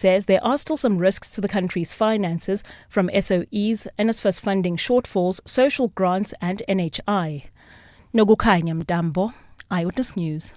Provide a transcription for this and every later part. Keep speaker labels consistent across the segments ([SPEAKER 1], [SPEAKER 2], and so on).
[SPEAKER 1] says there are still some risks to the country's finances from SOEs, NSFAS funding shortfalls, social grants and NHI. Nogukhanya Mdambo, Eyewitness News.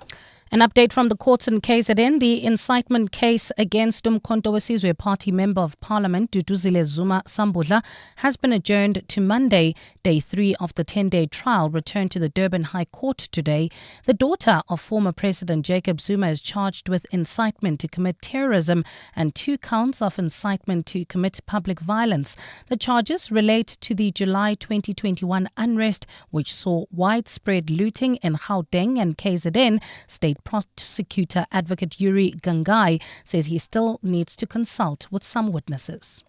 [SPEAKER 2] An update from the courts in KZN. The incitement case against Umkhonto weSizwe Party Member of Parliament Duduzile Zuma Sambudla has been adjourned to Monday. Day 3 of the 10-day trial returned to the Durban High Court today. The daughter of former President Jacob Zuma is charged with incitement to commit terrorism and 2 counts of incitement to commit public violence. The charges relate to the July 2021 unrest, which saw widespread looting in Gauteng and KZN. State Prosecutor Advocate Yuri Gangai says he still needs to consult with some witnesses.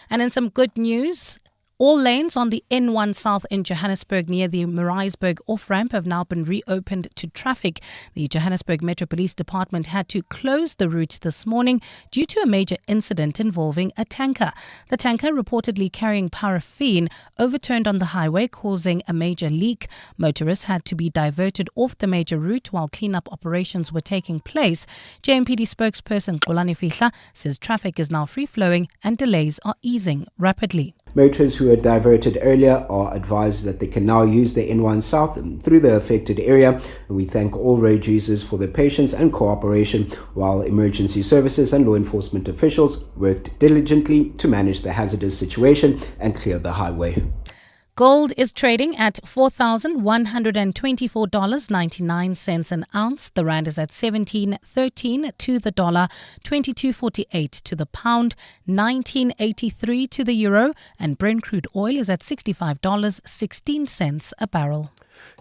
[SPEAKER 2] And in some good news, all lanes on the N1 South in Johannesburg near the Maritzburg off-ramp have now been reopened to traffic. The Johannesburg Metro Police Department had to close the route this morning due to a major incident involving a tanker. The tanker, reportedly carrying paraffin, overturned on the highway, causing a major leak. Motorists had to be diverted off the major route while cleanup operations were taking place. JMPD spokesperson Xolani Fihla says traffic is now free-flowing and delays are easing rapidly.
[SPEAKER 3] Motorists who were diverted earlier are advised that they can now use the N1 South through the affected area. We thank all road users for their patience and cooperation, while emergency services and law enforcement officials worked diligently to manage the hazardous situation and clear the highway.
[SPEAKER 2] Gold is trading at $4,124.99 an ounce. The rand is at 17.13 to the dollar, 22.48 to the pound, 19.83 to the euro, and Brent crude oil is at $65.16 a barrel.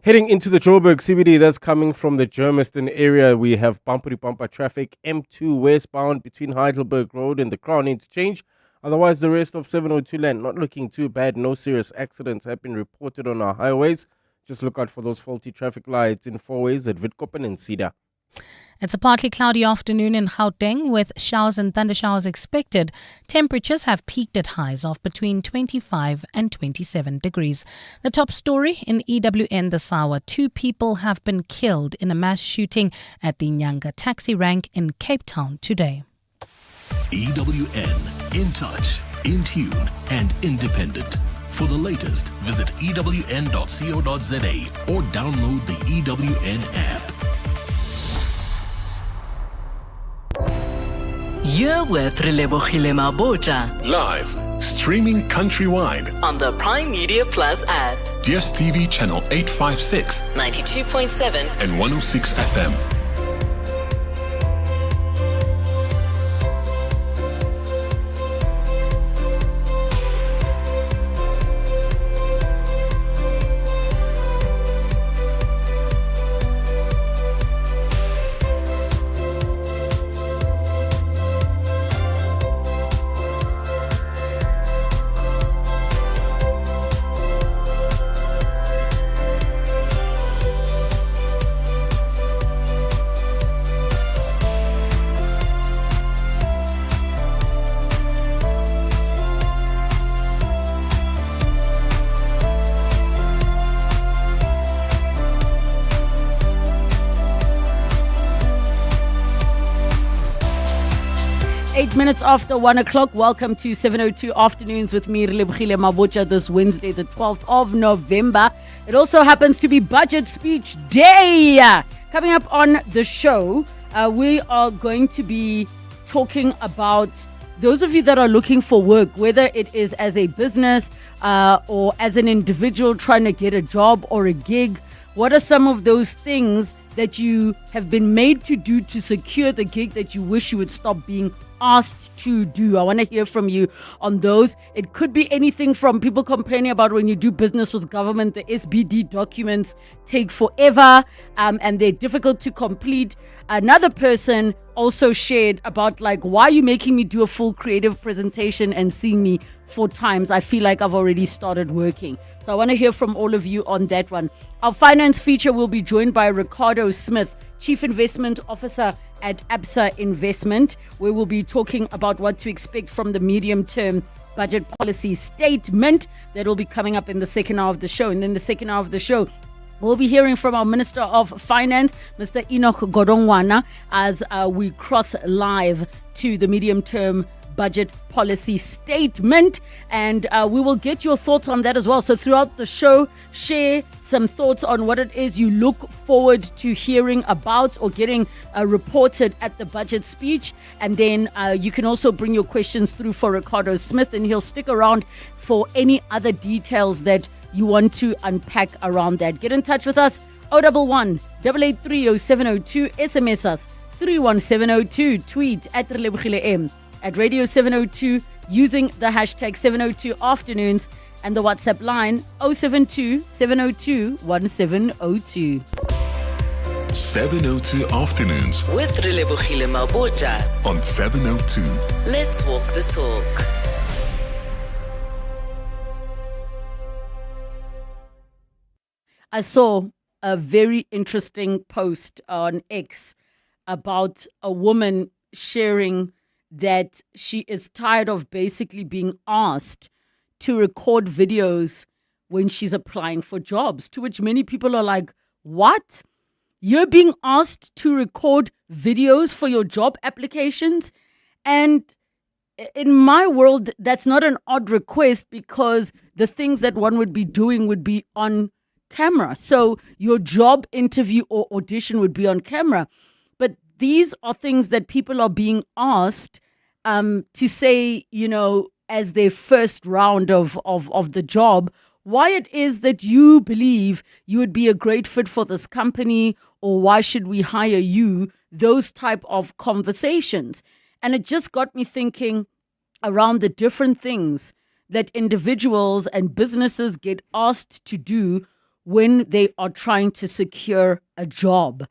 [SPEAKER 4] Heading into the Joburg CBD, that's coming from the Germiston area. We have bumper-to-bumper traffic, M2 westbound between Heidelberg Road and the Crown Interchange. Otherwise, the rest of 702 land not looking too bad. No serious accidents have been reported on our highways. Just look out for those faulty traffic lights in 4 ways at Witkoppen and Cedar.
[SPEAKER 2] It's a partly cloudy afternoon in Gauteng with showers and thundershowers expected. Temperatures have peaked at highs of between 25 and 27 degrees. The top story in EWN this hour: 2 people have been killed in a mass shooting at the Nyanga taxi rank in Cape Town today.
[SPEAKER 5] EWN, in touch, in tune and independent. For the latest, visit ewn.co.za or download the EWN app.
[SPEAKER 6] You're with Relebogile Mabotja.
[SPEAKER 5] Live, streaming countrywide
[SPEAKER 6] On the Prime Media Plus app.
[SPEAKER 5] DSTV channel 856,
[SPEAKER 6] 92.7
[SPEAKER 5] and 106 FM.
[SPEAKER 7] Minutes after 1 o'clock. Welcome to 702 Afternoons with me, Relebogile Mabotja, this Wednesday, the 12th of November. It also happens to be Budget Speech Day. Coming up on the show, we are going to be talking about those of you that are looking for work, whether it is as a business or as an individual trying to get a job or a gig. What are some of those things that you have been made to do to secure the gig that you wish you would stop being asked to do? I want to hear from you on those. It could be anything from people complaining about when you do business with government, the SBD documents take forever and they're difficult to complete. Another person also shared about why are you making me do a full creative presentation and seeing me 4 times? I feel like I've already started working. So I want to hear from all of you on that one. Our finance feature will be joined by Ricardo Smith, Chief Investment Officer at Absa Investment, where we'll be talking about what to expect from the medium-term budget policy statement that will be coming up in the second hour of the show. And then the second hour of the show, We'll be hearing from our Minister of Finance, Mr. Enoch Godongwana, as we cross live to the medium-term budget policy statement, and we will get your thoughts on that as well. So throughout the show, share some thoughts on what it is you look forward to hearing about or getting reported at the budget speech. And then you can also bring your questions through for Ricardo Smith, and he'll stick around for any other details that you want to unpack around that. Get in touch with us, 011 883 0702, SMS us 31702, tweet at Relebogile M, at Radio 702 using the hashtag 702 afternoons, and the WhatsApp line 072 702 1702.
[SPEAKER 5] 702 afternoons
[SPEAKER 6] With Relebogile Mabotja.
[SPEAKER 5] on 702.
[SPEAKER 6] Let's walk the talk.
[SPEAKER 7] I saw a very interesting post on X about a woman sharing that she is tired of basically being asked to record videos when she's applying for jobs, to which many people are like, what? You're being asked to record videos for your job applications? And in my world, that's not an odd request, because the things that one would be doing would be on camera. So your job interview or audition would be on camera. But these are things that people are being asked to say, as their first round of the job, why it is that you believe you would be a great fit for this company, or why should we hire you, those type of conversations. And it just got me thinking around the different things that individuals and businesses get asked to do when they are trying to secure a job.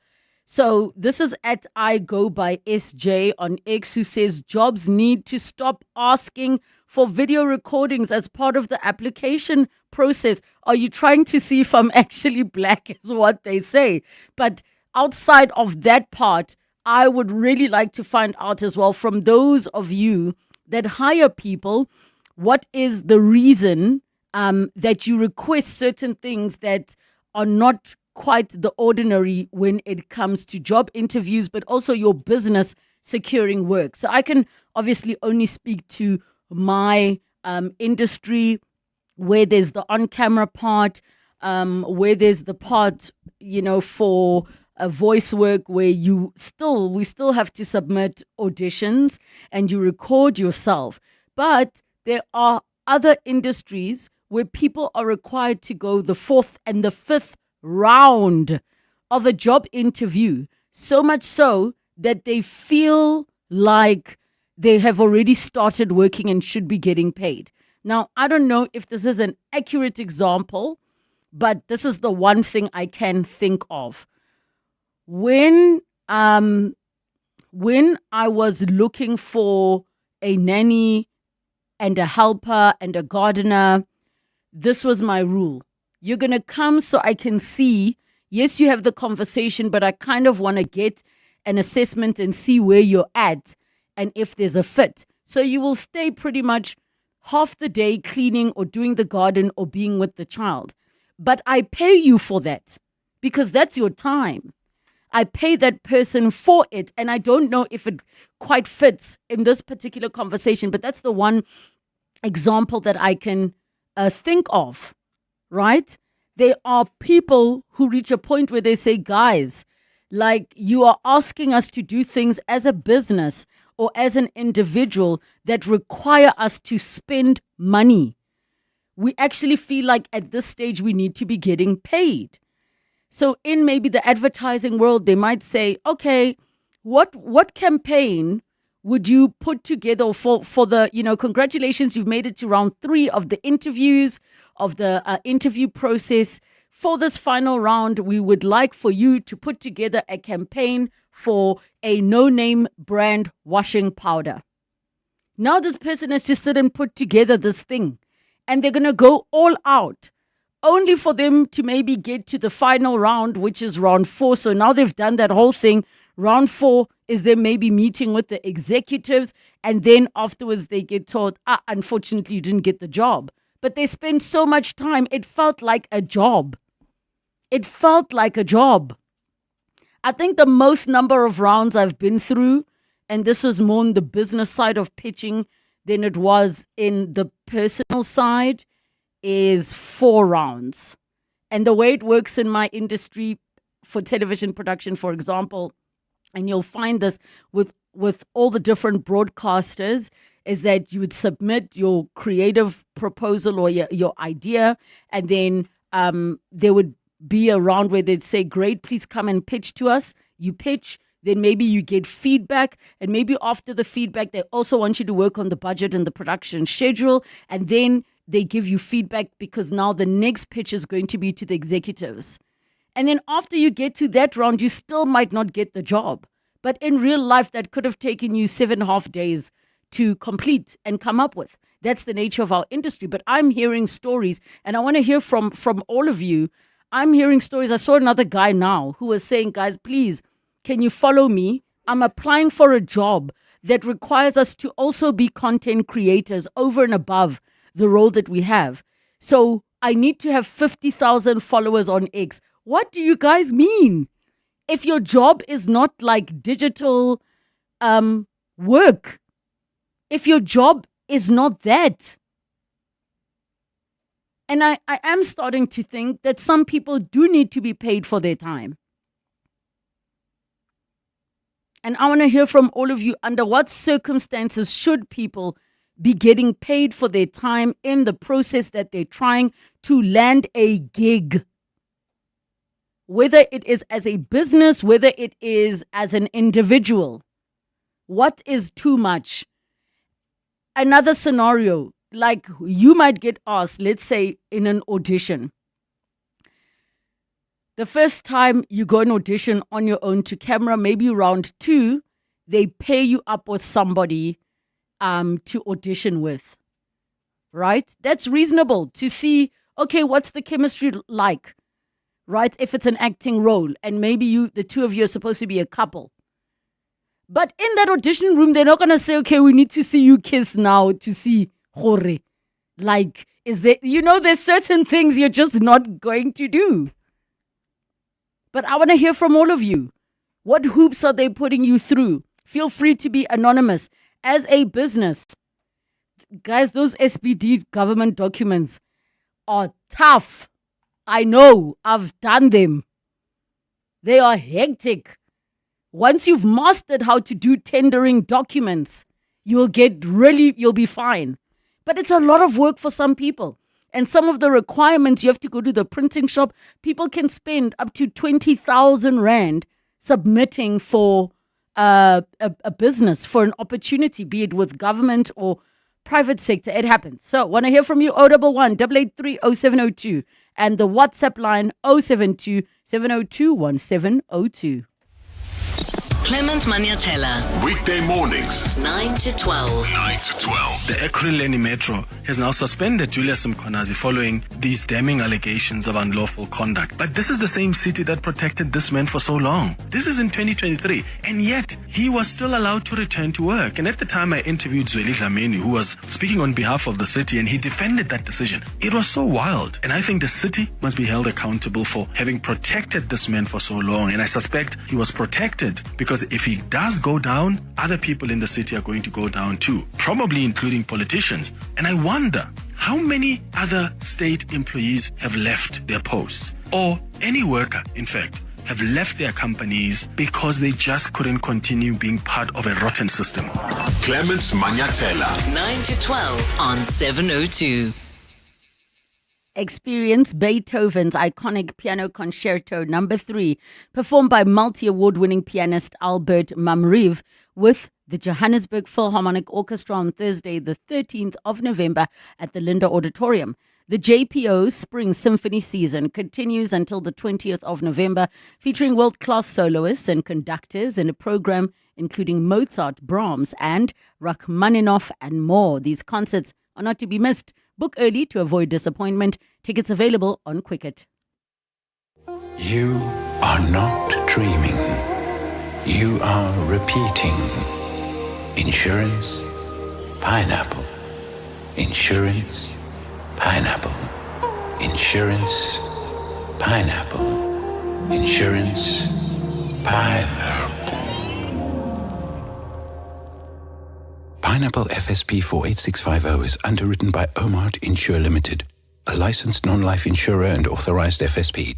[SPEAKER 7] So this is at I Go by SJ on X, who says jobs need to stop asking for video recordings as part of the application process. Are you trying to see if I'm actually black, is what they say. But outside of that part, I would really like to find out as well from those of you that hire people, what is the reason that you request certain things that are not quite the ordinary when it comes to job interviews, but also your business securing work. So I can obviously only speak to my industry, where there's the on-camera part, where there's the part, for voice work, where we still have to submit auditions and you record yourself. But there are other industries where people are required to go the fourth and the fifth round of a job interview, so much so that they feel like they have already started working and should be getting paid. Now, I don't know if this is an accurate example, but this is the one thing I can think of. When I was looking for a nanny and a helper and a gardener, this was my rule. You're going to come so I can see, yes, you have the conversation, but I kind of want to get an assessment and see where you're at and if there's a fit. So you will stay pretty much half the day cleaning or doing the garden or being with the child. But I pay you for that because that's your time. I pay that person for it, and I don't know if it quite fits in this particular conversation, but that's the one example that I can think of, right? There are people who reach a point where they say, guys, like, you are asking us to do things as a business or as an individual that require us to spend money. We actually feel like at this stage we need to be getting paid. So in maybe the advertising world, they might say, okay, what campaign would you put together for the, congratulations, you've made it to round 3 of the interviews, of the interview process. For this final round, we would like for you to put together a campaign for a no-name brand washing powder. Now this person has just sit and put together this thing, and they're going to go all out, only for them to maybe get to the final round, which is round 4. So now they've done that whole thing. Round 4 is them maybe meeting with the executives, and then afterwards they get told, unfortunately, you didn't get the job. But they spent so much time, it felt like a job. It felt like a job. I think the most number of rounds I've been through, and this was more on the business side of pitching than it was in the personal side, is 4 rounds. And the way it works in my industry for television production, for example, and you'll find this with all the different broadcasters, is that you would submit your creative proposal or your idea, and then there would be a round where they'd say, great, please come and pitch to us. You pitch, then maybe you get feedback, and maybe after the feedback, they also want you to work on the budget and the production schedule, and then they give you feedback because now the next pitch is going to be to the executives. And then after you get to that round, you still might not get the job. But in real life, that could have taken you 7.5 days to complete and come up with. That's the nature of our industry. But I'm hearing stories, and I want to hear from all of you. I'm hearing stories. I saw another guy now who was saying, guys, please, can you follow me? I'm applying for a job that requires us to also be content creators over and above the role that we have. So I need to have 50,000 followers on X. What do you guys mean? If your job is not like digital work, if your job is not that. And I am starting to think that some people do need to be paid for their time. And I want to hear from all of you, under what circumstances should people be getting paid for their time in the process that they're trying to land a gig? Whether it is as a business, whether it is as an individual. What is too much? Another scenario, like you might get asked, let's say in an audition. The first time you go and audition on your own to camera, maybe round 2, they pair you up with somebody to audition with, right? That's reasonable to see, okay, what's the chemistry like, right? If it's an acting role and maybe the two of you are supposed to be a couple. But in that audition room, they're not going to say, okay, we need to see you kiss now to see Hore. Like, is there, there's certain things you're just not going to do. But I want to hear from all of you. What hoops are they putting you through? Feel free to be anonymous. As a business, guys, those SBD government documents are tough. I know, I've done them. They are hectic. Once you've mastered how to do tendering documents, you'll be fine. But it's a lot of work for some people. And some of the requirements, you have to go to the printing shop. People can spend up to 20,000 Rand submitting for a business, for an opportunity, be it with government or private sector. It happens. So want to hear from you, 011 883 0702, and the WhatsApp line 072 702 1702.
[SPEAKER 6] Clement Maniatella.
[SPEAKER 5] Weekday mornings,
[SPEAKER 6] 9 to 12.
[SPEAKER 5] 9 to 12.
[SPEAKER 8] The Ekurhuleni Metro has now suspended Julius Mkhwanazi following these damning allegations of unlawful conduct. But this is the same city that protected this man for so long. This is in 2023, and yet he was still allowed to return to work. And at the time I interviewed Zweli Dlamini, who was speaking on behalf of the city, and he defended that decision. It was so wild. And I think the city must be held accountable for having protected this man for so long. And I suspect he was protected because if he does go down, other people in the city are going to go down too, probably including politicians. And I wonder how many other state employees have left their posts, or any worker, in fact, have left their companies because they just couldn't continue being part of a rotten system.
[SPEAKER 5] Clement Maniatella.
[SPEAKER 6] 9 to 12 on 702.
[SPEAKER 7] Experience Beethoven's iconic piano concerto number 3, performed by multi-award-winning pianist Albert Mamriv with the Johannesburg Philharmonic Orchestra on Thursday, the 13th of November at the Linda Auditorium. The JPO Spring Symphony season continues until the 20th of November, featuring world-class soloists and conductors in a program including Mozart, Brahms, and Rachmaninoff and more. These concerts are not to be missed. Book early to avoid disappointment. Tickets available on Quicket.
[SPEAKER 9] You are not dreaming. You are repeating. Insurance, pineapple. Insurance, pineapple. Insurance, Pineapple. Insurance. Pineapple. Pineapple FSP 48650 is underwritten by Omart Insure Limited, a licensed non-life insurer and authorized FSP.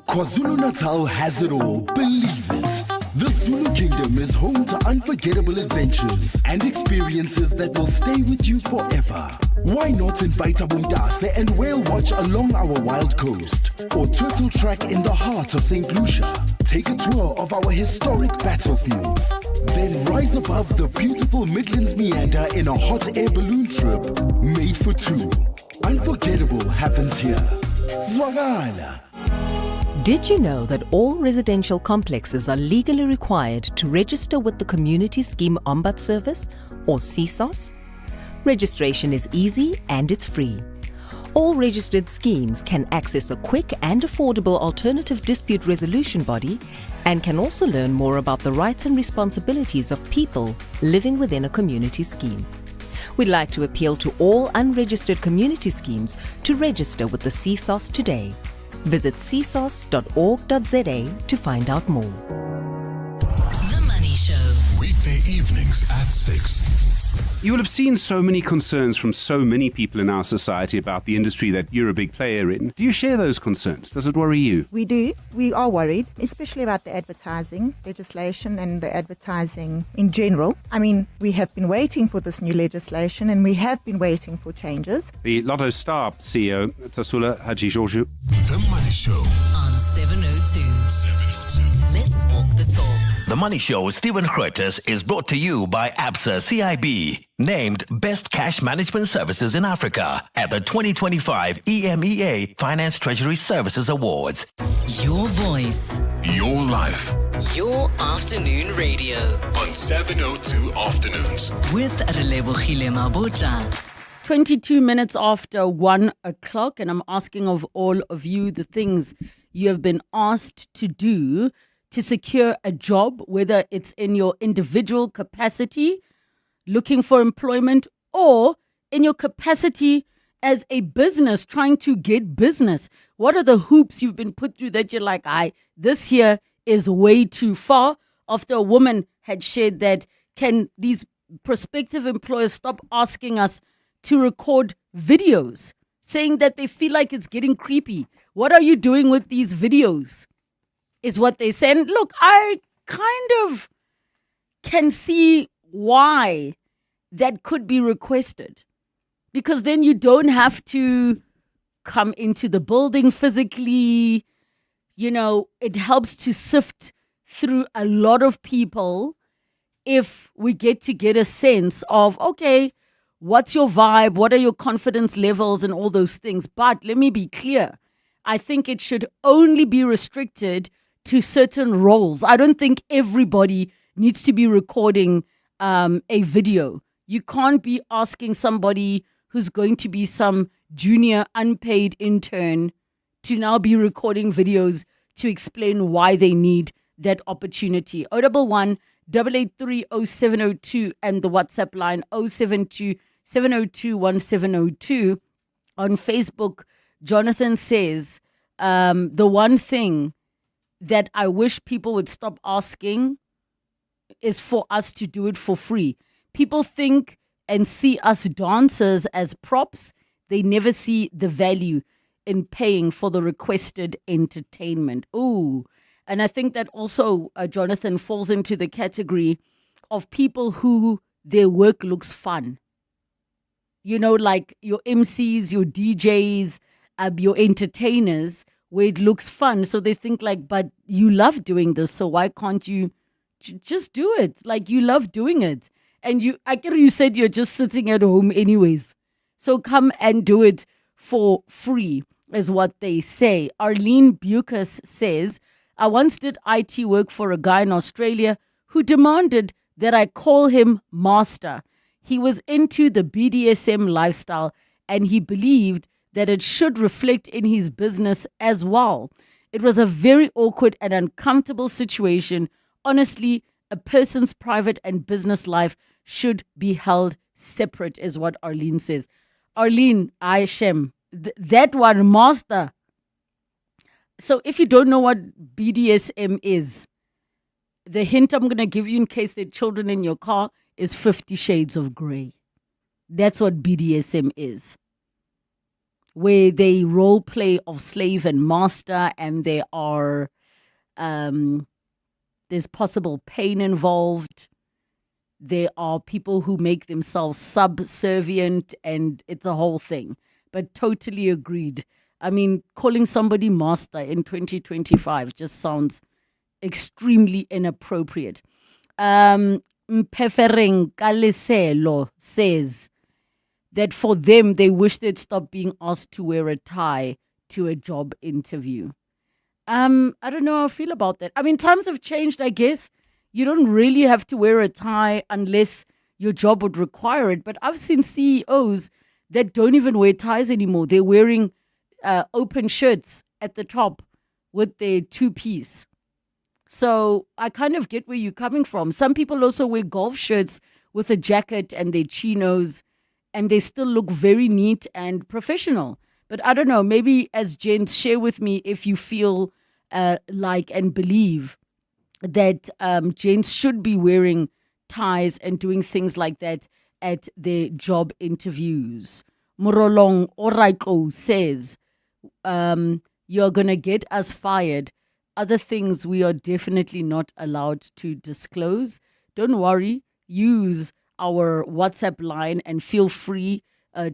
[SPEAKER 10] KwaZulu-Natal has it all, believe it. The Zulu Kingdom is home to unforgettable adventures and experiences that will stay with you forever. Why not invite Abundase and whale watch along our wild coast, or turtle track in the heart of St. Lucia? Take a tour of our historic battlefields. Then rise above the beautiful Midlands meander in a hot air balloon trip made for two. Unforgettable happens here. Zwagala.
[SPEAKER 11] Did you know that all residential complexes are legally required to register with the Community Scheme Ombud Service, or CSOS? Registration is easy and it's free. All registered schemes can access a quick and affordable alternative dispute resolution body and can also learn more about the rights and responsibilities of people living within a community scheme. We'd like to appeal to all unregistered community schemes to register with the CSOS today. Visit csos.org.za to find out more.
[SPEAKER 6] The Money Show.
[SPEAKER 5] Weekday evenings at 6.
[SPEAKER 12] You will have seen so many concerns from so many people in our society about the industry that you're a big player in. Do you share those concerns? Does it worry you?
[SPEAKER 13] We do. We are worried, especially about the advertising legislation and the advertising in general. I mean, we have been waiting for this new legislation and we have been waiting for changes.
[SPEAKER 12] The Lotto Star CEO, Tasula Haji-Georgiou.
[SPEAKER 5] The Money Show
[SPEAKER 6] on 702. Let's walk the talk.
[SPEAKER 14] The Money Show with Stephen Curtis is brought to you by ABSA CIB, named Best Cash Management Services in Africa at the 2025 EMEA Finance Treasury Services Awards.
[SPEAKER 6] Your voice.
[SPEAKER 5] Your life.
[SPEAKER 6] Your afternoon radio.
[SPEAKER 5] On 702 Afternoons.
[SPEAKER 6] With Relebogile Mabotja.
[SPEAKER 7] 22 minutes after 1 o'clock, and I'm asking of all of you the things you have been asked to do to secure a job, whether it's in your individual capacity, looking for employment, or in your capacity as a business, trying to get business. What are the hoops you've been put through that you're like, this here is way too far? After a woman had shared that, can these prospective employers stop asking us to record videos, saying that they feel like it's getting creepy? What are you doing with these videos? Is what they say. And look, I kind of can see why that could be requested. Because then you don't have to come into the building physically. You know, it helps to sift through a lot of people if we get a sense of, okay, what's your vibe? What are your confidence levels and all those things? But let me be clear. I think it should only be restricted to certain roles. I don't think everybody needs to be recording a video. You can't be asking somebody who's going to be some junior unpaid intern to now be recording videos to explain why they need that opportunity. 011 883 0702 and the WhatsApp line 072 702 1702. On Facebook, Jonathan says, the one thing that I wish people would stop asking is for us to do it for free. People think and see us dancers as props. They never see the value in paying for the requested entertainment. Ooh. And I think that also, Jonathan, falls into the category of people who their work looks fun. You know, like your MCs, your DJs, your entertainers, where it looks fun. So they think like, but you love doing this, so why can't you just do it? Like, you love doing it. And you said you're just sitting at home anyways. So come and do it for free, is what they say. Arlene Bucas says, I once did IT work for a guy in Australia who demanded that I call him master. He was into the BDSM lifestyle and he believed that it should reflect in his business as well. It was a very awkward and uncomfortable situation. Honestly, a person's private and business life should be held separate, is what Arlene says. Arlene, Aishem, that one, master. So if you don't know what BDSM is, the hint I'm going to give you in case there are children in your car is 50 Shades of Grey. That's what BDSM is. Where they role play of slave and master, and there are there's possible pain involved. There are people who make themselves subservient, and it's a whole thing. But totally agreed. I mean, calling somebody master in 2025 just sounds extremely inappropriate. Mpefering Kaleselo says that for them, they wish they'd stop being asked to wear a tie to a job interview. I don't know how I feel about that. I mean, times have changed, I guess. You don't really have to wear a tie unless your job would require it. But I've seen CEOs that don't even wear ties anymore. They're wearing open shirts at the top with their two-piece. So I kind of get where you're coming from. Some people also wear golf shirts with a jacket and their chinos, and they still look very neat and professional. But I don't know, maybe as gents, share with me if you feel like and believe that gents should be wearing ties and doing things like that at their job interviews. Murolong Oraiko says, you're going to get us fired. Other things we are definitely not allowed to disclose. Don't worry, use our WhatsApp line and feel free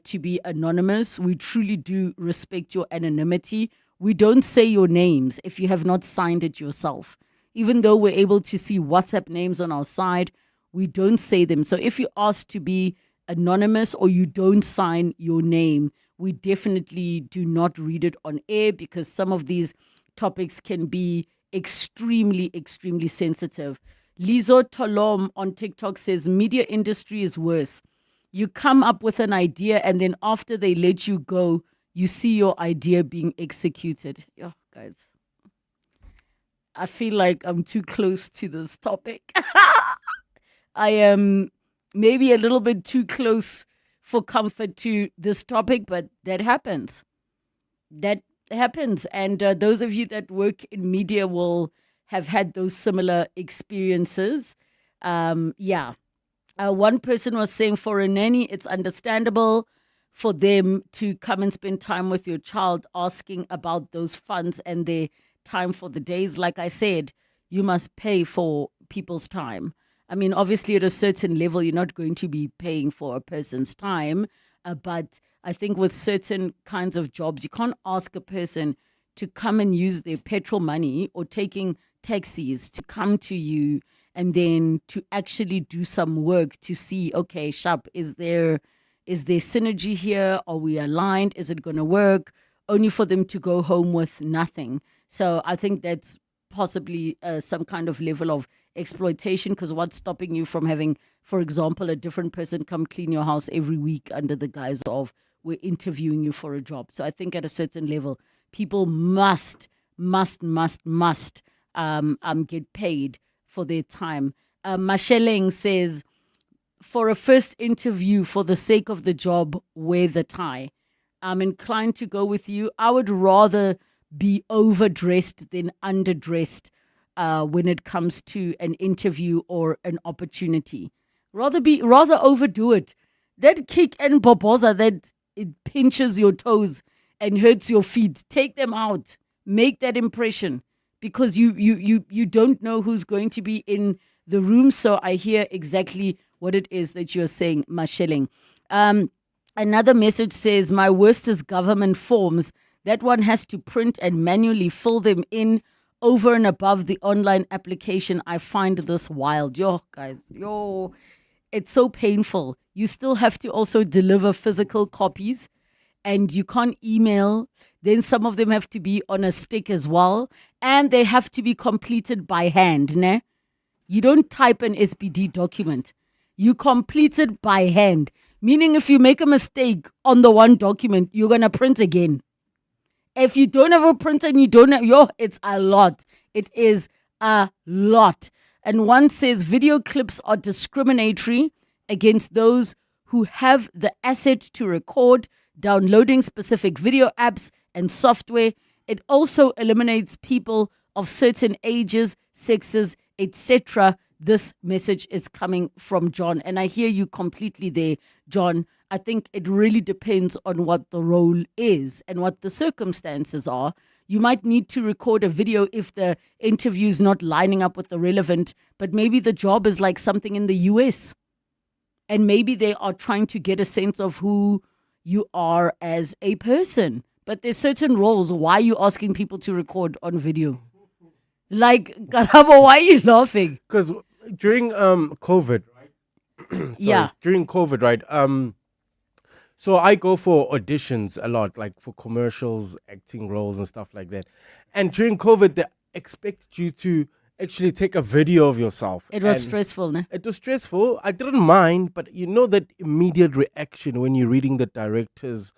[SPEAKER 7] to be anonymous. We truly do respect your anonymity. We don't say your names if you have not signed it yourself. Even though we're able to see WhatsApp names on our side, we don't say them. So if you ask to be anonymous or you don't sign your name, we definitely do not read it on air because some of these topics can be extremely, extremely sensitive. Lizo Tolom on TikTok says, media industry is worse. You come up with an idea and then after they let you go, you see your idea being executed. Yeah, guys. I feel like I'm too close to this topic. I am maybe a little bit too close for comfort to this topic, but that happens. That happens. And those of you that work in media will have had those similar experiences. One person was saying for a nanny, it's understandable for them to come and spend time with your child, asking about those funds and their time for the days. Like I said, you must pay for people's time. I mean, obviously at a certain level, you're not going to be paying for a person's time. But I think with certain kinds of jobs, you can't ask a person to come and use their petrol money or taking taxis to come to you and then to actually do some work to see, okay, sharp, is there synergy here? Are we aligned? Is it going to work? Only for them to go home with nothing. So I think that's possibly some kind of level of exploitation, because what's stopping you from having, for example, a different person come clean your house every week under the guise of we're interviewing you for a job? So I think at a certain level, people must get paid for their time. Masheleng says, for a first interview, for the sake of the job, wear the tie. I'm inclined to go with you. I would rather be overdressed than underdressed when it comes to an interview or an opportunity. Rather overdo it. That kick and boboza that it pinches your toes and hurts your feet, take them out. Make that impression, because you don't know who's going to be in the room. So I hear exactly what it is that you're saying, Masheleng. Another message says, my worst is government forms. That one has to print and manually fill them in over and above the online application. I find this wild. Guys, it's so painful. You still have to also deliver physical copies and you can't email. Then some of them have to be on a stick as well. And they have to be completed by hand. Ne? You don't type an SPD document. You complete it by hand. Meaning if you make a mistake on the one document, you're going to print again. If you don't have a printer and you don't have, it's a lot. It is a lot. And one says video clips are discriminatory against those who have the asset to record, downloading specific video apps and software, it also eliminates people of certain ages, sexes, etc. This message is coming from John. And I hear you completely there, John. I think it really depends on what the role is and what the circumstances are. You might need to record a video if the interview is not lining up with the relevant, but maybe the job is like something in the US. And maybe they are trying to get a sense of who you are as a person. But there's certain roles. Why are you asking people to record on video? Like, Karabo, why are you laughing?
[SPEAKER 4] Because during COVID, right?
[SPEAKER 7] Yeah.
[SPEAKER 4] During COVID, right? So I go for auditions a lot, like for commercials, acting roles and stuff like that. And during COVID, they expected you to actually take a video of yourself.
[SPEAKER 7] It was
[SPEAKER 4] And
[SPEAKER 7] stressful, ne?
[SPEAKER 4] It was stressful. I didn't mind, but you know that immediate reaction when you're reading the director's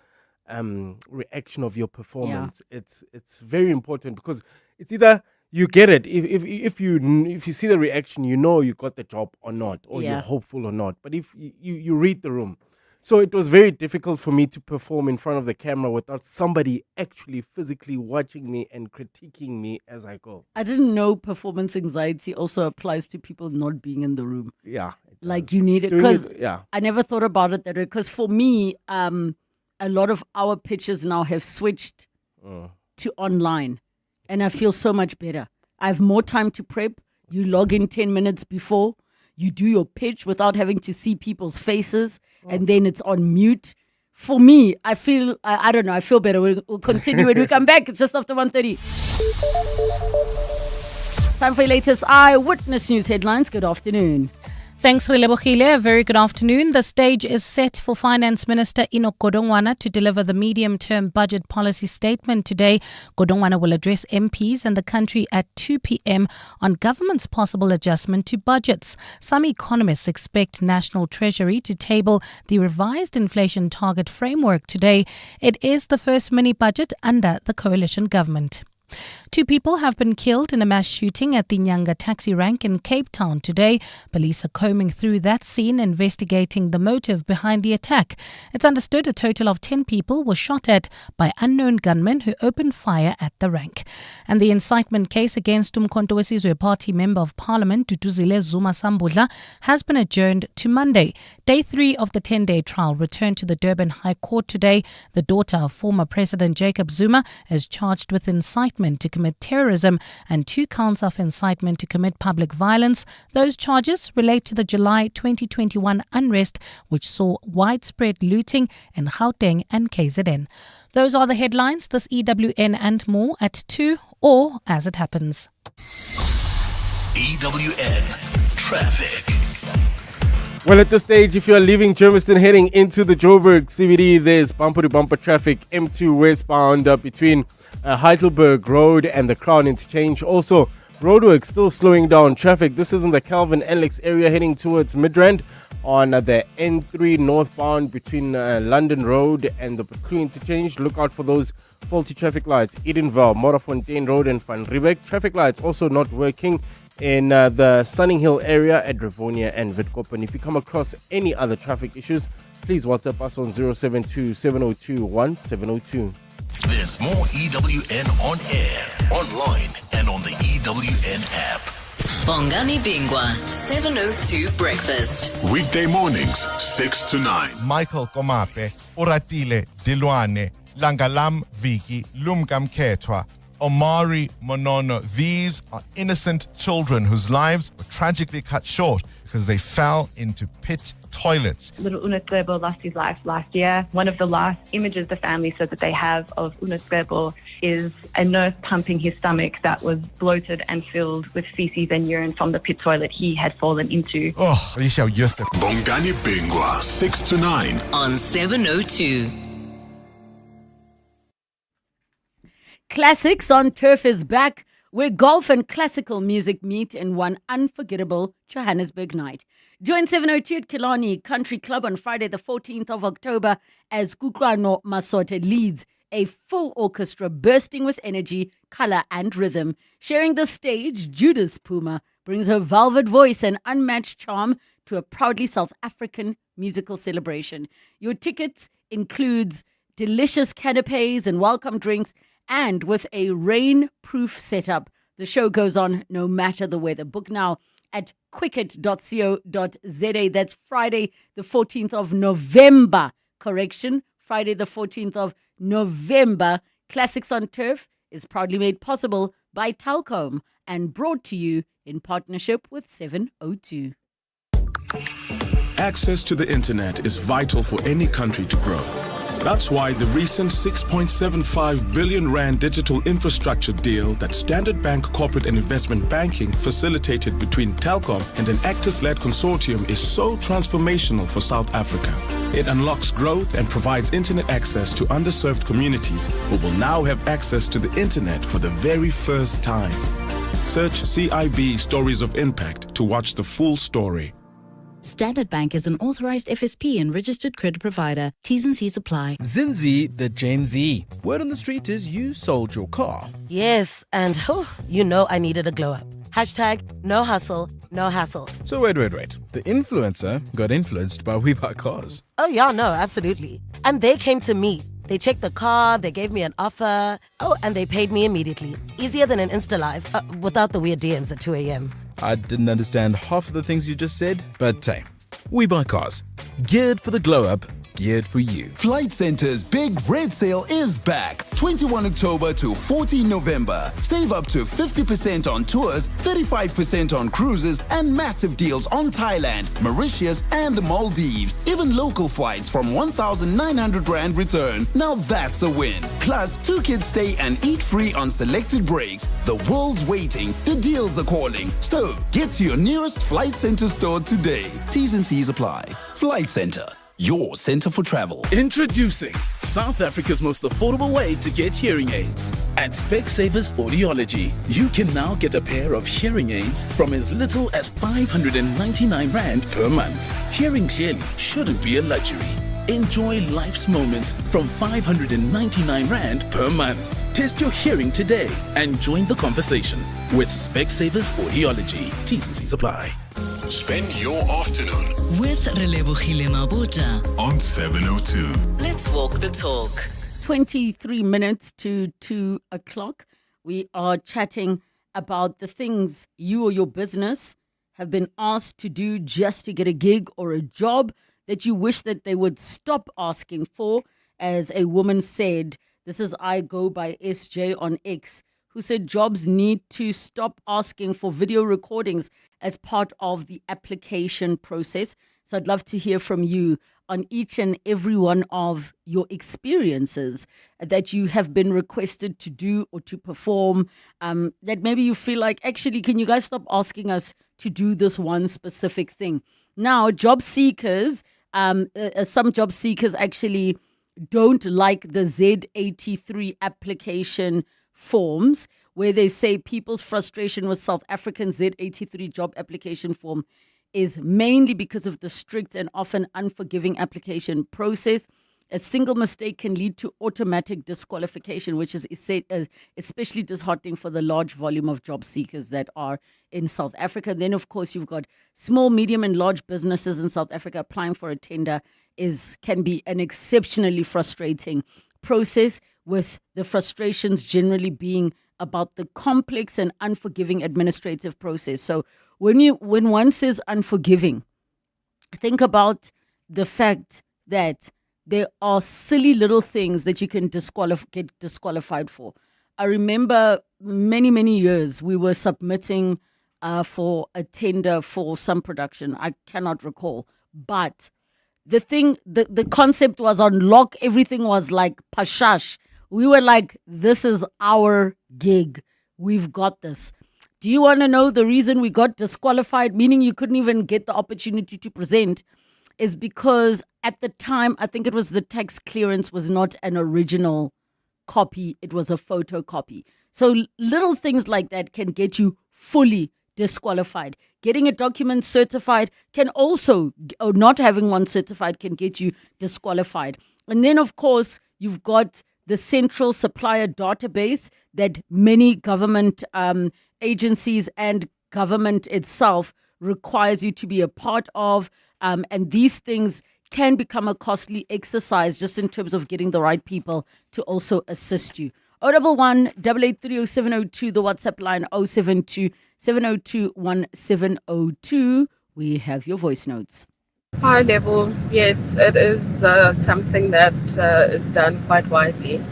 [SPEAKER 4] reaction of your performance. It's very important because it's either you get it if you see the reaction, you know you got the job or not, or you're hopeful or not. But if you read the room. So it was very difficult for me to perform in front of the camera without somebody actually physically watching me and critiquing me as I go.
[SPEAKER 7] I didn't know performance anxiety also applies to people not being in the room.
[SPEAKER 4] Yeah.
[SPEAKER 7] Like you need it. Because I never thought about it that way. Because for me, a lot of our pitches now have switched to online. And I feel so much better. I have more time to prep. You log in 10 minutes before. You do your pitch without having to see people's faces, and then it's on mute. For me, I feel, I don't know, I feel better. We'll continue when we come back. It's just after 1:30. Time for your latest Eyewitness News headlines. Good afternoon.
[SPEAKER 2] Thanks, Relebogile. A very good afternoon. The stage is set for Finance Minister Enoch Godongwana to deliver the medium-term budget policy statement today. Godongwana will address MPs and the country at 2 p.m. on government's possible adjustment to budgets. Some economists expect National Treasury to table the revised inflation target framework today. It is the first mini-budget under the coalition government. 2 people have been killed in a mass shooting at the Nyanga taxi rank in Cape Town today. Police are combing through that scene, investigating the motive behind the attack. It's understood a total of 10 people were shot at by unknown gunmen who opened fire at the rank. And the incitement case against Umkhonto weSizwe Party Member of Parliament Duduzile Zuma Sambodla has been adjourned to Monday. Day 3 of the 10-day trial returned to the Durban High Court today. The daughter of former President Jacob Zuma is charged with incitement to commit terrorism and 2 counts of incitement to commit public violence. Those charges relate to the July 2021 unrest, which saw widespread looting in Gauteng and KZN. Those are the headlines. This EWN and more at 2 or as it happens.
[SPEAKER 5] EWN Traffic.
[SPEAKER 4] Well, at this stage, if you are leaving Germiston heading into the Joburg CBD, there's bumper-to-bumper traffic M2 westbound between Heidelberg Road and the Crown Interchange. Also, roadwork still slowing down traffic. This is in the Calvin Alex area heading towards Midrand on the N3 northbound between London Road and the Peclu Interchange. Look out for those faulty traffic lights. Edenville, Morafontein Road and Van Riebeek. Traffic lights also not working in the Sunning Hill area at Rivonia and Witkoppen. If you come across any other traffic issues, please WhatsApp us on 072 702 1702.
[SPEAKER 5] There's more EWN on air, online, and on the EWN app.
[SPEAKER 6] Bongani Bingwa, 702 Breakfast.
[SPEAKER 15] Weekday mornings, 6 to 9.
[SPEAKER 16] Michael Komape, Oratile Dilwane, Langalam Viki, Lumgam Ketwa, Omari Monono. These are innocent children whose lives were tragically cut short because they fell into pit toilets.
[SPEAKER 17] Little Unatlebo lost his life last year. One of the last images the family said that they have of Unatlebo is a nurse pumping his stomach that was bloated and filled with feces and urine from the pit toilet he had fallen into.
[SPEAKER 16] Oh, Risha, just
[SPEAKER 15] Bongani Bingwa, 6 to 9.
[SPEAKER 6] On 702.
[SPEAKER 7] Classics on Turf is back, where golf and classical music meet in one unforgettable Johannesburg night. Join 702 at Killarney Country Club on Friday the 14th of October as Kukwano Masote leads a full orchestra bursting with energy, color and rhythm. Sharing the stage, Judith Puma brings her velvet voice and unmatched charm to a proudly South African musical celebration. Your tickets includes delicious canapes and welcome drinks and with a rain-proof setup. The show goes on no matter the weather. Book now at quicket.co.za. That's Friday, the 14th of November. Correction, Friday, the 14th of November. Classics on Turf is proudly made possible by Telkom and brought to you in partnership with 702.
[SPEAKER 18] Access to the internet is vital for any country to grow. That's why the recent 6.75 billion rand digital infrastructure deal that Standard Bank Corporate and Investment Banking facilitated between Telkom and an Actors-led consortium is so transformational for South Africa. It unlocks growth and provides internet access to underserved communities who will now have access to the internet for the very first time. Search CIB Stories of Impact to watch the full story.
[SPEAKER 19] Standard Bank is an authorized FSP and registered credit provider. T's and C's apply.
[SPEAKER 20] Zinzi, the Gen Z. Word on the street is you sold your car.
[SPEAKER 21] Yes, and I needed a glow up. Hashtag no hustle, no hassle.
[SPEAKER 20] So wait. The influencer got influenced by We Buy Cars.
[SPEAKER 21] Oh yeah, no, absolutely. And they came to me. They checked the car, they gave me an offer. Oh, and they paid me immediately. Easier than an Insta Live, without the weird DMs at 2 a.m.
[SPEAKER 20] I didn't understand half of the things you just said, but hey, We Buy Cars. Geared for the glow-up, geared for you.
[SPEAKER 10] Flight Centre's big red sale is back. 21 October to 14 November. Save up to 50% on tours, 35% on cruises, and massive deals on Thailand, Mauritius, and the Maldives. Even local flights from 1,900 Rand return. Now that's a win. Plus, 2 kids stay and eat free on selected breaks. The world's waiting. The deals are calling. So, get to your nearest Flight Centre store today. T's and C's apply. Flight Centre, your center for travel.
[SPEAKER 22] Introducing South Africa's most affordable way to get hearing aids. At Specsavers Audiology, you can now get a pair of hearing aids from as little as 599 Rand per month. Hearing clearly shouldn't be a luxury. Enjoy life's moments from 599 Rand per month. Test your hearing today and join the conversation with Specsavers Audiology. T's and C's apply.
[SPEAKER 15] Spend your afternoon
[SPEAKER 6] with Relebogile Mabotja
[SPEAKER 15] on 702.
[SPEAKER 6] Let's walk the talk.
[SPEAKER 7] 23 minutes to 2 o'clock. We are chatting about the things you or your business have been asked to do just to get a gig or a job that you wish that they would stop asking for. As a woman said, this is I Go by SJ on X, who said jobs need to stop asking for video recordings as part of the application process. So I'd love to hear from you on each and every one of your experiences that you have been requested to do or to perform, that maybe you feel like, actually, can you guys stop asking us to do this one specific thing? Now, job seekers, some job seekers actually don't like the Z83 application forms, where they say people's frustration with South African Z83 job application form is mainly because of the strict and often unforgiving application process. A single mistake can lead to automatic disqualification, which is especially disheartening for the large volume of job seekers that are in South Africa. Then, of course, you've got small, medium, and large businesses in South Africa. Applying for a tender can be an exceptionally frustrating process, with the frustrations generally being about the complex and unforgiving administrative process. So when one says unforgiving, think about the fact that there are silly little things that you can get disqualified for. I remember many years we were submitting for a tender for some production. I cannot recall, but the concept was on lock. Everything was like pashash. We were like, this is our gig. We've got this. Do you want to know the reason we got disqualified, meaning you couldn't even get the opportunity to present, is because at the time, I think it was the tax clearance was not an original copy. It was a photocopy. So little things like that can get you fully disqualified. Getting a document certified can also, or not having one certified, can get you disqualified. And then, of course, you've got the central supplier database that many government agencies and government itself requires you to be a part of. And these things can become a costly exercise just in terms of getting the right people to also assist you. 011 883 0702, the WhatsApp line 072 702 1702. We have your voice notes.
[SPEAKER 1] High level, yes, it is something that is done quite widely.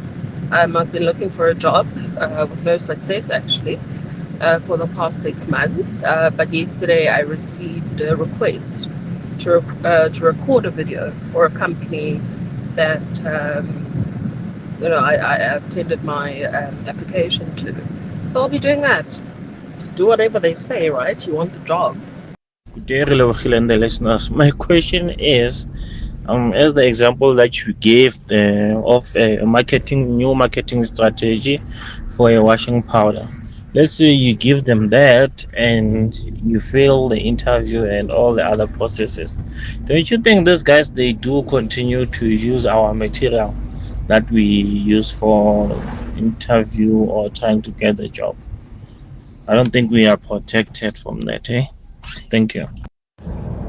[SPEAKER 1] I've been looking for a job with no success actually for the past 6 months. But yesterday I received a request to record a video for a company that I tendered my application to. So I'll be doing that. Do whatever they say, right? You want the job.
[SPEAKER 3] Good day, Relebogile and the listeners. My question is, as the example that you gave of a new marketing strategy for a washing powder. Let's say you give them that and you fail the interview and all the other processes. Don't you think these guys, they do continue to use our material that we use for interview or trying to get the job? I don't think we are protected from that, eh? Thank you.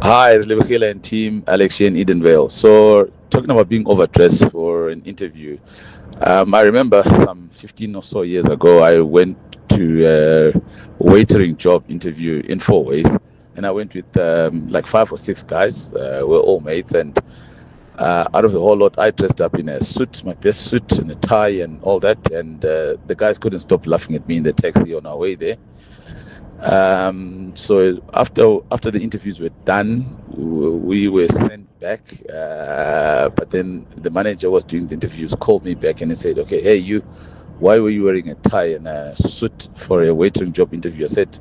[SPEAKER 23] Hi, Relebogile and team, Alex here in Edenvale. So, talking about being overdressed for an interview, I remember some 15 or so years ago, I went to a waitering job interview in Four Ways, and I went with like 5 or 6 guys. We're all mates, and out of the whole lot, I dressed up in a suit, my best suit, and a tie, and all that. And the guys couldn't stop laughing at me in the taxi on our way there. So after the interviews were done, we were sent back. But then the manager was doing the interviews, called me back and he said, "Okay, hey you, why were you wearing a tie and a suit for a waitering job interview?" I said,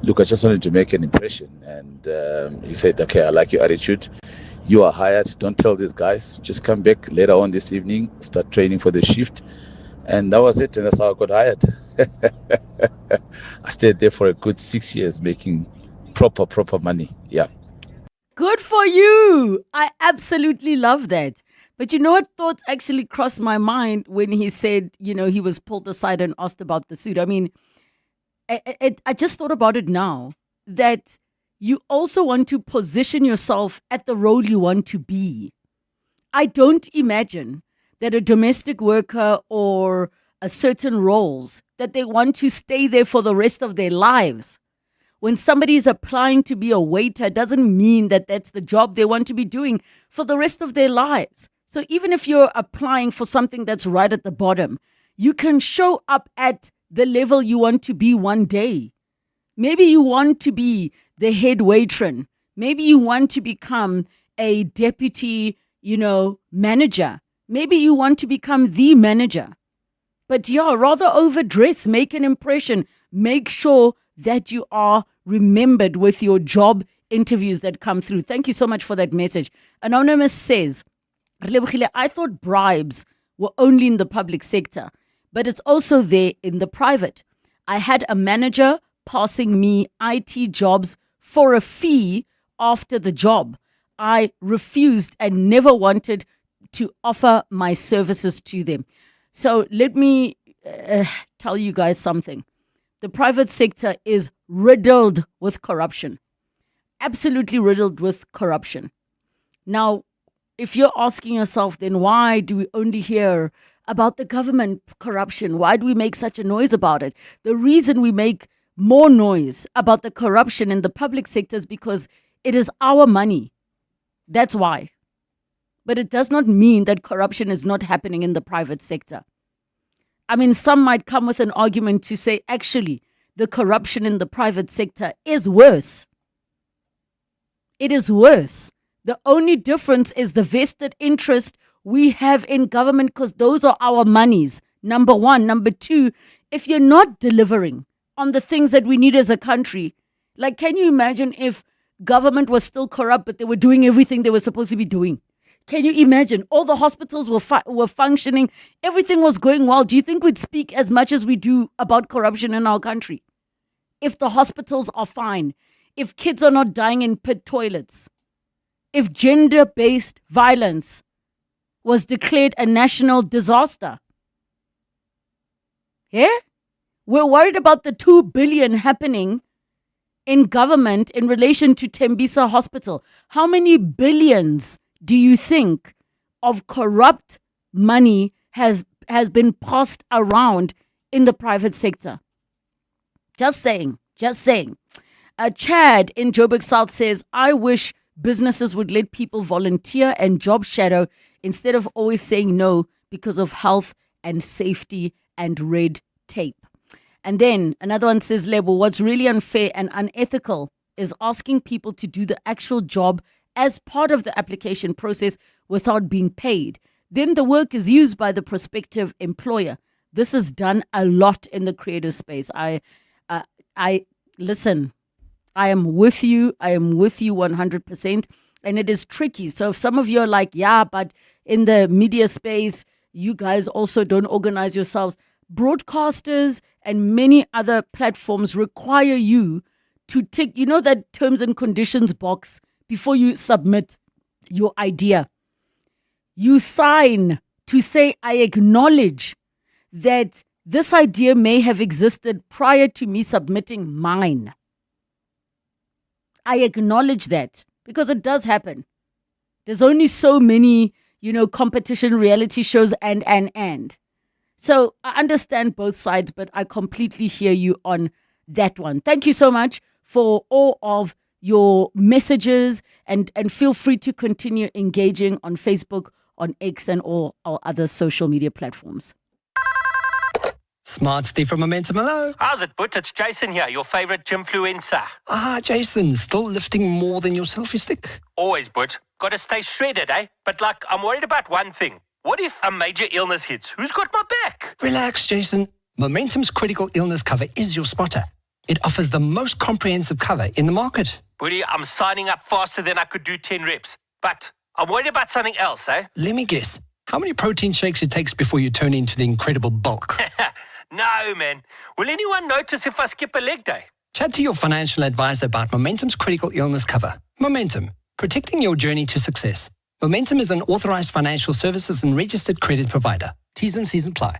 [SPEAKER 23] "Look, I just wanted to make an impression." And he said, "Okay, I like your attitude. You are hired. Don't tell these guys. Just come back later on this evening, start training for the shift." And that was it, and that's how I got hired. I stayed there for a good 6 years making proper money. Yeah.
[SPEAKER 7] Good for you. I absolutely love that. But you know what thought actually crossed my mind when he said, he was pulled aside and asked about the suit? I mean, I just thought about it now, that you also want to position yourself at the role you want to be. I don't imagine that a domestic worker or a certain roles that they want to stay there for the rest of their lives. When somebody is applying to be a waiter, doesn't mean that that's the job they want to be doing for the rest of their lives. So even if you're applying for something that's right at the bottom, you can show up at the level you want to be one day. Maybe you want to be the head waitron. Maybe you want to become a deputy, manager. Maybe you want to become the manager. But rather overdress, make an impression. Make sure that you are remembered with your job interviews that come through. Thank you so much for that message. Anonymous says, I thought bribes were only in the public sector, but it's also there in the private. I had a manager passing me IT jobs for a fee after the job. I refused and never wanted to offer my services to them. So let me tell you guys something. The private sector is riddled with corruption. Absolutely riddled with corruption. Now, if you're asking yourself, then why do we only hear about the government corruption? Why do we make such a noise about it? The reason we make more noise about the corruption in the public sector is because it is our money. That's why. But it does not mean that corruption is not happening in the private sector. I mean, some might come with an argument to say, actually, the corruption in the private sector is worse. It is worse. The only difference is the vested interest we have in government, because those are our monies, number one. Number two, if you're not delivering on the things that we need as a country, like, can you imagine if government was still corrupt, but they were doing everything they were supposed to be doing? Can you imagine? All the hospitals were functioning. Everything was going well. Do you think we'd speak as much as we do about corruption in our country? If the hospitals are fine, if kids are not dying in pit toilets, if gender-based violence was declared a national disaster. Yeah? We're worried about the 2 billion happening in government in relation to Tembisa Hospital. How many billions do you think of corrupt money has has been passed around in the private sector. Just saying. Chad in Joburg South says, I wish businesses would let people volunteer and job shadow instead of always saying no because of health and safety and red tape. And then another one says, Lebo, what's really unfair and unethical is asking people to do the actual job as part of the application process without being paid. Then the work is used by the prospective employer. This is done a lot in the creative space. Listen, I am with you 100%, and it is tricky. So if some of you are like, yeah, but in the media space, you guys also don't organize yourselves. Broadcasters and many other platforms require you to tick, that terms and conditions box before you submit your idea. You sign to say, I acknowledge that this idea may have existed prior to me submitting mine. I acknowledge that because it does happen. There's only so many, competition reality shows and. So I understand both sides, but I completely hear you on that one. Thank you so much for all of your messages and feel free to continue engaging on Facebook, on X, and all our other social media platforms.
[SPEAKER 8] Smart Steve from Momentum, hello.
[SPEAKER 9] How's it, But? It's Jason here, your favorite gymfluencer.
[SPEAKER 8] Jason, still lifting more than your selfie stick?
[SPEAKER 9] Always, But. Gotta stay shredded, eh? But I'm worried about one thing. What if a major illness hits? Who's got my back?
[SPEAKER 8] Relax, Jason. Momentum's critical illness cover is your spotter. It offers the most comprehensive cover in the market.
[SPEAKER 9] Buddy, I'm signing up faster than I could do 10 reps. But I'm worried about something else, eh?
[SPEAKER 8] Let me guess. How many protein shakes it takes before you turn into the incredible bulk?
[SPEAKER 9] No, man. Will anyone notice if I skip a leg day?
[SPEAKER 8] Chat to your financial advisor about Momentum's critical illness cover. Momentum, protecting your journey to success. Momentum is an authorized financial services and registered credit provider. T's and C's apply.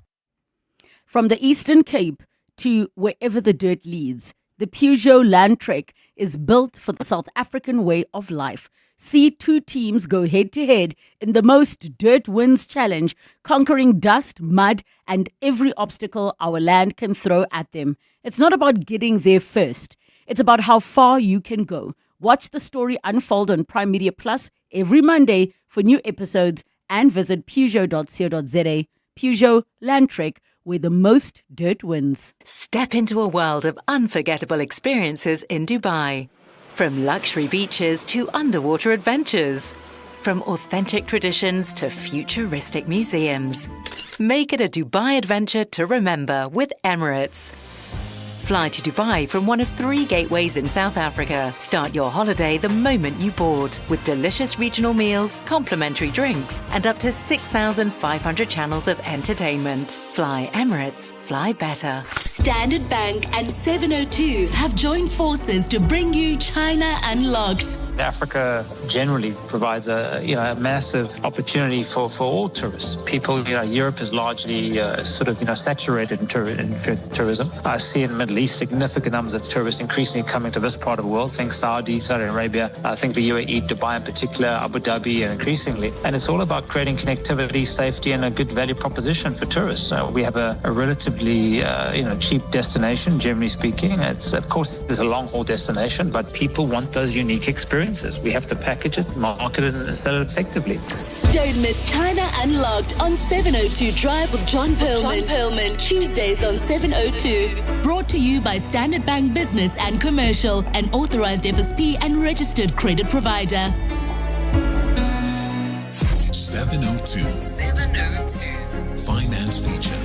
[SPEAKER 7] From the Eastern Cape to wherever the dirt leads, the Peugeot Land Trek is built for the South African way of life. See two teams go head-to-head in the Most Dirt Wins Challenge, conquering dust, mud, and every obstacle our land can throw at them. It's not about getting there first. It's about how far you can go. Watch the story unfold on Prime Media Plus every Monday for new episodes and visit Peugeot.co.za. Peugeot Land Trek, where the most dirt wins.
[SPEAKER 11] Step into a world of unforgettable experiences in Dubai. From luxury beaches to underwater adventures. From authentic traditions to futuristic museums. Make it a Dubai adventure to remember with Emirates. Fly to Dubai from one of 3 gateways in South Africa. Start your holiday the moment you board with delicious regional meals, complimentary drinks, and up to 6,500 channels of entertainment. Fly Emirates. Fly better.
[SPEAKER 6] Standard Bank and 702 have joined forces to bring you China Unlocked.
[SPEAKER 24] Africa generally provides a massive opportunity for all tourists. People, Europe is largely saturated in tourism. I see in the Middle East significant numbers of tourists increasingly coming to this part of the world. Think Saudi Arabia, I think the UAE, Dubai in particular, Abu Dhabi, and increasingly. And it's all about creating connectivity, safety, and a good value proposition for tourists. We have a relatively cheap destination, generally speaking. It's, of course, there's a long-haul destination, but people want those unique experiences. We have to package it, market it, and sell it effectively.
[SPEAKER 6] Don't miss China Unlocked on 702 Drive with John Perlman. Tuesdays on 702. Brought to you by Standard Bank Business and Commercial, an authorized FSP and registered credit provider.
[SPEAKER 15] 702 Finance Feature.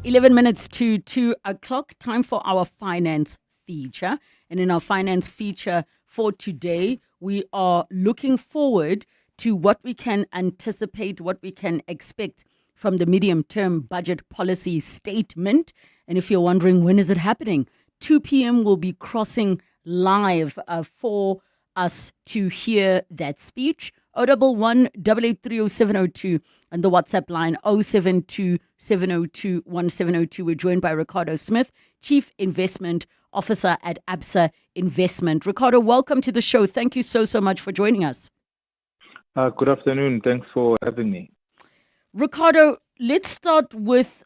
[SPEAKER 7] 11 minutes to 2 o'clock. Time for our finance feature. And in our finance feature for today, we are looking forward to what we can anticipate, what we can expect from the medium-term budget policy statement. And if you're wondering, when is it happening? 2 p.m. will be crossing live for us to hear that speech. 011-883-0702 and the WhatsApp line 072-702-1702. We're joined by Ricardo Smith, Chief Investment Officer at Absa Investment. Ricardo, welcome to the show. Thank you so much for joining us.
[SPEAKER 25] Good afternoon. Thanks for having me.
[SPEAKER 7] Ricardo, let's start with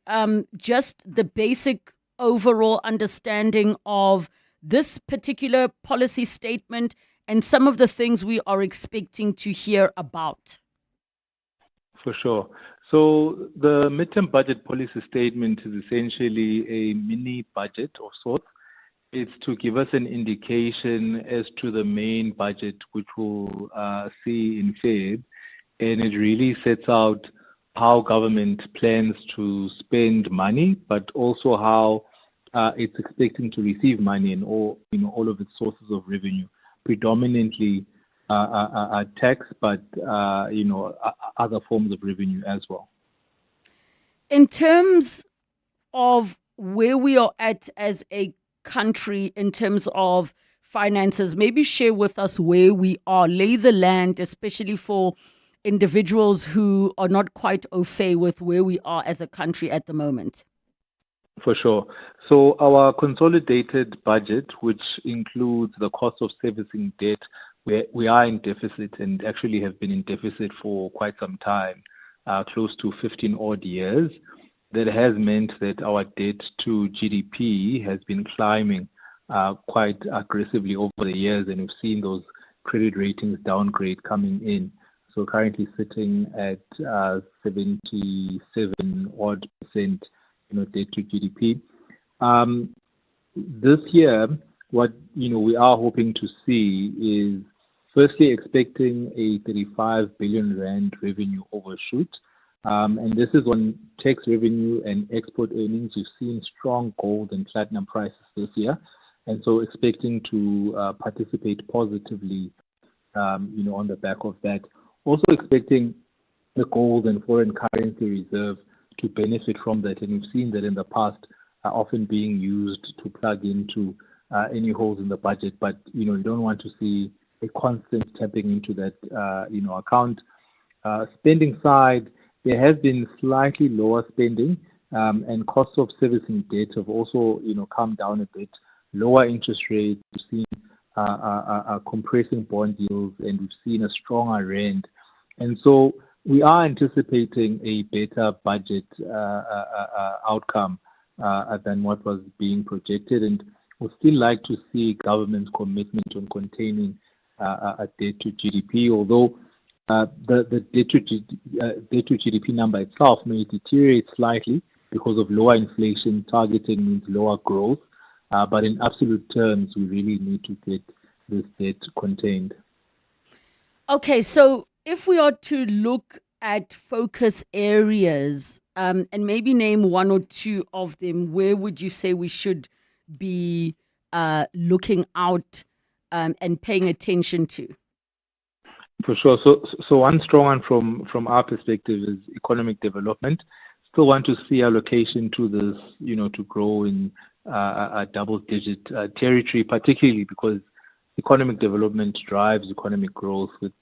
[SPEAKER 7] just the basic overall understanding of this particular policy statement and some of the things we are expecting to hear about.
[SPEAKER 2] For sure. So the midterm budget policy statement is essentially a mini budget of sorts. It's to give us an indication as to the main budget, which we'll see in Feb. And it really sets out how government plans to spend money, but also how it's expecting to receive money and all of its sources of revenue, predominantly tax, but other forms of revenue as well.
[SPEAKER 7] In terms of where we are at as a country in terms of finances, maybe share with us where we are, lay the land, especially for individuals who are not quite au fait with where we are as a country at the moment.
[SPEAKER 2] For sure. So our consolidated budget, which includes the cost of servicing debt, we are in deficit and actually have been in deficit for quite some time, close to 15 odd years. That has meant that our debt to GDP has been climbing quite aggressively over the years, and we've seen those credit ratings downgrade coming in. So currently sitting at 77 odd percent, debt to GDP. This year, what we are hoping to see is firstly expecting a 35 billion rand revenue overshoot. And this is on tax revenue and export earnings. We've seen strong gold and platinum prices this year, and so expecting to participate positively, on the back of that. Also expecting the gold and foreign currency reserve to benefit from that, and we've seen that in the past often being used to plug into any holes in the budget. But you don't want to see a constant tapping into that account. Spending side, there has been slightly lower spending, and costs of servicing debt have also come down a bit. Lower interest rates, we've seen compressing bond yields, and we've seen a stronger rand. And so we are anticipating a better budget outcome than what was being projected, and we'd still like to see government's commitment on containing a debt to GDP, although the debt to GDP number itself may deteriorate slightly because of lower inflation. Targeting means lower growth, but in absolute terms, we really need to get this debt contained.
[SPEAKER 7] Okay, so if we are to look at focus areas and maybe name one or two of them, where would you say we should be looking out and paying attention to?
[SPEAKER 2] For sure. So one strong one from our perspective is economic development. Still want to see allocation to this, to grow in a double-digit territory, particularly because economic development drives economic growth, which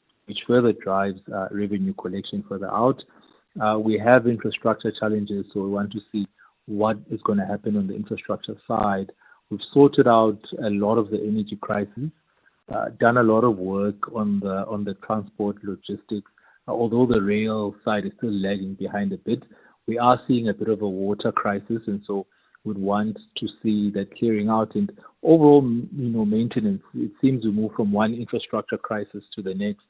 [SPEAKER 2] further drives revenue collection further out. We have infrastructure challenges, so we want to see what is going to happen on the infrastructure side. We've sorted out a lot of the energy crisis, done a lot of work on the transport logistics. Although the rail side is still lagging behind a bit, we are seeing a bit of a water crisis, and so would want to see that clearing out. And overall, maintenance, it seems we move from one infrastructure crisis to the next.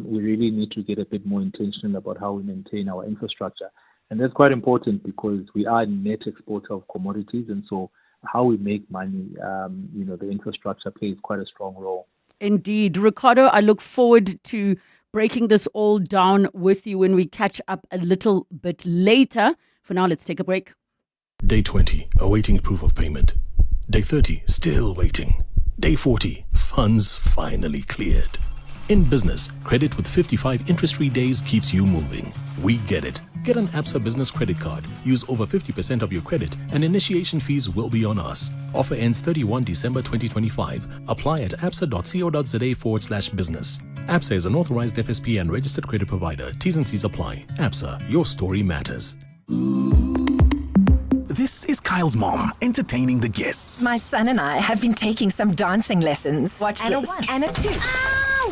[SPEAKER 2] We really need to get a bit more intentional about how we maintain our infrastructure. And that's quite important because we are a net exporter of commodities, and so how we make money, the infrastructure plays quite a strong role.
[SPEAKER 7] Indeed. Ricardo, I look forward to breaking this all down with you when we catch up a little bit later. For now, let's take a break.
[SPEAKER 5] Day 20, awaiting proof of payment. Day 30, still waiting. Day 40, funds finally cleared. In business, credit with 55 interest-free days keeps you moving. We get it. Get an Absa Business Credit Card. Use over 50% of your credit and initiation fees will be on us. Offer ends 31 December 2025. Apply at absa.co.za/business. Absa is an authorized FSP and registered credit provider. T's and C's apply. Absa, your story matters.
[SPEAKER 22] This is Kyle's mom, entertaining the guests.
[SPEAKER 12] My son and I have been taking some dancing lessons. Watch
[SPEAKER 13] And a
[SPEAKER 12] this.
[SPEAKER 13] one.
[SPEAKER 12] And a two.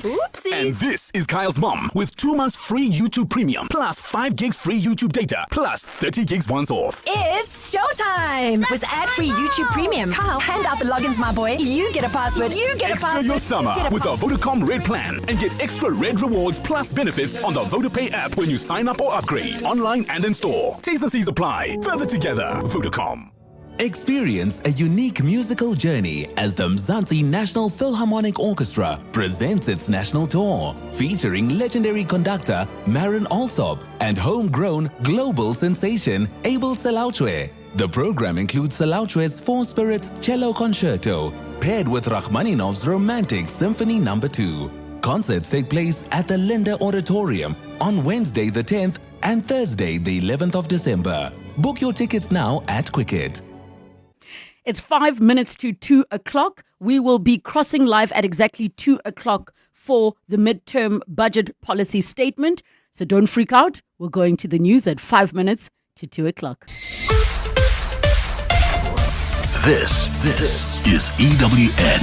[SPEAKER 4] Oopsies.
[SPEAKER 12] And this is Kyle's mom with 2 months free YouTube Premium plus 5 gigs free YouTube data plus 30 gigs once off.
[SPEAKER 4] It's showtime! With ad-free YouTube Premium. Kyle, hand out the logins, my boy. You get a password. You get a
[SPEAKER 12] Extra
[SPEAKER 4] password.
[SPEAKER 12] your summer
[SPEAKER 4] Get a
[SPEAKER 12] with the Vodacom Red Plan and get extra Red rewards plus benefits on the VodaPay app when you sign up or upgrade, online and in store. T's and C's apply. Further together, Vodacom.
[SPEAKER 13] Experience a unique musical journey as the Mzansi National Philharmonic Orchestra presents its national tour, featuring legendary conductor Marin Alsop and homegrown global sensation Abel Selauchwe. The program includes Selauchwe's Four Spirits Cello Concerto, paired with Rachmaninoff's Romantic Symphony No. 2. Concerts take place at the Linda Auditorium on Wednesday the 10th and Thursday the 11th of December. Book your tickets now at Quicket.
[SPEAKER 7] It's 5 minutes to 2 o'clock. We will be crossing live at exactly 2 o'clock for the midterm budget policy statement. So don't freak out. We're going to the news at 5 minutes to 2 o'clock.
[SPEAKER 5] This is EWN.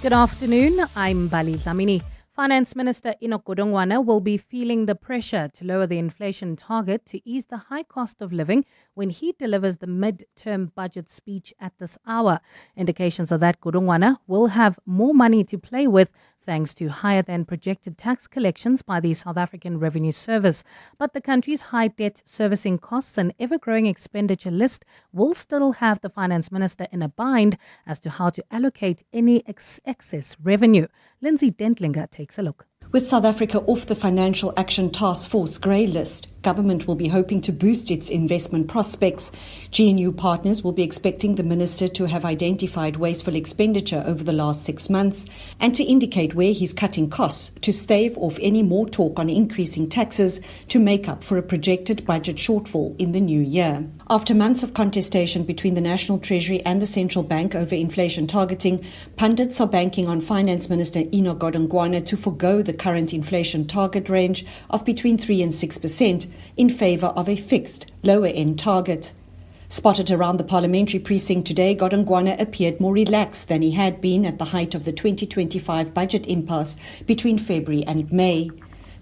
[SPEAKER 14] Good afternoon. I'm Bali Dlamini. Finance Minister Enoch Godongwana will be feeling the pressure to lower the inflation target to ease the high cost of living when he delivers the mid-term budget speech at this hour. Indications are that Godongwana will have more money to play with thanks to higher than projected tax collections by the South African Revenue Service. But the country's high debt servicing costs and ever-growing expenditure list will still have the Finance Minister in a bind as to how to allocate any excess revenue. Lindsay Dentlinger takes a look.
[SPEAKER 25] With South Africa off the Financial Action Task Force grey list, government will be hoping to boost its investment prospects. GNU partners will be expecting the minister to have identified wasteful expenditure over the last 6 months and to indicate where he's cutting costs to stave off any more talk on increasing taxes to make up for a projected budget shortfall in the new year. After months of contestation between the National Treasury and the Central Bank over inflation targeting, pundits are banking on Finance Minister Enoch Godongwana to forgo the current inflation target range of between 3 and 6% in favour of a fixed, lower-end target. Spotted around the parliamentary precinct today, Godongwana appeared more relaxed than he had been at the height of the 2025 budget impasse between February and May.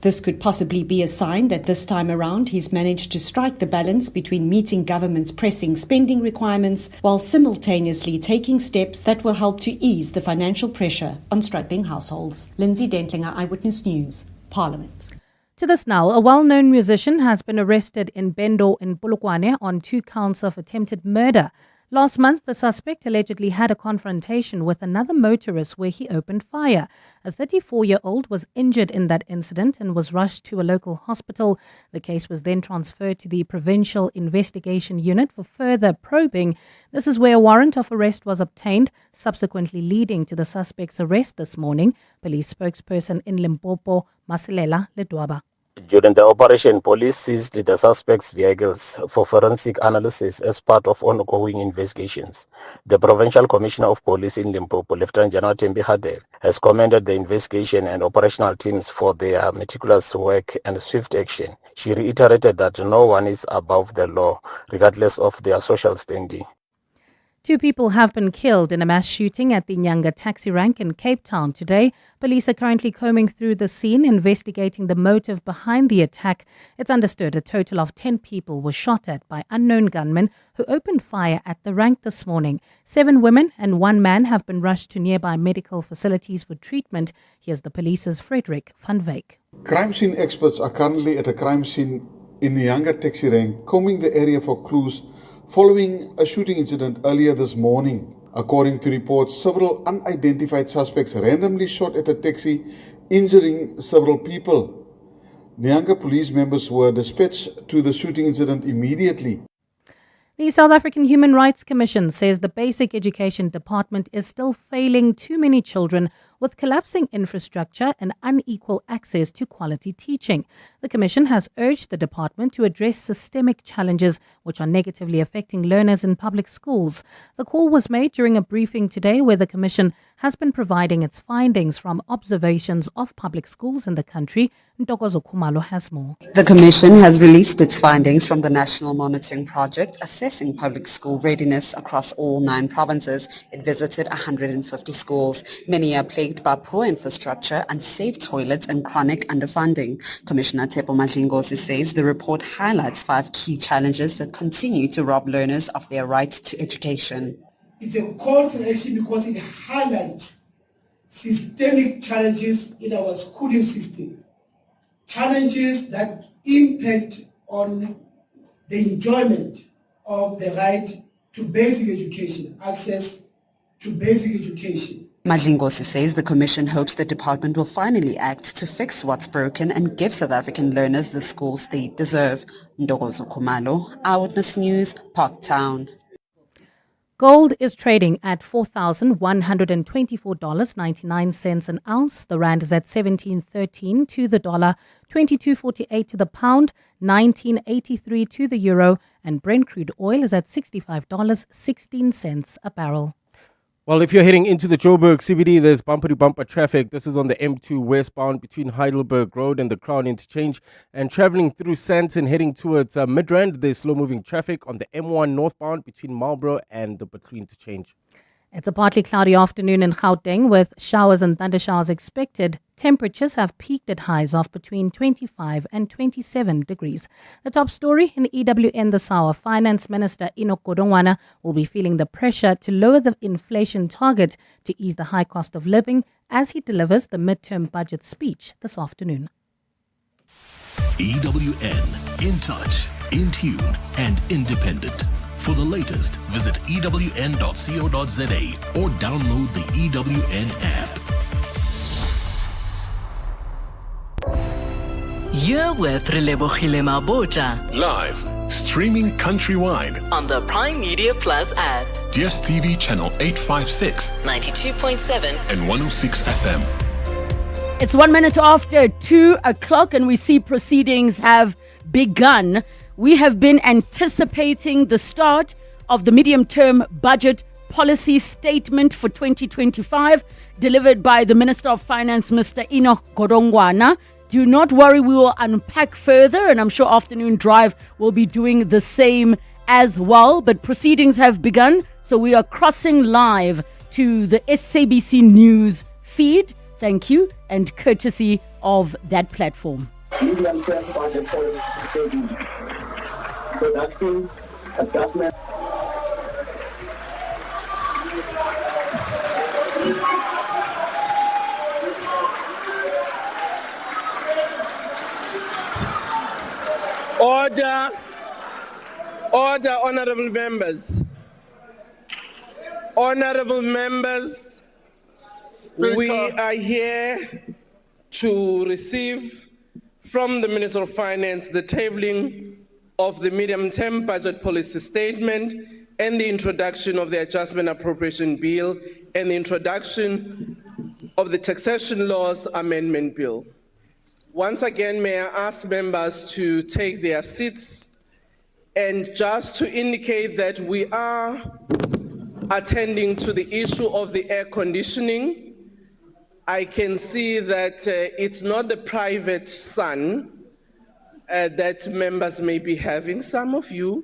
[SPEAKER 25] This could possibly be a sign that this time around he's managed to strike the balance between meeting government's pressing spending requirements while simultaneously taking steps that will help to ease the financial pressure on struggling households. Lindsay Dentlinger, Eyewitness News, Parliament.
[SPEAKER 14] To this now, a well-known musician has been arrested in Bendo in Polokwane on 2 counts of attempted murder. Last month, the suspect allegedly had a confrontation with another motorist where he opened fire. A 34-year-old was injured in that incident and was rushed to a local hospital. The case was then transferred to the Provincial Investigation Unit for further probing. This is where a warrant of arrest was obtained, subsequently leading to the suspect's arrest this morning. Police spokesperson in Limpopo, Masilela Ledwaba.
[SPEAKER 26] During the operation, police seized the suspect's vehicles for forensic analysis as part of ongoing investigations. The Provincial Commissioner of Police in Limpopo, Lieutenant General Tembi Hade, has commended the investigation and operational teams for their meticulous work and swift action. She reiterated that no one is above the law, regardless of their social standing.
[SPEAKER 14] 2 people have been killed in a mass shooting at the Nyanga taxi rank in Cape Town today. Police are currently combing through the scene, investigating the motive behind the attack. It's understood a total of 10 people were shot at by unknown gunmen who opened fire at the rank this morning. 7 women and 1 man have been rushed to nearby medical facilities for treatment. Here's the police's Frederick van Wyk.
[SPEAKER 27] Crime scene experts are currently at a crime scene in the Nyanga taxi rank, combing the area for clues following a shooting incident earlier this morning. According to reports, several unidentified suspects randomly shot at a taxi, injuring several people. Nyanga police members were dispatched to the shooting incident immediately.
[SPEAKER 14] The South African Human Rights Commission says the Basic Education Department is still failing too many children with collapsing infrastructure and unequal access to quality teaching. The Commission has urged the department to address systemic challenges which are negatively affecting learners in public schools. The call was made during a briefing today where the Commission has been providing its findings from observations of public schools in the country. Ntokozo Khumalo has more.
[SPEAKER 10] The Commission has released its findings from the National Monitoring Project assessing public school readiness across all 9 provinces. It visited 150 schools. Many are plagued by poor infrastructure, unsafe toilets and chronic underfunding. Commissioner Tepo Madlingozi says the report highlights 5 key challenges that continue to rob learners of their right to education.
[SPEAKER 16] It's a call to action because it highlights systemic challenges in our schooling system, challenges that impact on the enjoyment of the right to basic education, access to basic education.
[SPEAKER 10] Madlingozi says the Commission hopes the department will finally act to fix what's broken and give South African learners the schools they deserve. Ntokozo Khumalo, Eyewitness News, Parktown.
[SPEAKER 14] Gold is trading at $4,124.99 an ounce. The rand is at 17.13 to the dollar, 22.48 to the pound, 19.83 to the euro, and Brent crude oil is at $65.16 a barrel.
[SPEAKER 17] Well, if you're heading into the Joburg CBD, there's bumper-to-bumper traffic. This is on the M2 westbound between Heidelberg Road and the Crown Interchange. And traveling through Sandton, heading towards Midrand, there's slow-moving traffic on the M1 northbound between Marlborough and the Butler Interchange.
[SPEAKER 14] It's a partly cloudy afternoon in Gauteng with showers and thundershowers expected. Temperatures have peaked at highs of between 25 and 27 degrees. The top story in EWN this hour, Finance Minister Enoch Godongwana will be feeling the pressure to lower the inflation target to ease the high cost of living as he delivers the midterm budget speech this afternoon.
[SPEAKER 5] EWN, in touch, in tune, and independent. For the latest, visit ewn.co.za or download the EWN app.
[SPEAKER 6] You're with Relebogile Mabotja
[SPEAKER 15] Live, streaming countrywide
[SPEAKER 6] on the Prime Media Plus app.
[SPEAKER 15] DSTV channel 856,
[SPEAKER 6] 92.7
[SPEAKER 15] and 106 FM.
[SPEAKER 7] It's 1 minute after 2 o'clock and we see proceedings have begun. We have been anticipating the start of the medium-term budget policy statement for 2025 delivered by the Minister of Finance, Mr. Enoch Godongwana. Do not worry, we will unpack further, and I'm sure Afternoon Drive will be doing the same as well. But proceedings have begun, so we are crossing live to the SABC News feed. Thank you, and courtesy of that platform.
[SPEAKER 18] Medium-term budget policy statement. Production, adjustment.
[SPEAKER 19] Order, honorable members. Honorable members, we are here to receive from the Minister of Finance the tabling of the medium-term budget policy statement and the introduction of the Adjustment Appropriation Bill and the introduction of the Taxation Laws Amendment Bill. Once again, may I ask members to take their seats, and just to indicate that we are attending to the issue of the air conditioning. I can see that it's not the private sun that members may be having, some of you.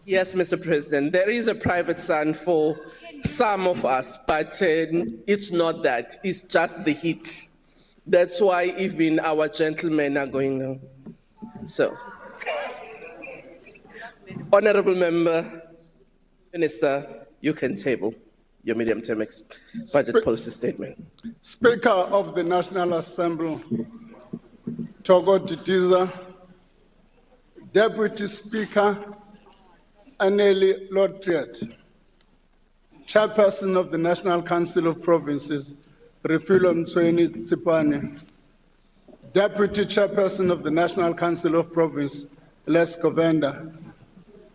[SPEAKER 19] Yes, Mr. President, there is a private sun for some of us, but it's not that, it's just the heat. That's why even our gentlemen are going on. So, Honorable Member, Minister, you can table your medium-term budget policy statement.
[SPEAKER 20] Speaker of the National Assembly, Togo Didiza, Deputy Speaker, Anneli Lodriat, Chairperson of the National Council of Provinces, Refilo Mtsweni Tsipane, Deputy Chairperson of the National Council of Province, Les Govenda,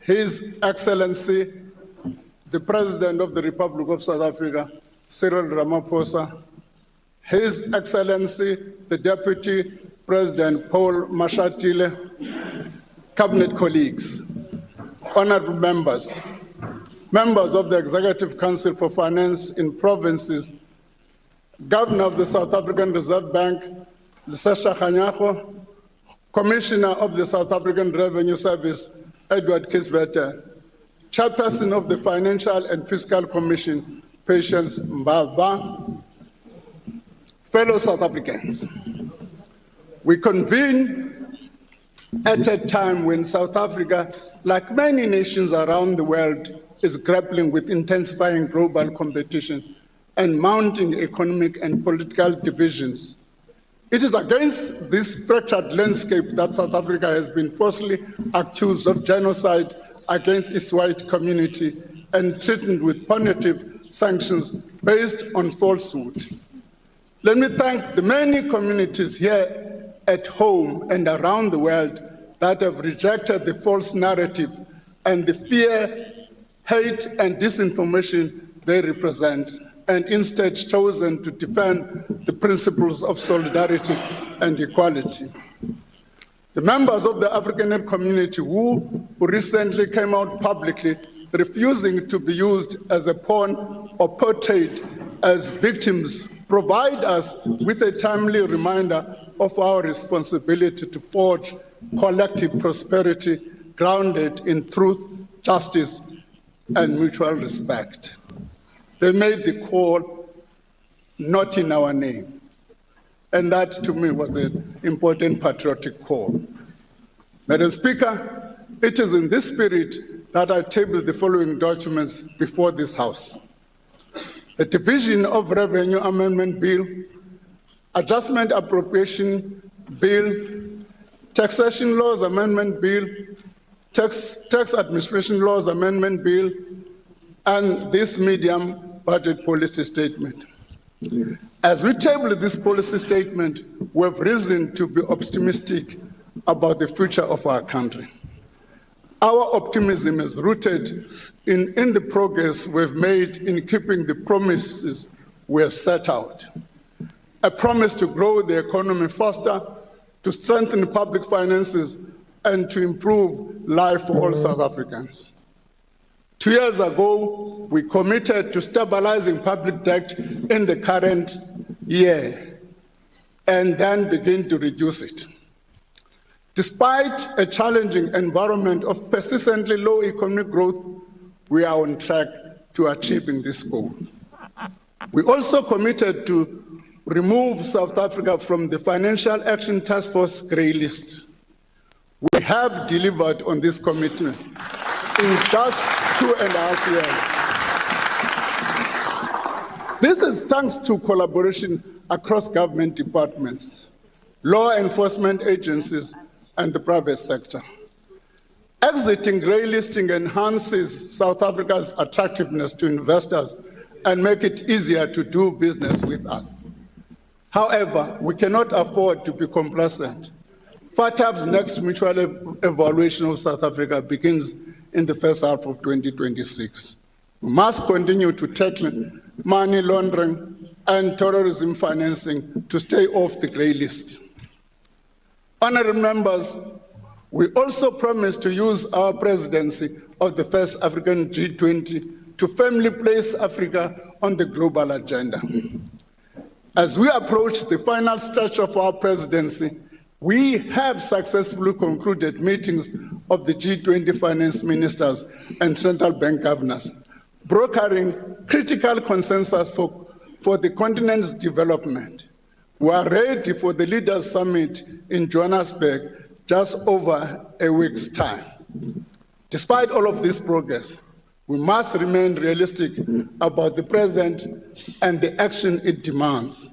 [SPEAKER 20] His Excellency, the President of the Republic of South Africa, Cyril Ramaphosa, His Excellency, the Deputy President Paul Mashatile, Cabinet colleagues, honorable members, members of the Executive Council for Finance in provinces, Governor of the South African Reserve Bank, Lesesha Kganyago, Commissioner of the South African Revenue Service, Edward Kisvete, Chairperson of the Financial and Fiscal Commission, Patience Mbava, fellow South Africans. We convene at a time when South Africa, like many nations around the world, is grappling with intensifying global competition and mounting economic and political divisions. It is against this fractured landscape that South Africa has been falsely accused of genocide against its white community and threatened with punitive sanctions based on falsehood. Let me thank the many communities here at home and around the world that have rejected the false narrative and the fear, hate, and disinformation they represent, and instead chosen to defend the principles of solidarity and equality. The members of the African community who recently came out publicly refusing to be used as a pawn or portrayed as victims provide us with a timely reminder of our responsibility to forge collective prosperity grounded in truth, justice, and mutual respect. They made the call not in our name, and that to me was an important patriotic call. Madam Speaker, it is in this spirit that I table the following documents before this House. The Division of Revenue Amendment Bill, Adjustment Appropriation Bill, Taxation Laws Amendment Bill, Tax Administration Laws Amendment Bill, and this medium budget policy statement. As we table this policy statement, we have reason to be optimistic about the future of our country. Our optimism is rooted in the progress we've made in keeping the promises we have set out. A promise to grow the economy faster, to strengthen public finances, and to improve life for all South Africans. 2 years ago, we committed to stabilizing public debt in the current year and then begin to reduce it. Despite a challenging environment of persistently low economic growth, we are on track to achieving this goal. We also committed to remove South Africa from the Financial Action Task Force grey list. We have delivered on this commitment in just 2.5 years. This is thanks to collaboration across government departments, law enforcement agencies, and the private sector. Exiting grey listing enhances South Africa's attractiveness to investors and make it easier to do business with us. However, we cannot afford to be complacent. FATF's next mutual evaluation of South Africa begins in the first half of 2026. We must continue to tackle money laundering and terrorism financing to stay off the grey list. Honourable members, we also promise to use our presidency of the first African G20 to firmly place Africa on the global agenda. As we approach the final stretch of our presidency, we have successfully concluded meetings of the G20 finance ministers and central bank governors, brokering critical consensus for the continent's development. We are ready for the Leaders' Summit in Johannesburg just over a week's time. Despite all of this progress, we must remain realistic about the present and the action it demands.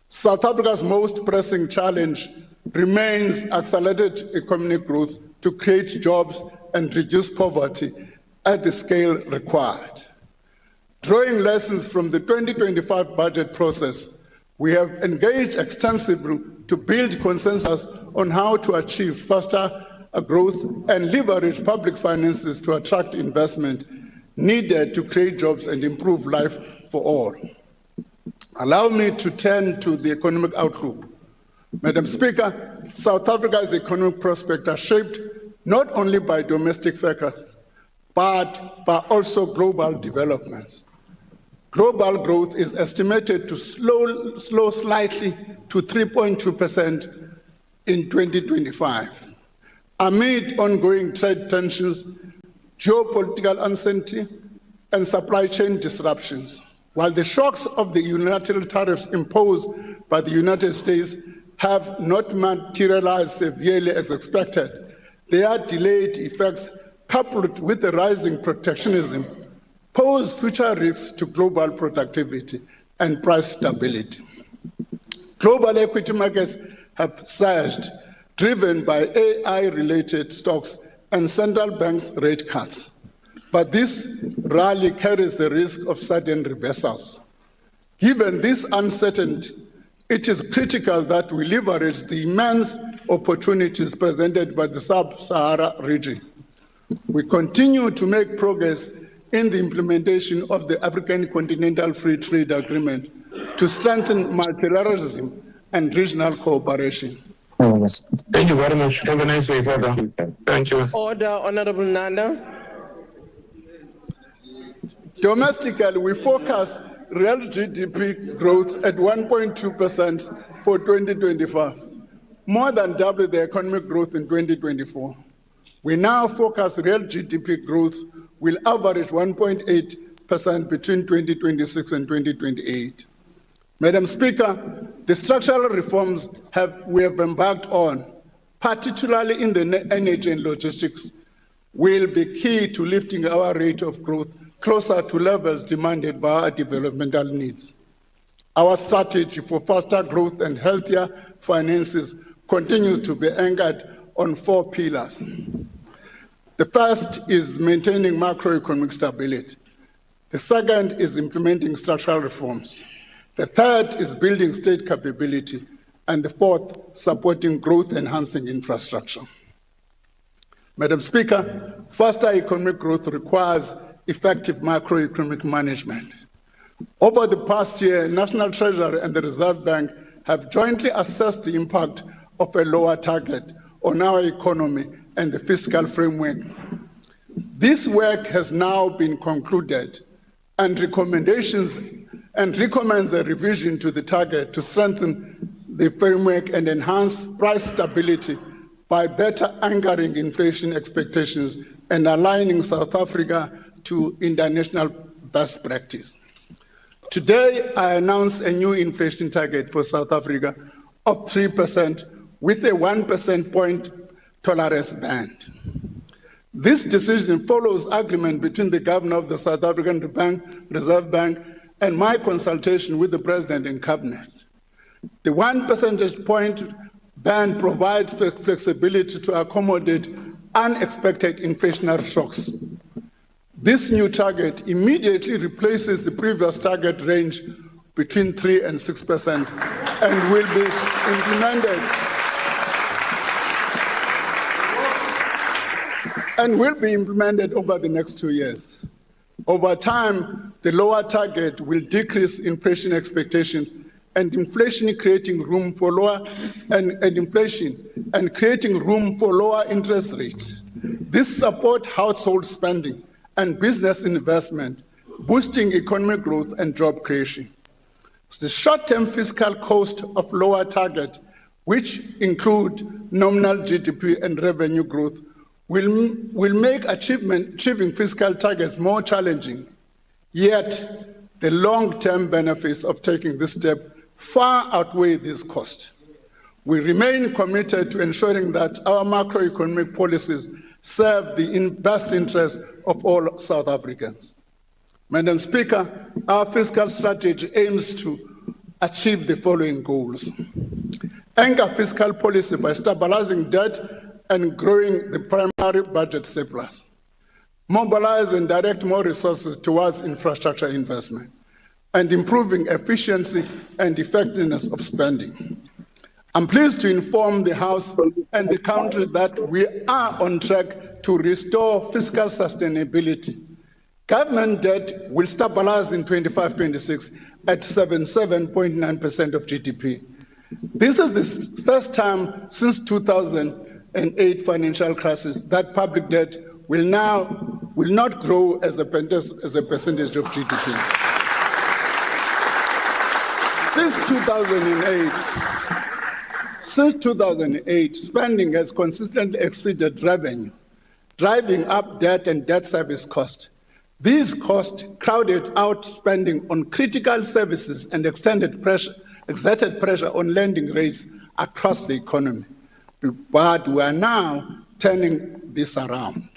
[SPEAKER 20] South Africa's most pressing challenge remains accelerated economic growth to create jobs and reduce poverty at the scale required. Drawing lessons from the 2025 budget process, we have engaged extensively to build consensus on how to achieve faster growth and leverage public finances to attract investment needed to create jobs and improve life for all. Allow me to turn to the economic outlook. Madam Speaker, South Africa's economic prospects are shaped not only by domestic factors, but by also global developments. Global growth is estimated to slow slightly to 3.2% in 2025. Amid ongoing trade tensions, geopolitical uncertainty, and supply chain disruptions, while the shocks of the unilateral tariffs imposed by the United States have not materialized severely as expected, their delayed effects, coupled with the rising protectionism, pose future risks to global productivity and price stability. Global equity markets have surged, driven by AI-related stocks and central bank rate cuts. But this rally carries the risk of sudden reversals. Given this uncertainty, it is critical that we leverage the immense opportunities presented by the Sub-Sahara region. We continue to make progress in the implementation of the African Continental Free Trade Agreement to strengthen multilateralism and regional cooperation.
[SPEAKER 1] Thank you very much. Have a nice day, Father. Thank you.
[SPEAKER 19] Order, Honorable Nanda.
[SPEAKER 20] Domestically, we forecast real GDP growth at 1.2% for 2025, more than double the economic growth in 2024. We now forecast real GDP growth will average 1.8% between 2026 and 2028. Madam Speaker, the structural reforms we have embarked on, particularly in the energy and logistics, will be key to lifting our rate of growth closer to levels demanded by our developmental needs. Our strategy for faster growth and healthier finances continues to be anchored on 4 pillars. The first is maintaining macroeconomic stability. The second is implementing structural reforms. The third is building state capability. And the fourth, supporting growth-enhancing infrastructure. Madam Speaker, faster economic growth requires effective macroeconomic management. Over the past year, National Treasury and the Reserve Bank have jointly assessed the impact of a lower target on our economy and the fiscal framework. This work has now been concluded and recommends a revision to the target to strengthen the framework and enhance price stability by better anchoring inflation expectations and aligning South Africa to international best practice. Today, I announce a new inflation target for South Africa of 3% with a 1% point tolerance band. This decision follows agreement between the governor of the South African Reserve Bank and my consultation with the President and Cabinet. The 1 percentage point band provides flexibility to accommodate unexpected inflationary shocks. This new target immediately replaces the previous target range between 3% and 6% and will be implemented over the next 2 years. Over time, the lower target will decrease inflation expectations and creating room for lower interest rates. This supports household spending and business investment, boosting economic growth and job creation. The short-term fiscal cost of lower target, which include nominal GDP and revenue growth, will make achieving fiscal targets more challenging. Yet, the long-term benefits of taking this step far outweigh this cost. We remain committed to ensuring that our macroeconomic policies serve the best interests of all South Africans. Madam Speaker, our fiscal strategy aims to achieve the following goals. Anchor fiscal policy by stabilizing debt and growing the primary budget surplus. Mobilize and direct more resources towards infrastructure investment and improving efficiency and effectiveness of spending. I'm pleased to inform the House and the country that we are on track to restore fiscal sustainability. Government debt will stabilize in 25-26 at 77.9% of GDP. This is the first time since 2008 financial crisis that public debt will not grow as a percentage of GDP. Since 2008, spending has consistently exceeded revenue, driving up debt and debt service costs. These costs crowded out spending on critical services and exerted pressure on lending rates across the economy. But we are now turning this around.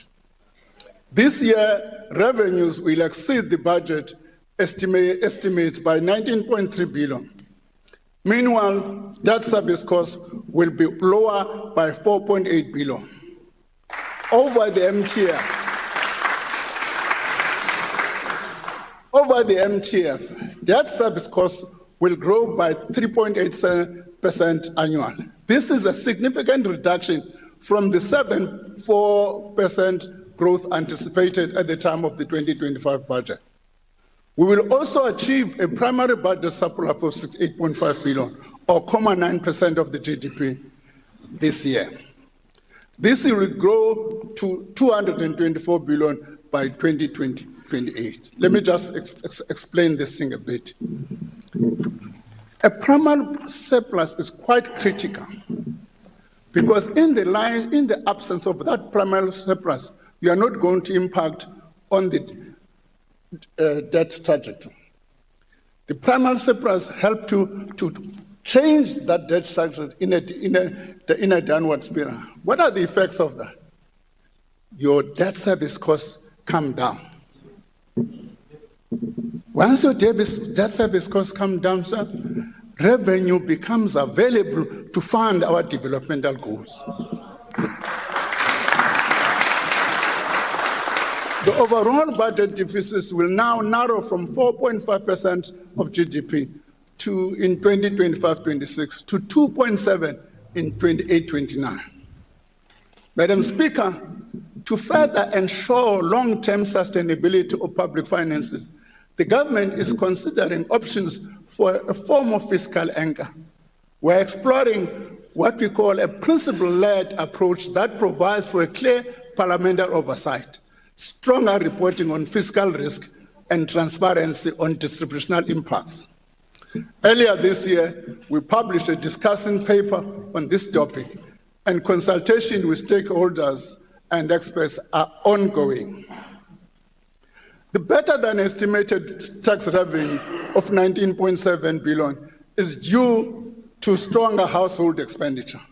[SPEAKER 20] This year, revenues will exceed the budget estimates by 19.3 billion. Meanwhile, debt service costs will be lower by 4.8 billion. Over the MTF, debt service costs will grow by 3.87% annually. This is a significant reduction from the 7.4% growth anticipated at the time of the 2025 budget. We will also achieve a primary budget surplus of 68.5 billion, or 0.9% of the GDP this year. This will grow to 224 billion by 2028. Let me just explain this thing a bit. A primary surplus is quite critical because in the absence of that primary surplus, you are not going to impact on the debt trajectory. The primary surplus help to change that debt structure in a downward spiral. What are the effects of that? Your debt service costs come down. Once your debt service costs come down, sir, revenue becomes available to fund our developmental goals. The overall budget deficits will now narrow from 4.5% of GDP in 2025-26 to 2.7% in 28-29. Madam Speaker, to further ensure long-term sustainability of public finances, the government is considering options for a form of fiscal anchor. We're exploring what we call a principle-led approach that provides for a clear parliamentary oversight, stronger reporting on fiscal risk, and transparency on distributional impacts. Earlier this year, we published a discussion paper on this topic, and consultation with stakeholders and experts are ongoing. The better than estimated tax revenue of 19.7 billion is due to stronger household expenditure,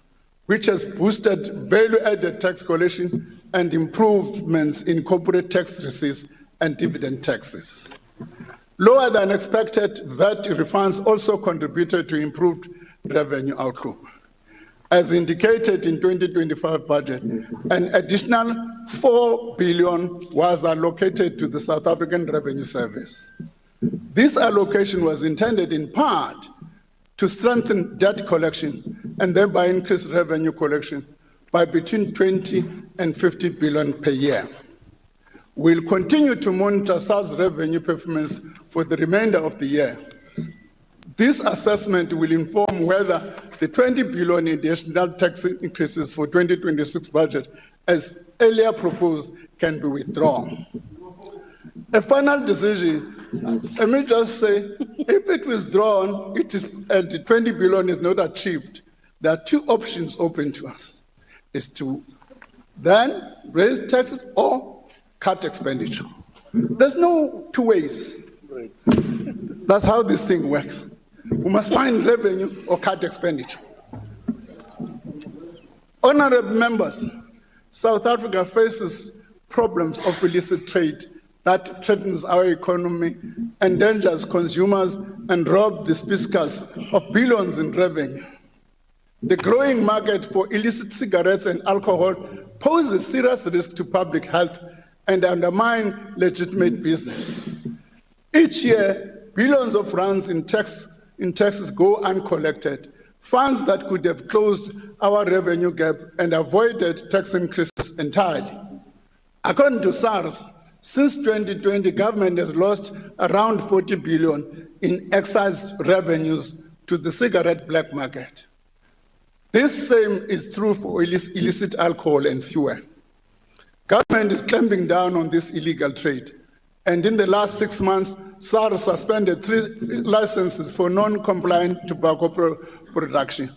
[SPEAKER 20] which has boosted value-added tax collection and improvements in corporate tax receipts and dividend taxes. Lower than expected VAT refunds also contributed to improved revenue outlook. As indicated in 2025 budget, an additional 4 billion was allocated to the South African Revenue Service. This allocation was intended in part to strengthen debt collection and thereby increase revenue collection by between 20 and 50 billion per year. We'll continue to monitor SARS revenue performance for the remainder of the year. This assessment will inform whether the 20 billion additional tax increases for 2026 budget, as earlier proposed, can be withdrawn. A final decision, let me just say, if it withdrawn, and the 20 billion is not achieved, there are two options open to us. Is to then raise taxes or cut expenditure. There's no two ways. That's how this thing works. We must find revenue or cut expenditure. Honorable members, South Africa faces problems of illicit trade that threatens our economy, endangers consumers, and robs the fiscus of billions in revenue. The growing market for illicit cigarettes and alcohol poses serious risk to public health and undermine legitimate business. Each year, billions of rands in taxes go uncollected, funds that could have closed our revenue gap and avoided tax increases entirely. According to SARS, Since 2020, government has lost around 40 billion in excise revenues to the cigarette black market. This same is true for illicit alcohol and fuel. Government is clamping down on this illegal trade. And in the last 6 months, SARS suspended 3 licenses for non-compliant tobacco production.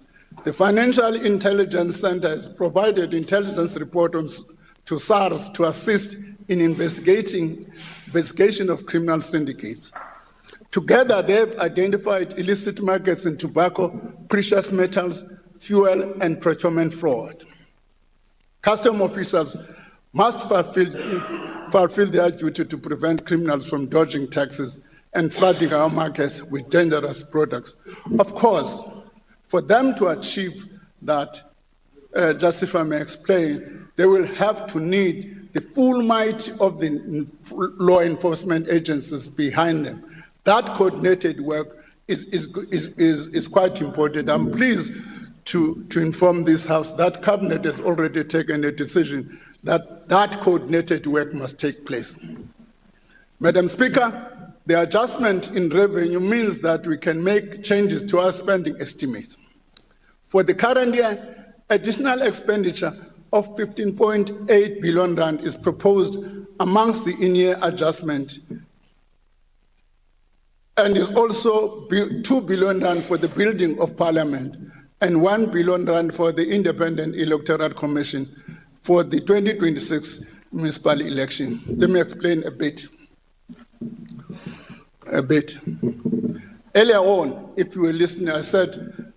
[SPEAKER 20] The Financial Intelligence Center has provided intelligence report to SARS to assist in investigation of criminal syndicates. Together, they have identified illicit markets in tobacco, precious metals, fuel, and procurement fraud. Custom officials must fulfill their duty to prevent criminals from dodging taxes and flooding our markets with dangerous products. Of course, for them to achieve that, just if I may explain, they will have to need the full might of the law enforcement agencies behind them. That coordinated work is quite important. I'm pleased to inform this House that Cabinet has already taken a decision that coordinated work must take place. Madam Speaker, the adjustment in revenue means that we can make changes to our spending estimates. For the current year, additional expenditure of 15.8 billion rand is proposed amongst the in-year adjustment, and is also 2 billion rand for the building of Parliament and 1 billion rand for the Independent Electoral Commission for the 2026 municipal election. Let me explain a bit. Earlier on, if you were listening, I said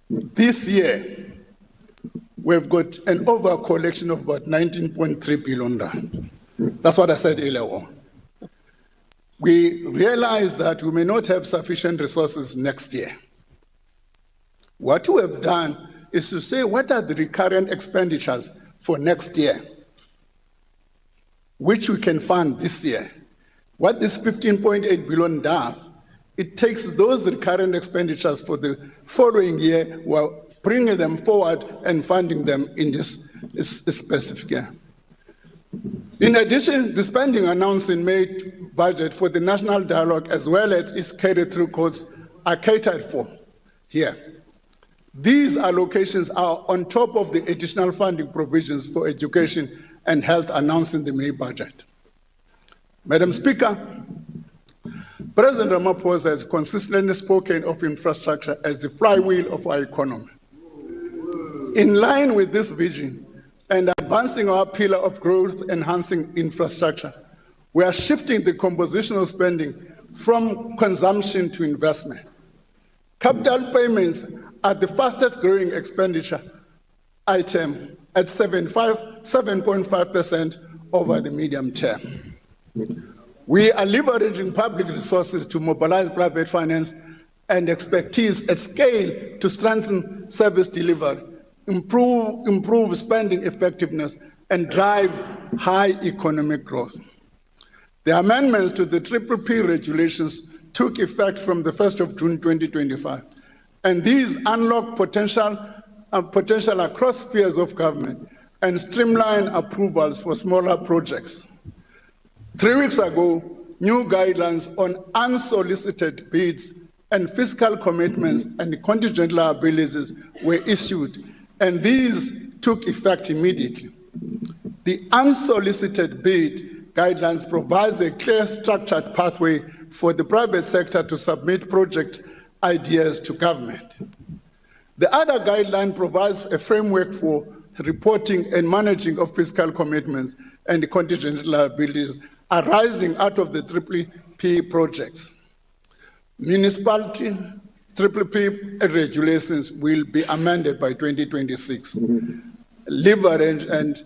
[SPEAKER 20] this year we've got an over collection of about 19.3 billion rand. That's what I said earlier on. We realize that we may not have sufficient resources next year. What we have done is to say, what are the recurrent expenditures for next year, which we can fund this year? What this 15.8 billion does, it takes those recurrent expenditures for the following year while bringing them forward and funding them in this specific year. In addition, the spending announced in May budget for the national dialogue as well as its carry-through costs are catered for here. These allocations are on top of the additional funding provisions for education and health announced in the May budget. Madam Speaker, President Ramaphosa has consistently spoken of infrastructure as the flywheel of our economy. In line with this vision and advancing our pillar of growth enhancing infrastructure, we are shifting the composition of spending from consumption to investment. Capital payments are the fastest growing expenditure item at 7.5% over the medium term. We are leveraging public resources to mobilize private finance and expertise at scale to strengthen service delivery, improve spending effectiveness, and drive high economic growth. The amendments to the PPP regulations took effect from the 1st of June 2025, and these unlock potential across spheres of government and streamline approvals for smaller projects. 3 weeks ago, new guidelines on unsolicited bids and fiscal commitments and contingent liabilities were issued, and these took effect immediately. The unsolicited bid guidelines provides a clear structured pathway for the private sector to submit project ideas to government. The other guideline provides a framework for reporting and managing of fiscal commitments and contingent liabilities arising out of the PPP projects. Municipality PPP regulations will be amended by 2026. Leverage, and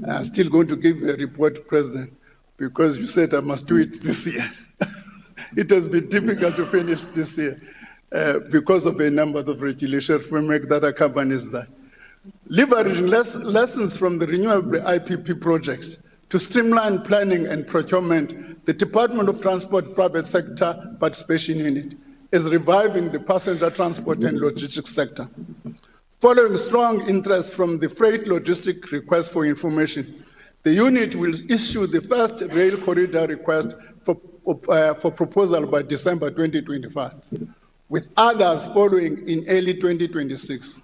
[SPEAKER 20] I'm still going to give a report, President, because you said I must do it this year. It has been difficult to finish this year because of a number of regulatory framework that accompanies that. Leveraging lessons from the renewable IPP projects to streamline planning and procurement, the Department of Transport Private Sector Participation Unit is reviving the passenger transport and logistics sector. Following strong interest from the freight logistic request for information, The unit will issue the first rail corridor request for proposal by December 2025, with others following in early 2026.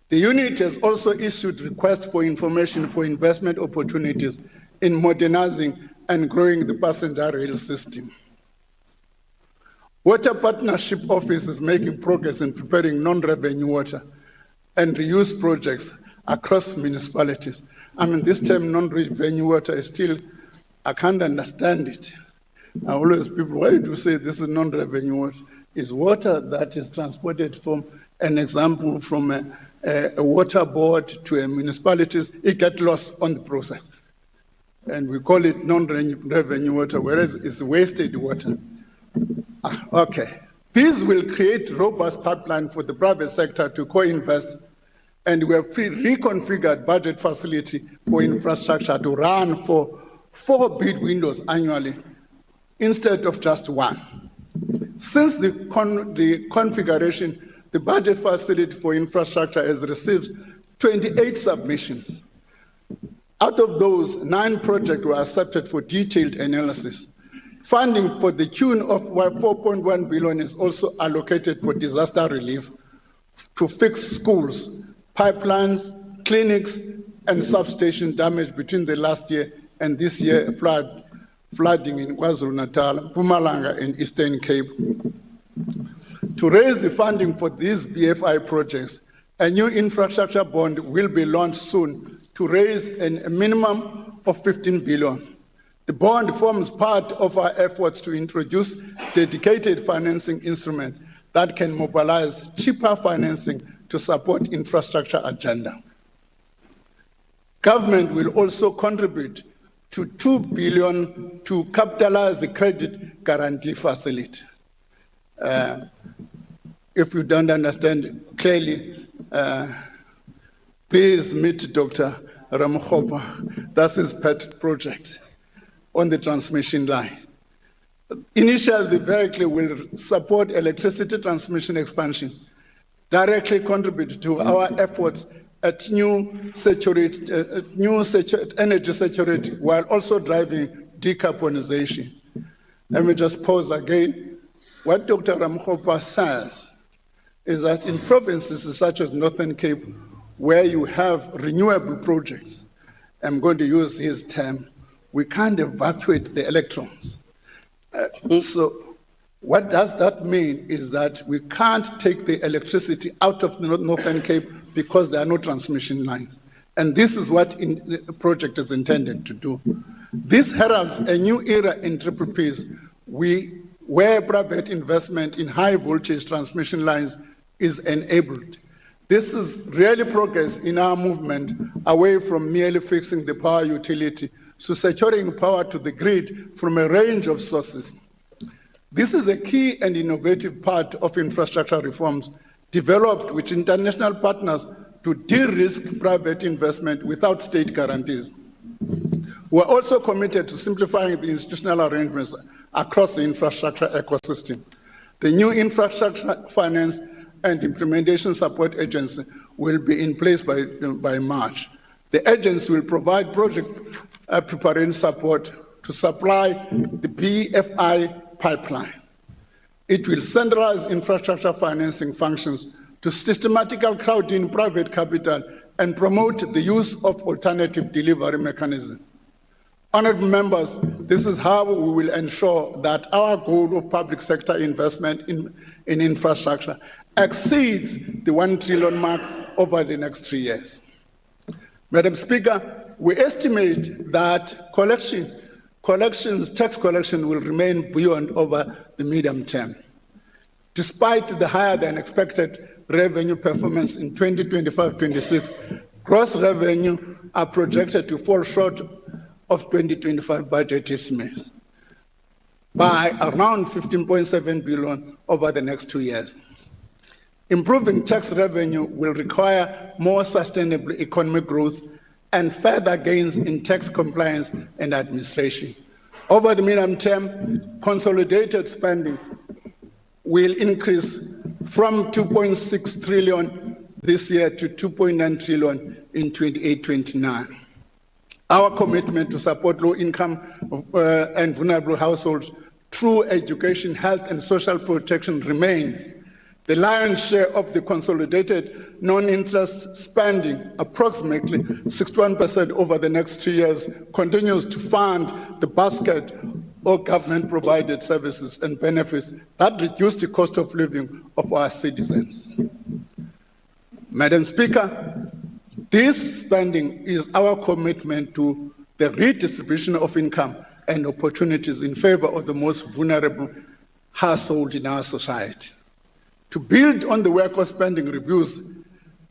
[SPEAKER 20] The unit has also issued requests for information for investment opportunities in modernizing and growing the passenger rail system. Water Partnership Office is making progress in preparing non-revenue water and reuse projects across municipalities. I mean, this term non-revenue water is still, I can't understand it. I always, people, why do you say this is non-revenue water? It's water that is transported from, an example, from a water board to a municipalities, it gets lost on the process. And we call it non-revenue water, whereas it's wasted water. Okay. These will create robust pipeline for the private sector to co-invest, and we have reconfigured budget facility for infrastructure to run for 4 bid windows annually instead of just 1. Since the configuration, the budget facility for infrastructure has received 28 submissions. Out of those, 9 projects were accepted for detailed analysis. Funding for the tune of 4.1 billion is also allocated for disaster relief to fix schools, pipelines, clinics, and substation damage between the last year and this year flooding in KwaZulu-Natal, Mpumalanga, and Eastern Cape. To raise the funding for these BFI projects, a new infrastructure bond will be launched soon to raise a minimum of 15 billion. The bond forms part of our efforts to introduce dedicated financing instrument that can mobilize cheaper financing to support infrastructure agenda. Government will also contribute to 2 billion to capitalize the credit guarantee facility. If you don't understand clearly, please meet Dr. Ramokgopa. That's his pet project on the transmission line. Initially, the vehicle will support electricity transmission expansion, directly contribute to our efforts at energy security while also driving decarbonization. Let me just pause again. What Dr. Ramokgopa says is that in provinces such as Northern Cape, where you have renewable projects, I'm going to use his term, we can't evacuate the electrons. So what does that mean is that we can't take the electricity out of the Northern Cape because there are no transmission lines. And this is what the project is intended to do. This heralds a new era in Triple Ps, where private investment in high voltage transmission lines is enabled. This is really progress in our movement away from merely fixing the power utility to securing power to the grid from a range of sources. This is a key and innovative part of infrastructure reforms developed with international partners to de-risk private investment without state guarantees. We're also committed to simplifying the institutional arrangements across the infrastructure ecosystem. The new Infrastructure Finance and Implementation Support Agency will be in place by March. The agency will provide project preparation support to supply the BFI pipeline. It will centralize infrastructure financing functions to systematically crowd in private capital and promote the use of alternative delivery mechanisms. Honourable members, this is how we will ensure that our goal of public sector investment in infrastructure exceeds the 1 trillion mark over the next 3 years. Madam Speaker, we estimate that tax collection will remain buoyant over the medium term. Despite the higher than expected revenue performance in 2025-26, gross revenue are projected to fall short of 2025 budget estimates by around 15.7 billion over the next 2 years. Improving tax revenue will require more sustainable economic growth and further gains in tax compliance and administration. Over the medium term, consolidated spending will increase from 2.6 trillion this year to 2.9 trillion in 28-29. Our commitment to support low-income and vulnerable households through education, health, and social protection remains. The lion's share of the consolidated non-interest spending, approximately 61% over the next 3 years, continues to fund the basket of government-provided services and benefits that reduce the cost of living of our citizens. Madam Speaker, this spending is our commitment to the redistribution of income and opportunities in favor of the most vulnerable households in our society. To build on the work of spending reviews,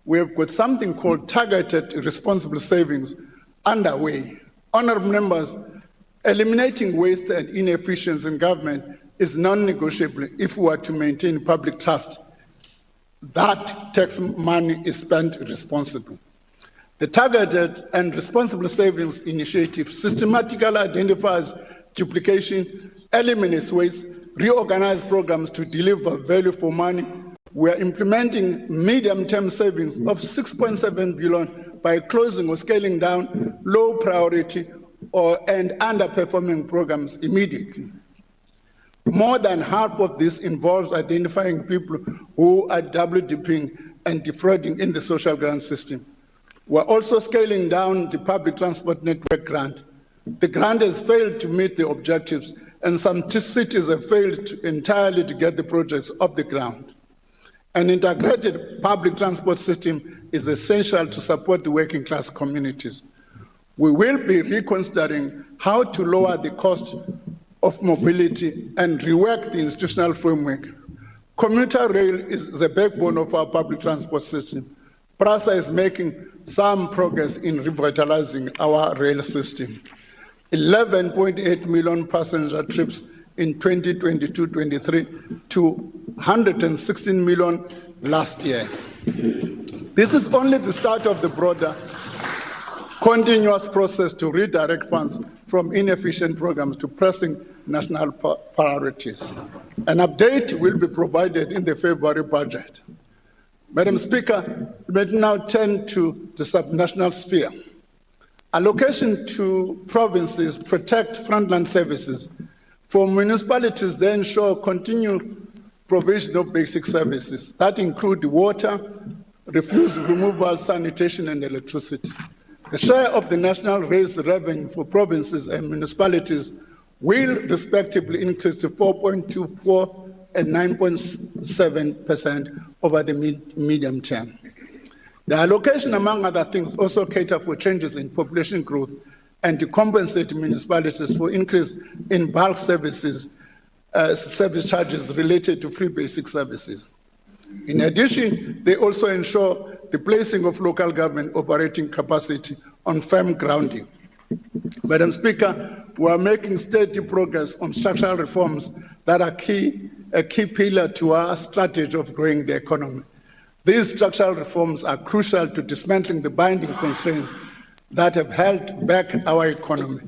[SPEAKER 20] we have got something called targeted responsible savings underway. Honourable members, eliminating waste and inefficiency in government is non-negotiable if we are to maintain public trust that tax money is spent responsibly. The targeted and responsible savings initiative systematically identifies duplication, eliminates waste, reorganize programs to deliver value for money. We are implementing medium-term savings of 6.7 billion by closing or scaling down low priority and underperforming programs immediately. More than half of this involves identifying people who are double dipping and defrauding in the social grant system. We're also scaling down the public transport network grant. The grant has failed to meet the objectives, and some cities have failed entirely to get the projects off the ground. An integrated public transport system is essential to support the working class communities. We will be reconsidering how to lower the cost of mobility and rework the institutional framework. Commuter rail is the backbone of our public transport system. PRASA is making some progress in revitalizing our rail system. 11.8 million passenger trips in 2022-23 to 116 million last year. This is only the start of the broader continuous process to redirect funds from inefficient programs to pressing national priorities. An update will be provided in the February budget. Madam Speaker, let me now turn to the subnational sphere. Allocation to provinces protect frontline services. For municipalities, they ensure continued provision of basic services that include water, refuse removal, sanitation, and electricity. The share of the national raised revenue for provinces and municipalities will respectively increase to 4.24% and 9.7% over the medium term. The allocation, among other things, also cater for changes in population growth and to compensate municipalities for increase in bulk services, service charges related to free basic services. In addition, they also ensure the placing of local government operating capacity on firm grounding. Madam Speaker, we are making steady progress on structural reforms that are a key pillar to our strategy of growing the economy. These structural reforms are crucial to dismantling the binding constraints that have held back our economy.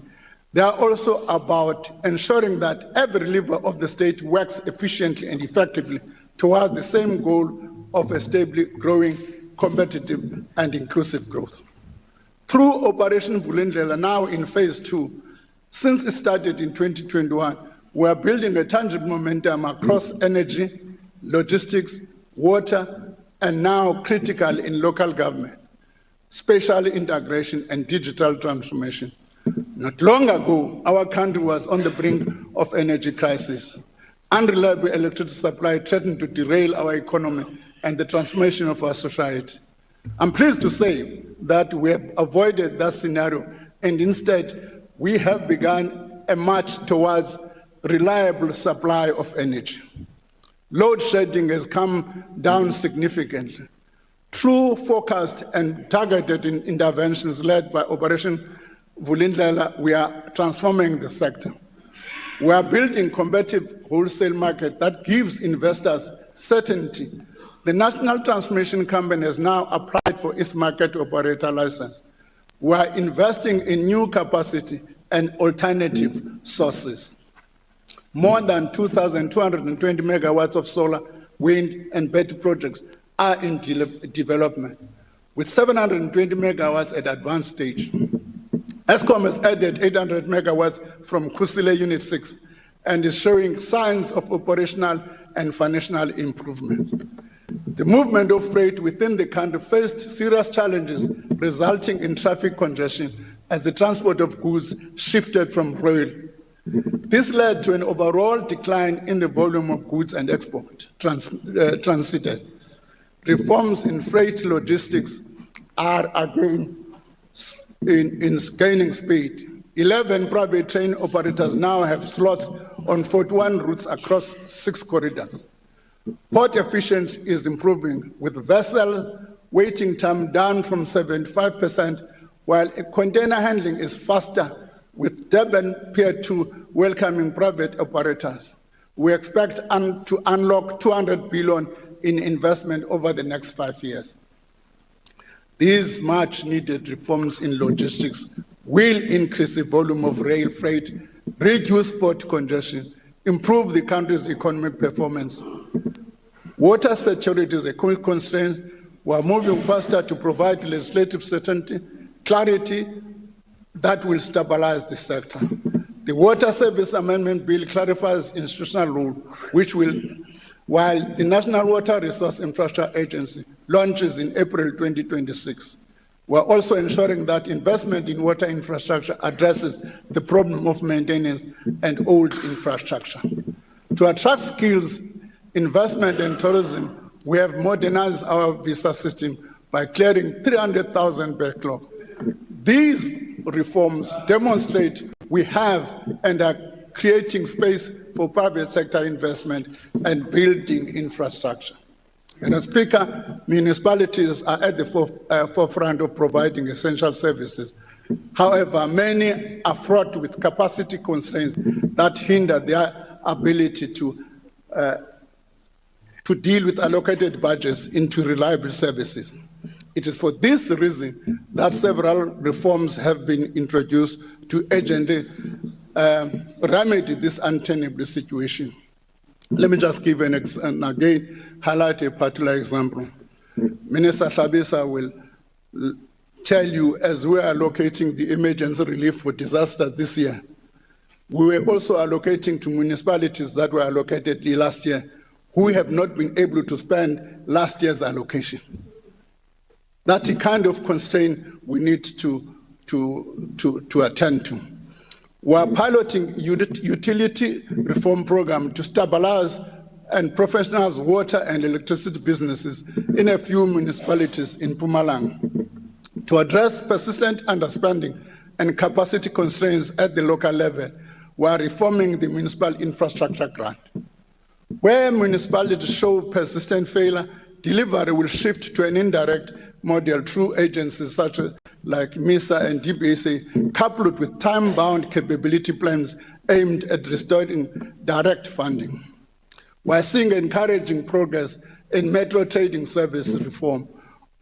[SPEAKER 20] They are also about ensuring that every lever of the state works efficiently and effectively toward the same goal of a stably growing, competitive, and inclusive growth. Through Operation Vulindlela, now in phase 2, since it started in 2021, we are building a tangible momentum across energy, logistics, water, and now critical in local government, spatial integration and digital transformation. Not long ago, our country was on the brink of energy crisis. Unreliable electricity supply threatened to derail our economy and the transformation of our society. I'm pleased to say that we have avoided that scenario, and instead, we have begun a march towards reliable supply of energy. Load shedding has come down significantly. Through focused and targeted interventions led by Operation Vulindlela, we are transforming the sector. We are building competitive wholesale market that gives investors certainty. The National Transmission Company has now applied for its market operator license. We are investing in new capacity and alternative sources. More than 2,220 megawatts of solar, wind, and battery projects are in development, with 720 megawatts at advanced stage. Eskom has added 800 megawatts from Kusile Unit 6 and is showing signs of operational and financial improvements. The movement of freight within the country faced serious challenges, resulting in traffic congestion as the transport of goods shifted from rail. This led to an overall decline in the volume of goods and export transited. Reforms in freight logistics are again in gaining speed. 11 private train operators now have slots on 41 routes across 6 corridors. Port efficiency is improving, with vessel waiting time down from 75%, while container handling is faster, with Durban Pier 2 welcoming private operators. We expect to unlock 200 billion in investment over the next 5 years. These much-needed reforms in logistics will increase the volume of rail freight, reduce port congestion, improve the country's economic performance. Water security is a key constraint. We are moving faster to provide legislative certainty, clarity that will stabilize the sector. The Water Service Amendment Bill clarifies institutional rule, while the National Water Resource Infrastructure Agency launches in April 2026. We're also ensuring that investment in water infrastructure addresses the problem of maintenance and old infrastructure. To attract skills, investment, and tourism, we have modernized our visa system by clearing 300,000 backlog. These reforms demonstrate we have and are creating space for private sector investment and building infrastructure. As Speaker, municipalities are at the forefront of providing essential services. However, many are fraught with capacity constraints that hinder their ability to deal with allocated budgets into reliable services. It is for this reason that several reforms have been introduced to urgently remedy this untenable situation. Let me just give and again highlight a particular example. Minister Hlabisa will tell you, as we are allocating the emergency relief for disasters this year, we were also allocating to municipalities that were allocated last year who have not been able to spend last year's allocation. That's the kind of constraint we need to attend to. We are piloting utility reform program to stabilize and professionalize water and electricity businesses in a few municipalities in Mpumalanga. To address persistent underspending and capacity constraints at the local level, we are reforming the municipal infrastructure grant. Where municipalities show persistent failure, delivery will shift to an indirect model through agencies such as like MISA and DBSA, coupled with time-bound capability plans aimed at restoring direct funding. We're seeing encouraging progress in metro trading service reform.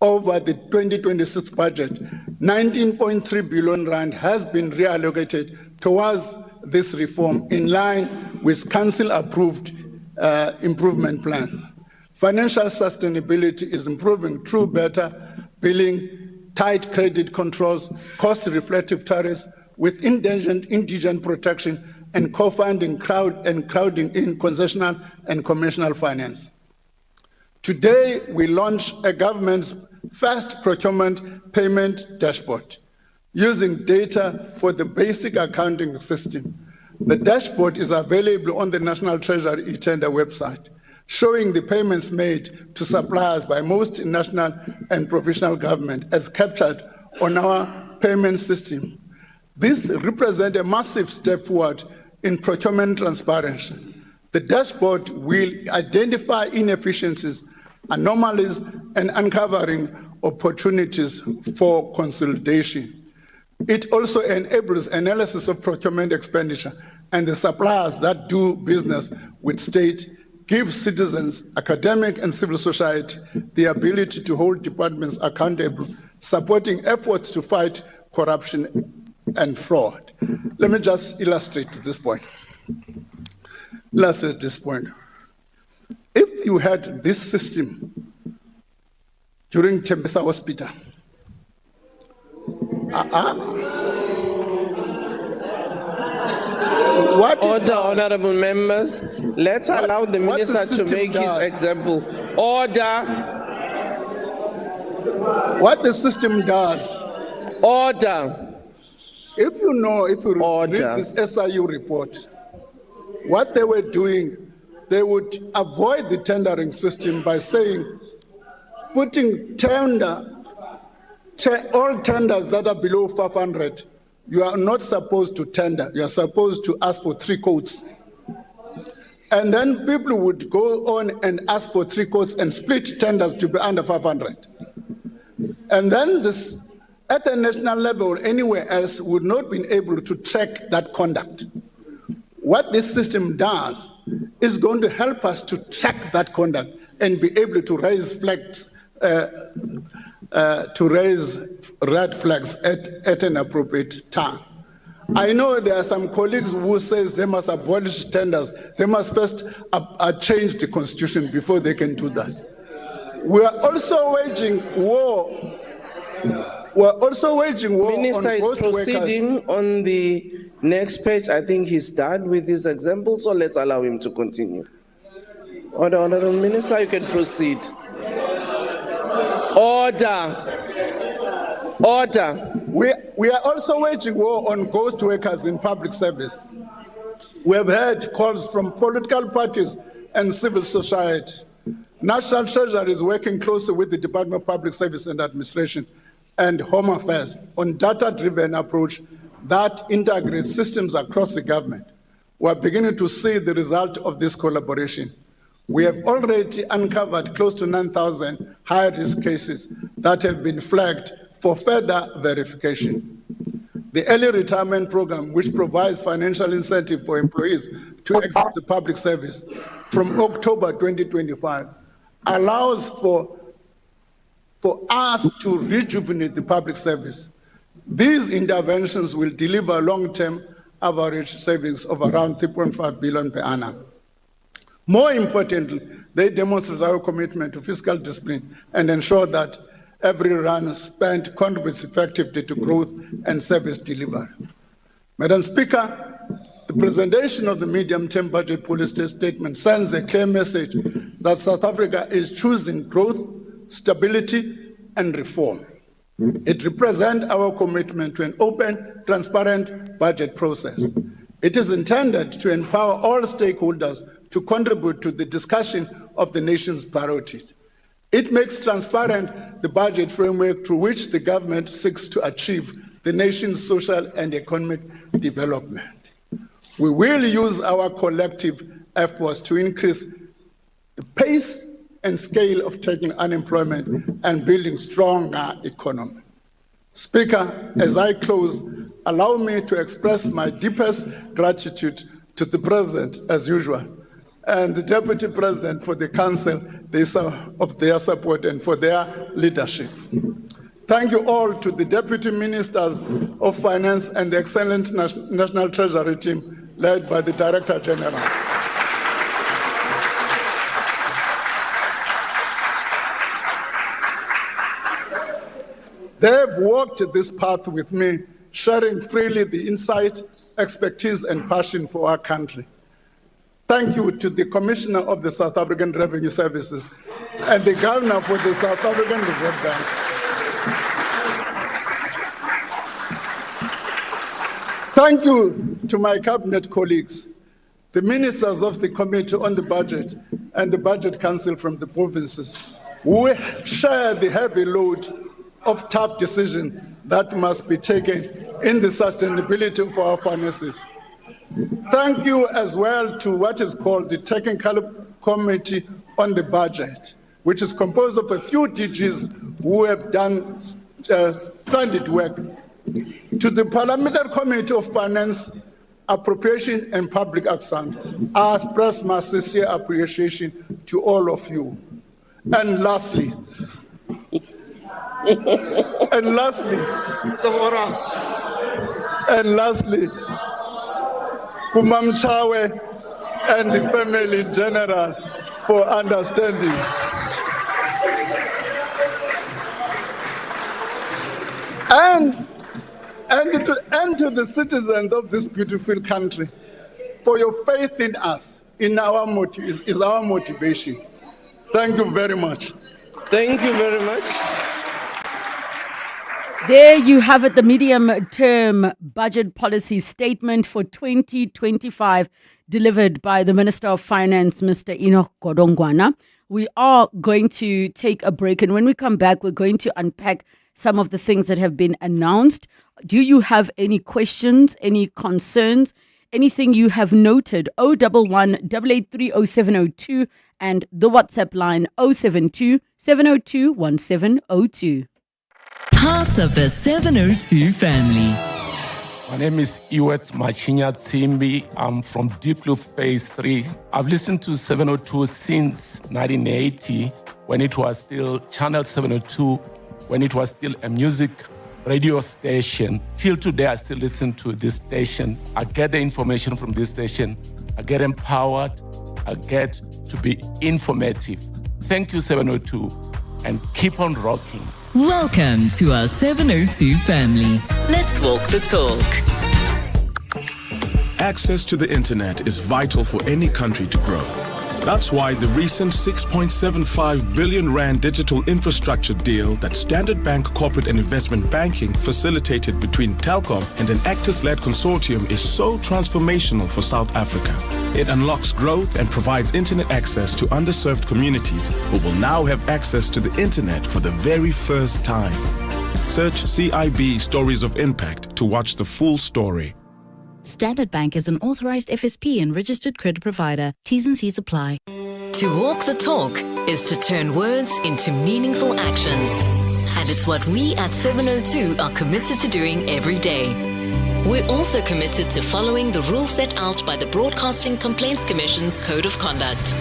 [SPEAKER 20] Over the 2026 budget, 19.3 billion rand has been reallocated towards this reform in line with council-approved improvement plans. Financial sustainability is improving through better billing, tight credit controls, cost-reflective tariffs with indigent protection, and co-funding crowding in concessional and commercial finance. Today, we launch a government's first procurement payment dashboard using data for the basic accounting system. The dashboard is available on the National Treasury e-tender website, showing the payments made to suppliers by most national and provincial government as captured on our payment system. This represents a massive step forward in procurement transparency. The dashboard will identify inefficiencies, anomalies, and uncovering opportunities for consolidation. It also enables analysis of procurement expenditure and the suppliers that do business with state, give citizens, academic and civil society the ability to hold departments accountable, supporting efforts to fight corruption and fraud. Let me just illustrate this point. If you had this system during Tembisa Hospital,
[SPEAKER 19] Order, honorable members. Let's allow the minister to make his example. Order.
[SPEAKER 20] What the system does.
[SPEAKER 19] Order.
[SPEAKER 20] If you read this SIU report, what they were doing, they would avoid the tendering system by saying, putting all tenders that are below 500, you are not supposed to tender. You are supposed to ask for 3 quotes. And then people would go on and ask for 3 quotes and split tenders to be under 500. And then this, at the national level or anywhere else, would not be able to track that conduct. What this system does is going to help us to track that conduct and be able to raise flags, to raise red flags at an appropriate time. I know there are some colleagues who says they must abolish tenders. They must first change the constitution before they can do that. We are also waging war. We're also waging war.
[SPEAKER 19] Minister is proceeding on the next page. I think he's done with his example, so let's allow him to continue. Honorable Minister, you can proceed. Order. Order.
[SPEAKER 20] We are also waging war on ghost workers in public service. We have heard calls from political parties and civil society. National Treasury is working closely with the Department of Public Service and Administration and Home Affairs on data-driven approach that integrates systems across the government. We are beginning to see the result of this collaboration. We have already uncovered close to 9,000 high-risk cases that have been flagged for further verification. The early retirement program, which provides financial incentive for employees to exit the public service from October 2025, allows for us to rejuvenate the public service. These interventions will deliver long-term average savings of around 3.5 billion per annum. More importantly, they demonstrate our commitment to fiscal discipline and ensure that every rand spent contributes effectively to growth and service delivery. Madam Speaker, the presentation of the medium-term budget policy statement sends a clear message that South Africa is choosing growth, stability, and reform. It represents our commitment to an open, transparent budget process. It is intended to empower all stakeholders to contribute to the discussion of the nation's priorities. It makes transparent the budget framework through which the government seeks to achieve the nation's social and economic development. We will use our collective efforts to increase the pace and scale of tackling unemployment and building stronger economy. Speaker, as I close, allow me to express my deepest gratitude to the President, as usual, and the Deputy President for the Council of their support and for their leadership. Thank you all to the Deputy Ministers of Finance and the excellent National Treasury team led by the Director General. They have walked this path with me, sharing freely the insight, expertise, and passion for our country. Thank you to the Commissioner of the South African Revenue Services and the Governor for the South African Reserve Bank. Thank you to my cabinet colleagues, the ministers of the Committee on the Budget and the Budget Council from the provinces, who share the heavy load of tough decisions that must be taken in the sustainability of our finances. Thank you as well to what is called the Technical Committee on the Budget, which is composed of a few DGs who have done splendid work. To the Parliamentary Committee of Finance, Appropriation and Public Action, I express my sincere appreciation to all of you. And lastly, Kumam Chawe and the family in general for understanding. and to the citizens of this beautiful country, for your faith in us, is our motivation. Thank you very much.
[SPEAKER 19] Thank you very much.
[SPEAKER 7] There you have it, the medium-term budget policy statement for 2025 delivered by the Minister of Finance, Mr. Enoch Godongwana. We are going to take a break, and when we come back, we're going to unpack some of the things that have been announced. Do you have any questions, any concerns, anything you have noted? 011-883-0702 and the WhatsApp line 072-702-1702.
[SPEAKER 6] Part of the 702 family.
[SPEAKER 3] My name is Iwet Machinya Tsimbi. I'm from Deep Blue Phase 3. I've listened to 702 since 1980, when it was still Channel 702, when it was still a music radio station. Till today, I still listen to this station. I get the information from this station. I get empowered. I get to be informative. Thank you, 702, and keep on rocking.
[SPEAKER 6] Welcome to our 702 family. Let's walk the talk.
[SPEAKER 15] Access to the internet is vital for any country to grow. That's why the recent 6.75 billion rand digital infrastructure deal that Standard Bank Corporate and Investment Banking facilitated between Telkom and an Actors-led consortium is so transformational for South Africa. It unlocks growth and provides internet access to underserved communities who will now have access to the internet for the very first time. Search CIB Stories of Impact to watch the full story.
[SPEAKER 8] Standard Bank is an authorized FSP and registered credit provider. T's and C's apply.
[SPEAKER 6] To walk the talk is to turn words into meaningful actions. And it's what we at 702 are committed to doing every day. We're also committed to following the rules set out by the Broadcasting Complaints Commission's Code of Conduct.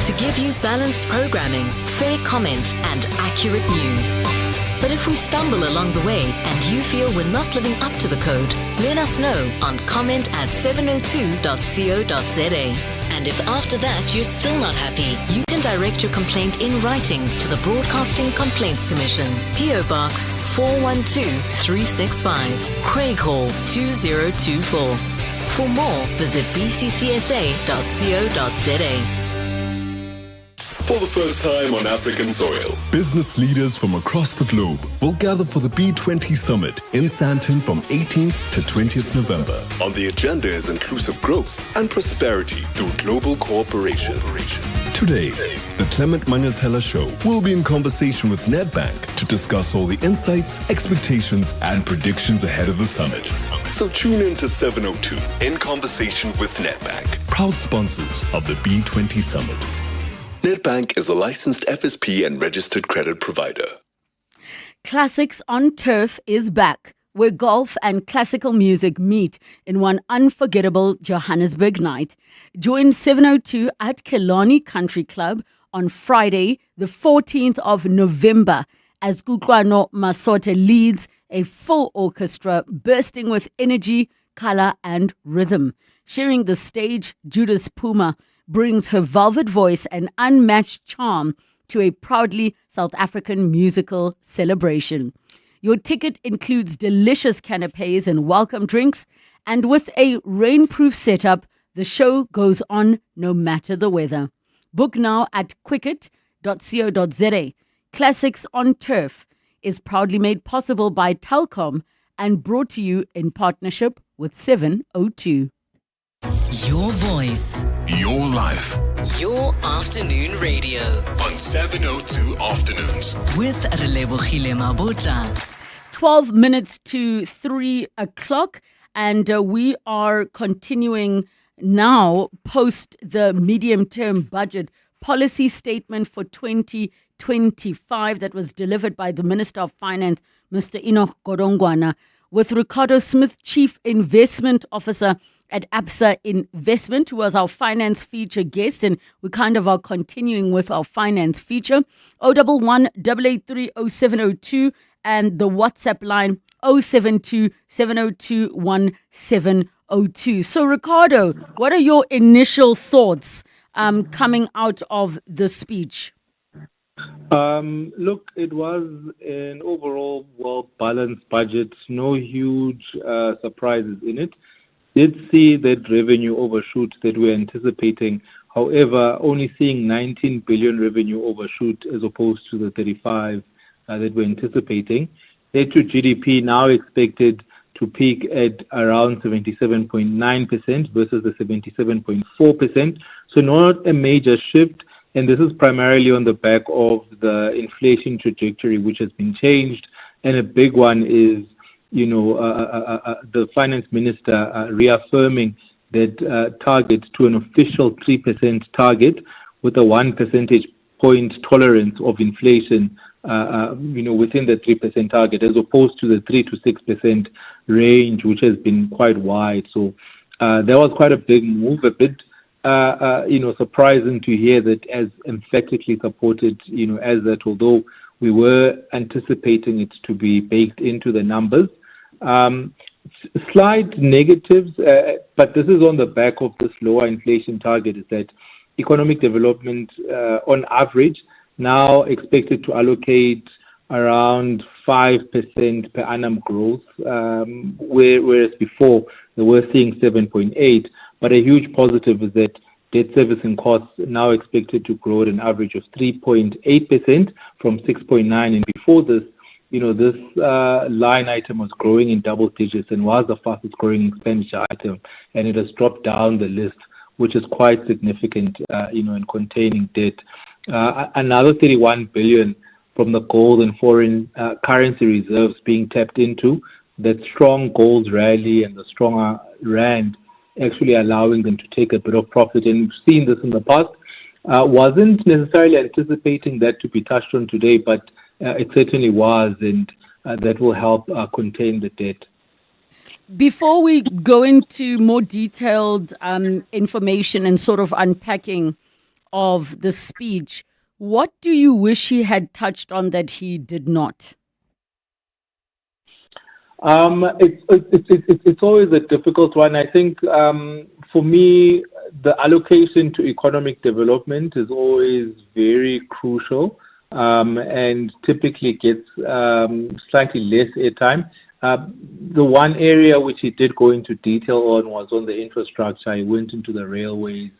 [SPEAKER 6] To give you balanced programming, fair comment, and accurate news. But if we stumble along the way and you feel we're not living up to the code, let us know on comment@702.co.za. And if after that you're still not happy, you can direct your complaint in writing to the Broadcasting Complaints Commission, PO Box 412365, Craig Hall 2024. For more, visit bccsa.co.za.
[SPEAKER 15] For the first time on African soil, business leaders from across the globe will gather for the B20 Summit in Sandton from 18th to 20th November. On the agenda is inclusive growth and prosperity through global cooperation. Today, the Clement Manyathela Show will be in conversation with Nedbank to discuss all the insights, expectations, and predictions ahead of the summit. So tune in to 702 in conversation with Nedbank, proud sponsors of the B20 Summit. Nedbank is a licensed FSP and registered credit provider.
[SPEAKER 7] Classics on Turf is back, where golf and classical music meet in one unforgettable Johannesburg night. Join 702 at Kelani Country Club on Friday, the 14th of November, as Kukwano Masote leads a full orchestra bursting with energy, color, and rhythm. Sharing the stage, Judith Puma brings her velvet voice and unmatched charm to a proudly South African musical celebration. Your ticket includes delicious canapes and welcome drinks, and with a rainproof setup, the show goes on no matter the weather. Book now at quicket.co.za. Classics on Turf is proudly made possible by Telkom and brought to you in partnership with 702.
[SPEAKER 6] Your voice.
[SPEAKER 15] Your life.
[SPEAKER 6] Your afternoon radio.
[SPEAKER 15] On 702 Afternoons.
[SPEAKER 6] With Relebogile Mabotja.
[SPEAKER 7] 12 minutes to 3 o'clock, and we are continuing now post the medium-term budget policy statement for 2025 that was delivered by the Minister of Finance, Mr. Enoch Godongwana, with Ricardo Smith, Chief Investment Officer at Absa Investment, who was our finance feature guest, and we kind of are continuing with our finance feature. 011-883-0702 and the WhatsApp line 072-702-1702. So, Ricardo, what are your initial thoughts coming out of the speech?
[SPEAKER 2] Look, it was an overall well-balanced budget, no huge surprises in it. Did see that revenue overshoot that we're anticipating. However, only seeing 19 billion revenue overshoot as opposed to the 35 that we're anticipating. Debt to GDP now expected to peak at around 77.9% versus the 77.4%. So not a major shift. And this is primarily on the back of the inflation trajectory, which has been changed. And a big one is, the finance minister reaffirming that target to an official 3% target with a 1 percentage point tolerance of inflation, within the 3% target, as opposed to the 3 to 6% range, which has been quite wide. So that was quite a big move, a bit surprising to hear that as emphatically supported, as that, although we were anticipating it to be baked into the numbers. Slight negatives, but this is on the back of this lower inflation target, is that economic development, on average, now expected to allocate around 5% per annum growth, whereas before they were seeing 7.8. But a huge positive is that debt servicing costs now expected to grow at an average of 3.8% from 6.9. And before this, this line item was growing in double digits and was the fastest growing expenditure item, and it has dropped down the list, which is quite significant, in containing debt. Another 31 billion from the gold and foreign currency reserves being tapped into, that strong gold rally and the stronger rand actually allowing them to take a bit of profit. And we've seen this in the past. Wasn't necessarily anticipating that to be touched on today, but it certainly was, and that will help contain the debt.
[SPEAKER 7] Before we go into more detailed information and sort of unpacking of the speech, what do you wish he had touched on that he did not? It's always a difficult one. I think for me, the allocation to economic development is always very crucial, and typically gets slightly less airtime. The one area which he did go into detail on was on the infrastructure. He went into the railways,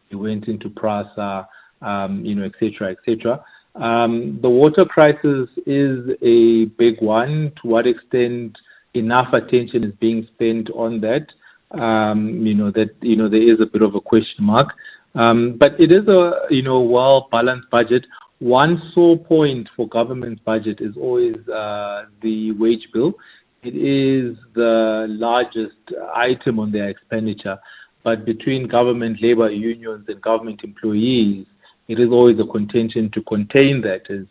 [SPEAKER 7] he went into PRASA, et cetera, et cetera. The water crisis is a big one. To what extent enough attention is being spent on that? There is a bit of a question mark. But it is a, well-balanced budget. One sore point for government's budget is always the wage bill. It is the largest item on their expenditure. But between government labor unions and government employees, it is always a contention to contain that. As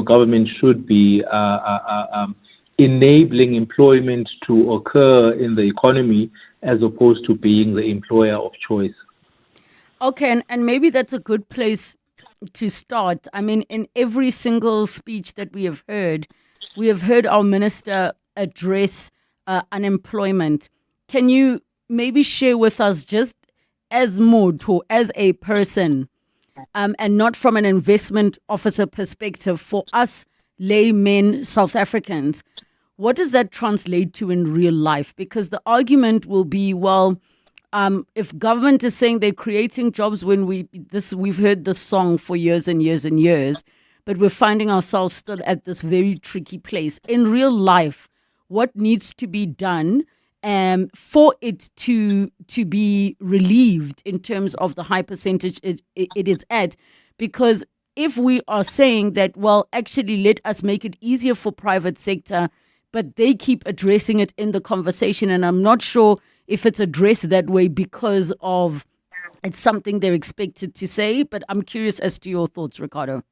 [SPEAKER 7] government should be enabling employment to occur in the economy as opposed to being the employer of choice. Okay, and maybe that's a good place to start. I mean, in every single speech that we have heard our minister address unemployment. Can you maybe share with us, just as Motho, as a person, and not from an investment officer perspective, for us laymen South Africans, what does that translate to in real life? Because the argument will be, well, if government is saying they're creating jobs, when we've heard this song for years and years and years, but we're finding ourselves still at this very tricky place. In real life, what needs to be done for it to be relieved in terms of the high percentage it is at? Because if we are saying that, well, actually let us make it easier for private sector, but they keep addressing it in the conversation, and I'm not sure if it's addressed that way because of it's something they're expected to say, but I'm curious as to your thoughts, Ricardo.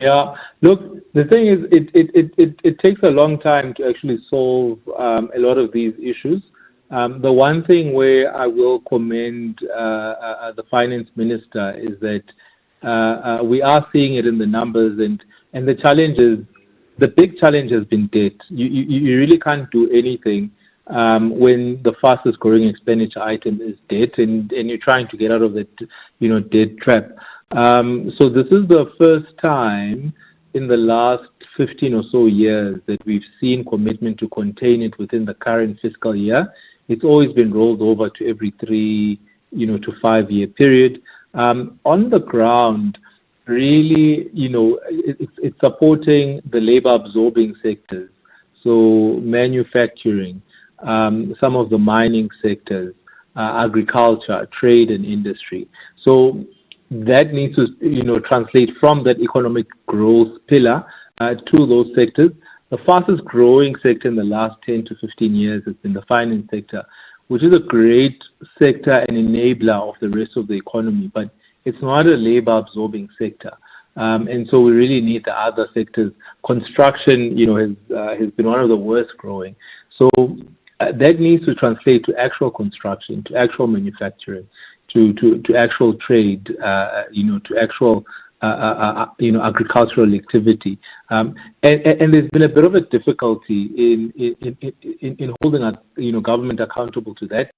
[SPEAKER 2] Yeah, look, the thing is, it takes a long time to actually solve a lot of these issues. The one thing where I will commend the finance minister is that we are seeing it in the numbers, and the challenge is, the big challenge has been debt. You really can't do anything when the fastest growing expenditure item is debt, and you're trying to get out of that, debt trap. So this is the first time in the last 15 or so years that we've seen commitment to contain it within the current fiscal year. It's always been rolled over to every 3 to 5 year period. On the ground, really, it's supporting the labor absorbing sectors. So manufacturing, some of the mining sectors, agriculture, trade and industry. So that needs to, translate from that economic growth pillar to those sectors. The fastest growing sector in the last 10 to 15 years has been the finance sector, which is a great sector and enabler of the rest of the economy, but it's not a labor absorbing sector. And so we really need the other sectors. Construction, has been one of the worst growing. So that needs to translate to actual construction, to actual manufacturing, to actual trade, to actual agricultural activity. And there's been a bit of a difficulty in holding government accountable to that.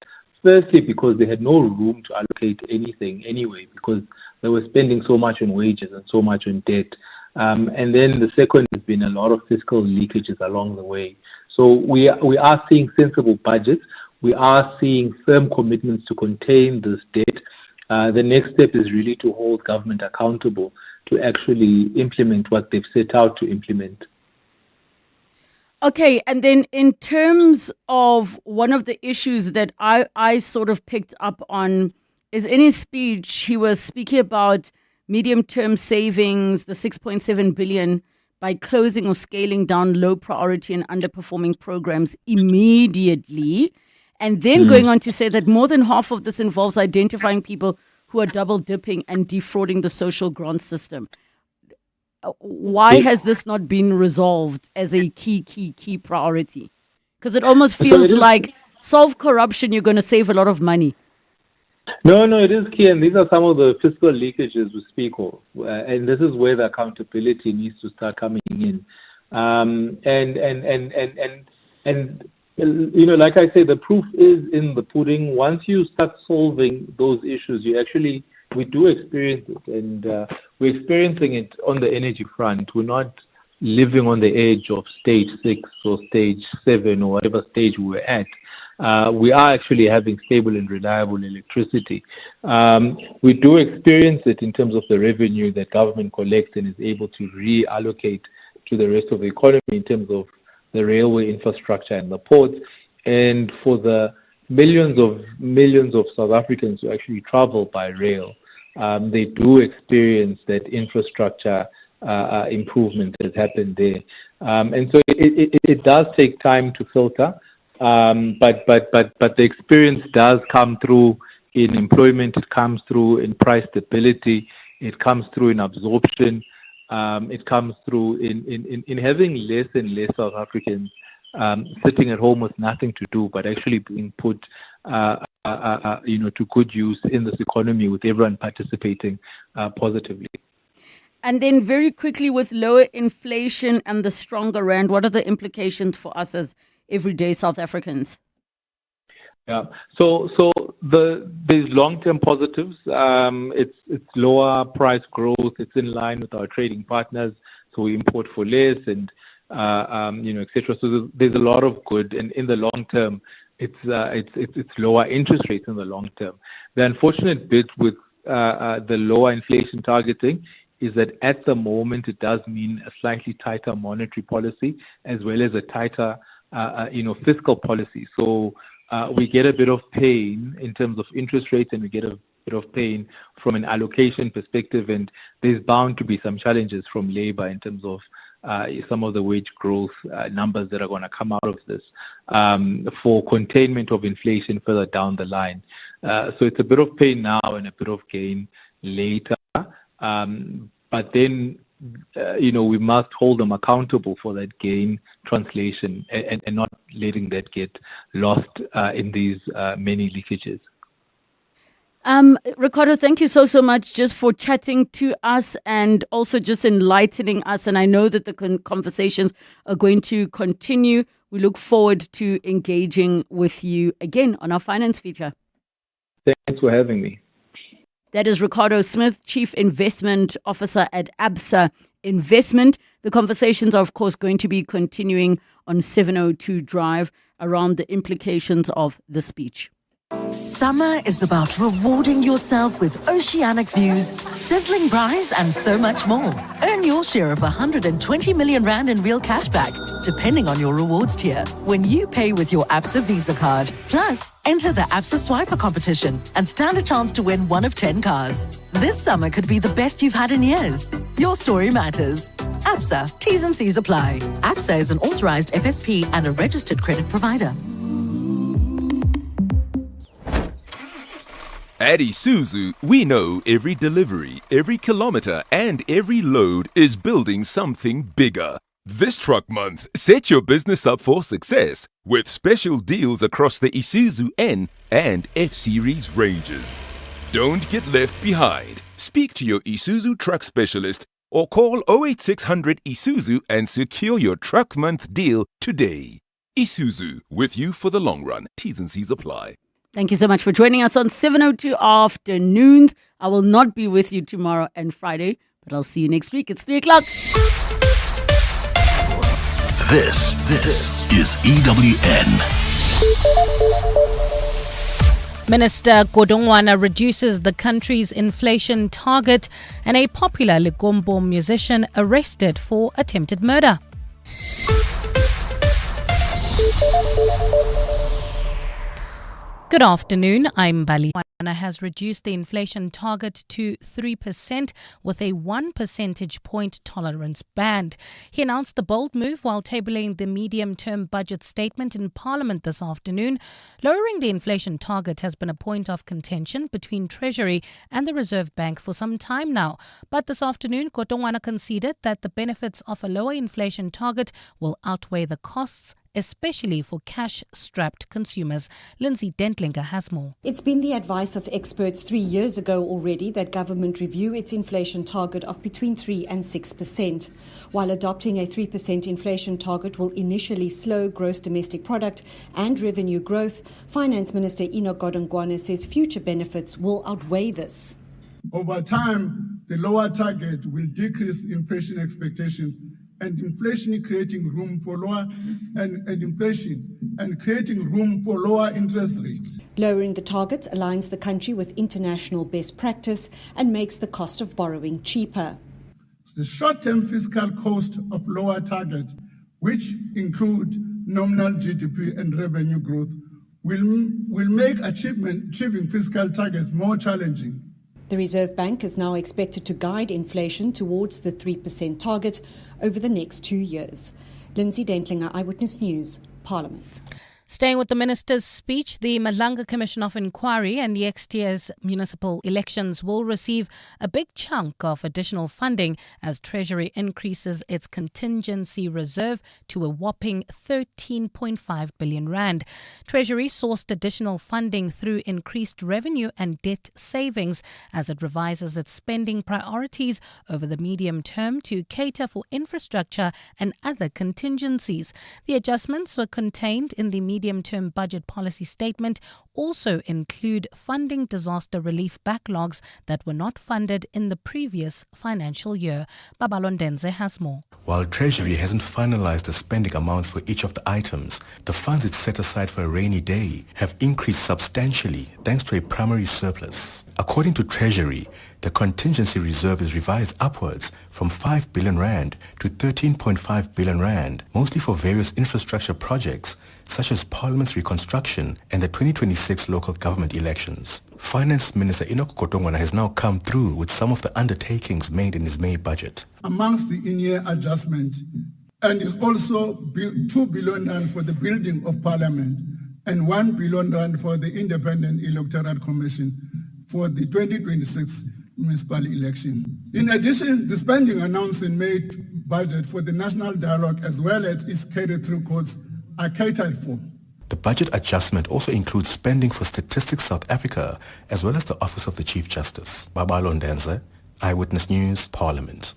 [SPEAKER 2] Firstly, because they had no room to allocate anything anyway, because they were spending so much on wages and so much on debt. And then the second has been a lot of fiscal leakages along the way. So we are seeing sensible budgets. We are seeing firm commitments to contain this debt. The next step is really to hold government accountable to actually implement what they've set out to implement.
[SPEAKER 7] Okay, and then in terms of one of the issues that I sort of picked up on is in his speech, he was speaking about medium-term savings, the 6.7 billion, by closing or scaling down low priority and underperforming programs immediately. And then going on to say that more than half of this involves identifying people who are double dipping and defrauding the social grant system. Why has this not been resolved as a key priority? Because it almost feels like solve corruption, you're going to save a lot of money.
[SPEAKER 2] No, it is key, and these are some of the fiscal leakages we speak of, and this is where the accountability needs to start coming in. Like I say, the proof is in the pudding. Once you start solving those issues, we do experience it, and we're experiencing it on the energy front. We're not living on the edge of stage 6 or stage 7 or whatever stage we're at. We are actually having stable and reliable electricity. We do experience it in terms of the revenue that government collects and is able to reallocate to the rest of the economy in terms of the railway infrastructure and the ports. And for the millions of South Africans who actually travel by rail, they do experience that infrastructure improvement that has happened there. And so it does take time to filter. But the experience does come through in employment, it comes through in price stability, it comes through in absorption, it comes through in having less and less South Africans sitting at home with nothing to do, but actually being put to good use in this economy with everyone participating positively.
[SPEAKER 7] And then very quickly, with lower inflation and the stronger rand, what are the implications for us as everyday South Africans?
[SPEAKER 2] Yeah. So there's long-term positives. It's lower price growth. It's in line with our trading partners. So we import for less and etc. So there's a lot of good. And in the long term, it's lower interest rates in the long term. The unfortunate bit with the lower inflation targeting is that at the moment it does mean a slightly tighter monetary policy as well as a tighter fiscal policy. So we get a bit of pain in terms of interest rates, and we get a bit of pain from an allocation perspective. And there's bound to be some challenges from labor in terms of some of the wage growth numbers that are going to come out of this for containment of inflation further down the line. So it's a bit of pain now and a bit of gain later. But then, we must hold them accountable for that gain translation and not letting that get lost in these many leakages.
[SPEAKER 7] Ricardo, thank you so much just for chatting to us and also just enlightening us. And I know that the conversations are going to continue. We look forward to engaging with you again on our finance feature.
[SPEAKER 2] Thanks for having me.
[SPEAKER 7] That is Ricardo Smith, Chief Investment Officer at ABSA Investment. The conversations are, of course, going to be continuing on 702 Drive around the implications of the speech.
[SPEAKER 4] Summer is about rewarding yourself with oceanic views, sizzling braais, and so much more. Earn your share of 120 million rand in real cashback, depending on your rewards tier, when you pay with your ABSA Visa card. Plus, enter the ABSA Swiper competition and stand a chance to win one of 10 cars. This summer could be the best you've had in years. Your story matters. ABSA, T's and C's apply. ABSA is an authorized FSP and a registered credit provider.
[SPEAKER 9] At Isuzu, we know every delivery, every kilometer, and every load is building something bigger. This truck month, set your business up for success with special deals across the Isuzu N and F-Series ranges. Don't get left behind. Speak to your Isuzu truck specialist or call 08600 Isuzu and secure your truck month deal today. Isuzu, with you for the long run. T's and C's apply.
[SPEAKER 7] Thank you so much for joining us on 702 Afternoons. I will not be with you tomorrow and Friday, but I'll see you next week. It's 3 o'clock.
[SPEAKER 5] This is EWN.
[SPEAKER 14] Minister Godongwana reduces the country's inflation target, and a popular Legombo musician arrested for attempted murder. Good afternoon, I'm Bali. Has reduced the inflation target to 3% with a 1 percentage point tolerance band. He announced the bold move while tabling the medium-term budget statement in Parliament this afternoon. Lowering the inflation target has been a point of contention between Treasury and the Reserve Bank for some time now. But this afternoon, Godongwana conceded that the benefits of a lower inflation target will outweigh the costs, especially for cash-strapped consumers. Lindsay Dentlinger has more.
[SPEAKER 25] It's been the advice of experts 3 years ago already that government review its inflation target of between 3 and 6%. While adopting a 3% inflation target will initially slow gross domestic product and revenue growth, Finance Minister Godongwana says future benefits will outweigh this.
[SPEAKER 20] Over time, the lower target will decrease inflation expectation and inflation creating room for lower and inflation and creating room for lower interest rates.
[SPEAKER 25] Lowering the targets aligns the country with international best practice and makes the cost of borrowing cheaper.
[SPEAKER 20] The short-term fiscal cost of lower target, which include nominal GDP and revenue growth, will make achieving fiscal targets more challenging.
[SPEAKER 25] The Reserve Bank is now expected to guide inflation towards the 3% target over the next 2 years. Lindsay Dentlinger, Eyewitness News, Parliament.
[SPEAKER 14] Staying with the minister's speech, the Madlanga Commission of Inquiry and next year's municipal elections will receive a big chunk of additional funding as Treasury increases its contingency reserve to a whopping 13.5 billion rand. Treasury sourced additional funding through increased revenue and debt savings as it revises its spending priorities over the medium term to cater for infrastructure and other contingencies. The adjustments were contained in the medium-term budget policy statement, also include funding disaster relief backlogs that were not funded in the previous financial year. Babalondenze has more.
[SPEAKER 11] While Treasury hasn't finalized the spending amounts for each of the items, the funds it set aside for a rainy day have increased substantially thanks to a primary surplus. According to Treasury, the contingency reserve is revised upwards from 5 billion rand to 13.5 billion rand, mostly for various infrastructure projects such as Parliament's reconstruction and the 2026 local government elections. Finance Minister Godongwana has now come through with some of the undertakings made in his May budget.
[SPEAKER 20] Amongst the in-year adjustment, and is also 2 billion rand for the building of Parliament and 1 billion rand for the Independent Electoral Commission for the 2026 municipal election. In addition, the spending announced in May budget for the National Dialogue as well as its carry-through costs are catered for.
[SPEAKER 11] The budget adjustment also includes spending for Statistics South Africa as well as the Office of the Chief Justice. Babalondenze, Eyewitness News, Parliament.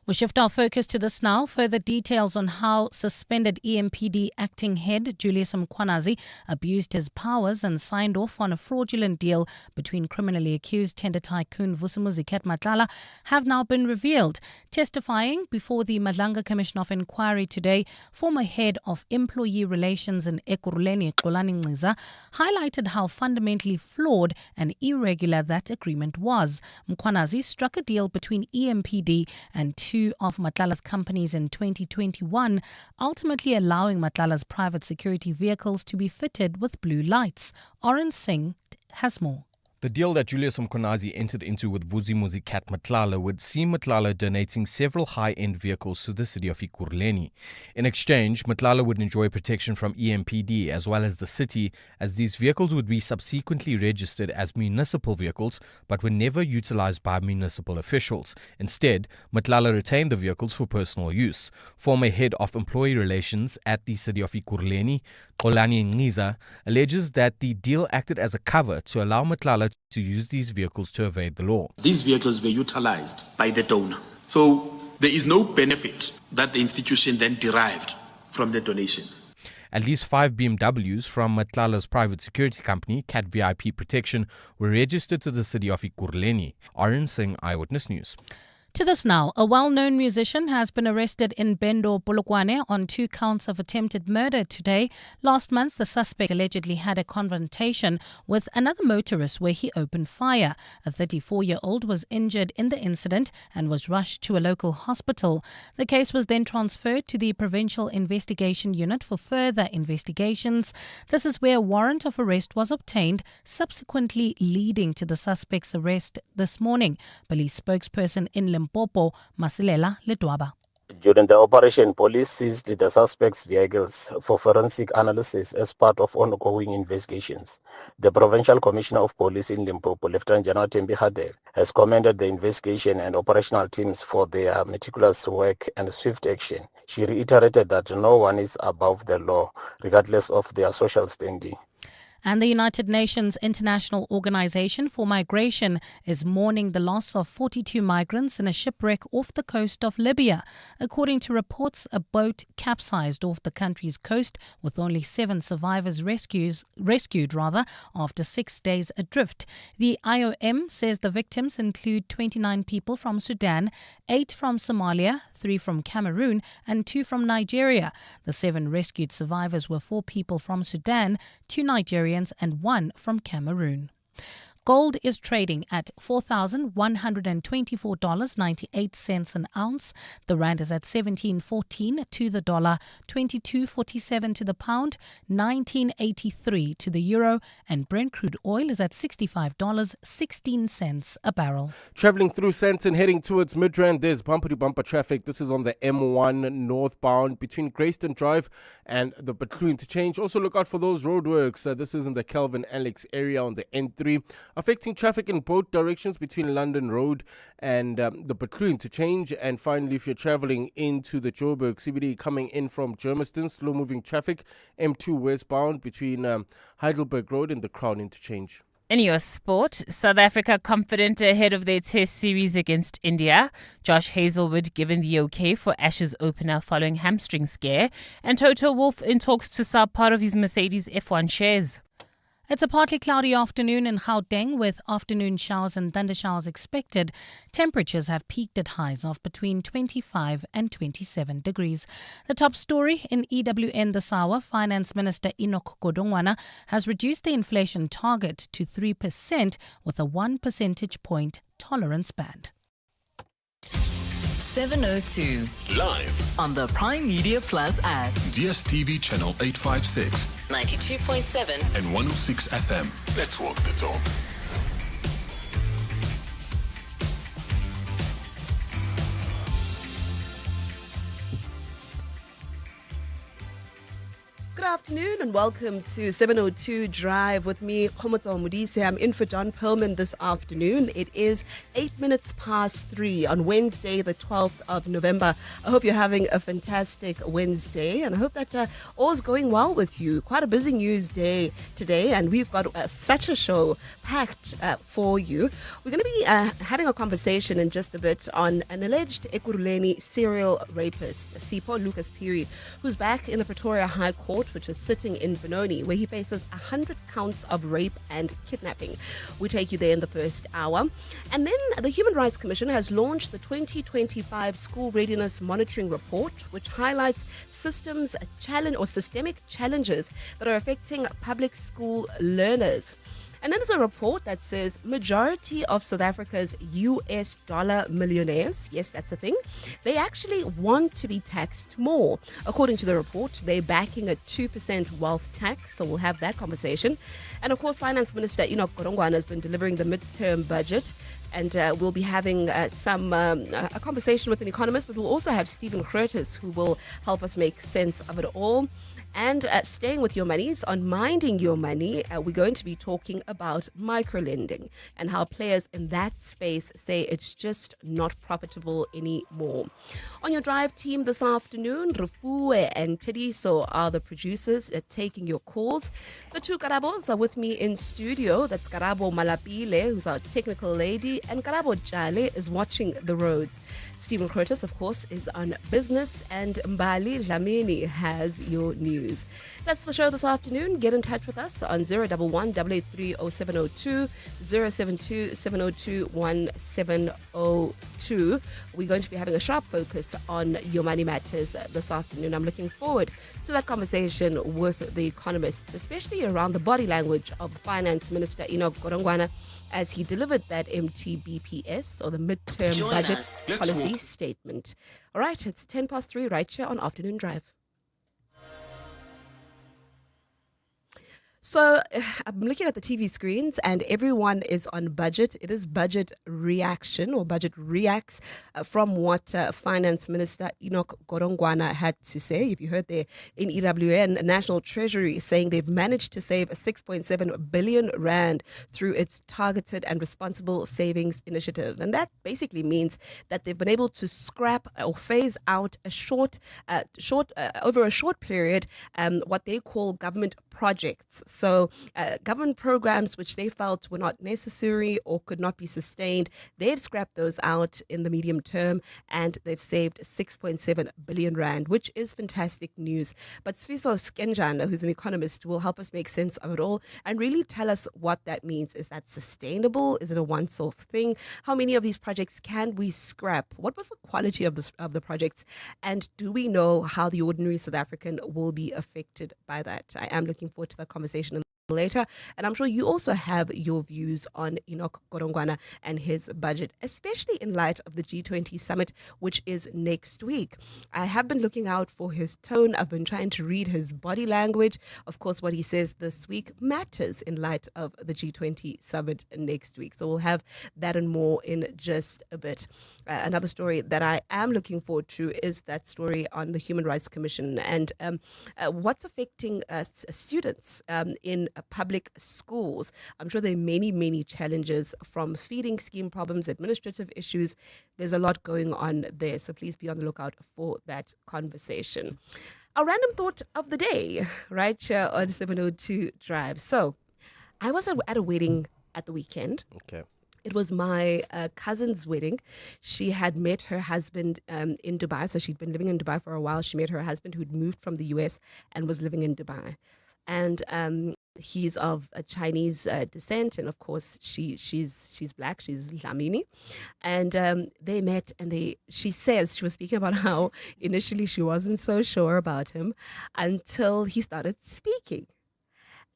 [SPEAKER 14] We'll shift our focus to this now. Further details on how suspended EMPD acting head Julius Mkhwanazi abused his powers and signed off on a fraudulent deal between criminally accused tender tycoon Vusumuzi Matlala have now been revealed. Testifying before the Madlanga Commission of Inquiry today, former head of employee relations in Ekurhuleni, Xolani Ngciza, highlighted how fundamentally flawed and irregular that agreement was. Mkhwanazi struck a deal between EMPD and two of Matlala's companies in 2021, ultimately allowing Matlala's private security vehicles to be fitted with blue lights. Oren Singh has more.
[SPEAKER 12] The deal that Julius Mkhwanazi entered into with Vusumuzi Matlala would see Matlala donating several high-end vehicles to the city of Ekurhuleni. In exchange, Matlala would enjoy protection from EMPD as well as the city, as these vehicles would be subsequently registered as municipal vehicles but were never utilized by municipal officials. Instead, Matlala retained the vehicles for personal use. Former head of employee relations at the city of Ekurhuleni, Xolani Ngciza, alleges that the deal acted as a cover to allow Matlala to use these vehicles to evade the law.
[SPEAKER 13] These vehicles were utilized by the donor. So there is no benefit that the institution then derived from the donation.
[SPEAKER 12] At least 5 BMWs from Matlala's private security company, Cat VIP Protection, were registered to the city of Ekurhuleni. Arun Singh, Eyewitness News.
[SPEAKER 14] To this now, a well-known musician has been arrested in Bendo, Polokwane on 2 counts of attempted murder today. Last month, the suspect allegedly had a confrontation with another motorist where he opened fire. A 34-year-old was injured in the incident and was rushed to a local hospital. The case was then transferred to the Provincial Investigation Unit for further investigations. This is where a warrant of arrest was obtained, subsequently leading to the suspect's arrest this morning. Police spokesperson in Limpopo, Masilela Letwaba.
[SPEAKER 21] During the operation, police seized the suspect's vehicles for forensic analysis as part of ongoing investigations. The Provincial Commissioner of Police in Limpopo, Lieutenant General Tembi Hadel, has commended the investigation and operational teams for their meticulous work and swift action. She reiterated that no one is above the law, regardless of their social standing.
[SPEAKER 14] And the United Nations International Organization for Migration is mourning the loss of 42 migrants in a shipwreck off the coast of Libya. According to reports, a boat capsized off the country's coast with only 7 survivors rescued after 6 days adrift. The IOM says the victims include 29 people from Sudan, 8 from Somalia, 3 from Cameroon and 2 from Nigeria. The 7 rescued survivors were 4 people from Sudan, 2 Nigerians and 1 from Cameroon. Gold is trading at $4,124.98 an ounce. The rand is at 17.14 to the dollar, 22.47 to the pound, 19.83 to the euro, and Brent crude oil is at $65.16 a barrel.
[SPEAKER 17] Traveling through Sandton, heading towards Midrand, there's bumper-to-bumper traffic. This is on the M1 northbound between Grayston Drive and the Bethlehem interchange. Also look out for those roadworks. This is in the Kelvin Alex area on the N3. Affecting traffic in both directions between London Road and the Bethlehem interchange. And finally, if you're traveling into the Joburg CBD coming in from Germiston, slow-moving traffic, M2 westbound between Heidelberg Road and the Crown interchange.
[SPEAKER 22] In your sport, South Africa confident ahead of their test series against India. Josh Hazelwood given the okay for Ashes opener following hamstring scare. And Toto Wolff in talks to sell part of his Mercedes F1 shares.
[SPEAKER 14] It's a partly cloudy afternoon in Gauteng with afternoon showers and thundershowers expected. Temperatures have peaked at highs of between 25 and 27 degrees. The top story in EWN this hour, Finance Minister Enoch Godongwana has reduced the inflation target to 3% with a 1 percentage point tolerance band.
[SPEAKER 6] 702.
[SPEAKER 15] Live
[SPEAKER 6] On the Prime Media Plus app.
[SPEAKER 15] DSTV channel 856
[SPEAKER 6] 92.7
[SPEAKER 15] and 106 FM. Let's walk the talk.
[SPEAKER 10] Good afternoon and welcome to 702 Drive with me, Khomotso Modise. I'm in for John Perlman this afternoon. It is 8 minutes past 3 on Wednesday, the 12th of November. I hope you're having a fantastic Wednesday and I hope that all's going well with you. Quite a busy news day today and we've got such a show packed for you. We're going to be having a conversation in just a bit on an alleged Ekurhuleni serial rapist, Sipho Lucas Phiri, who's back in the Pretoria High Court, which is sitting in Benoni, where he faces 100 counts of rape and kidnapping. We take you there in the first hour. And then the Human Rights Commission has launched the 2025 School Readiness Monitoring Report, which highlights systemic challenges that are affecting public school learners. And then there's a report that says majority of South Africa's US dollar millionaires, yes, that's a thing, they actually want to be taxed more. According to the report, they're backing a 2% wealth tax, so we'll have that conversation. And of course, Finance Minister Enoch Godongwana has been delivering the midterm budget, and we'll be having a conversation with an economist, but we'll also have Stephen Curtis, who will help us make sense of it all. And staying with your monies, on Minding Your Money, we're going to be talking about microlending and how players in that space say it's just not profitable anymore. On your drive team this afternoon, Rufue and Tediso are the producers taking your calls. The two Karabos are with me in studio. That's Karabo Malapile, who's our technical lady, and Karabo Jale is watching the roads. Stephen Curtis, of course, is on business, and Mbali Dlamini has your news. That's the show this afternoon. Get in touch with us on 011-883-0702, 072-702-1702. We're going to be having a sharp focus on your money matters this afternoon. I'm looking forward to that conversation with the economists, especially around the body language of Finance Minister Enoch Godongwana as he delivered that MTBPS, or the midterm budget policy statement. All right, it's 10 past 3 right here on Afternoon Drive. So I'm looking at the TV screens and everyone is on budget. It is budget reaction or budget reacts from what Finance Minister Enoch Godongwana had to say. If you heard there in EWN, National Treasury saying they've managed to save 6.7 billion rand through its targeted and responsible savings initiative. And that basically means that they've been able to scrap or phase out over a short period what they call government projects. So government programs which they felt were not necessary or could not be sustained, they've scrapped those out in the medium term and they've saved 6.7 billion rand, which is fantastic news. But Sfiso Skenjana, who's an economist, will help us make sense of it all and really tell us what that means. Is that sustainable? Is it a once-off thing? How many of these projects can we scrap? What was the quality of the projects? And do we know how the ordinary South African will be affected by that? I am looking forward to that conversation later, and I'm sure you also have your views on Enoch Godongwana and his budget, especially in light of the G20 summit, which is next week. I have been looking out for his tone. I've been trying to read his body language. Of course, what he says this week matters in light of the G20 summit next week. So we'll have that and more in just a bit. Another story that I am looking forward to is that story on the Human Rights Commission and what's affecting students in public schools. I'm sure there are many, many challenges, from feeding scheme problems, administrative issues. There's a lot going on there. So please be on the lookout for that conversation. Our random thought of the day, right here on 702 Drive. So I was at a wedding at the weekend.
[SPEAKER 17] Okay.
[SPEAKER 10] It was my cousin's wedding. She had met her husband in Dubai. So she'd been living in Dubai for a while. She met her husband who'd moved from the US and was living in Dubai. And he's of a Chinese descent, and of course she's black, she's Dlamini. And they met, and she says she was speaking about how initially she wasn't so sure about him until he started speaking.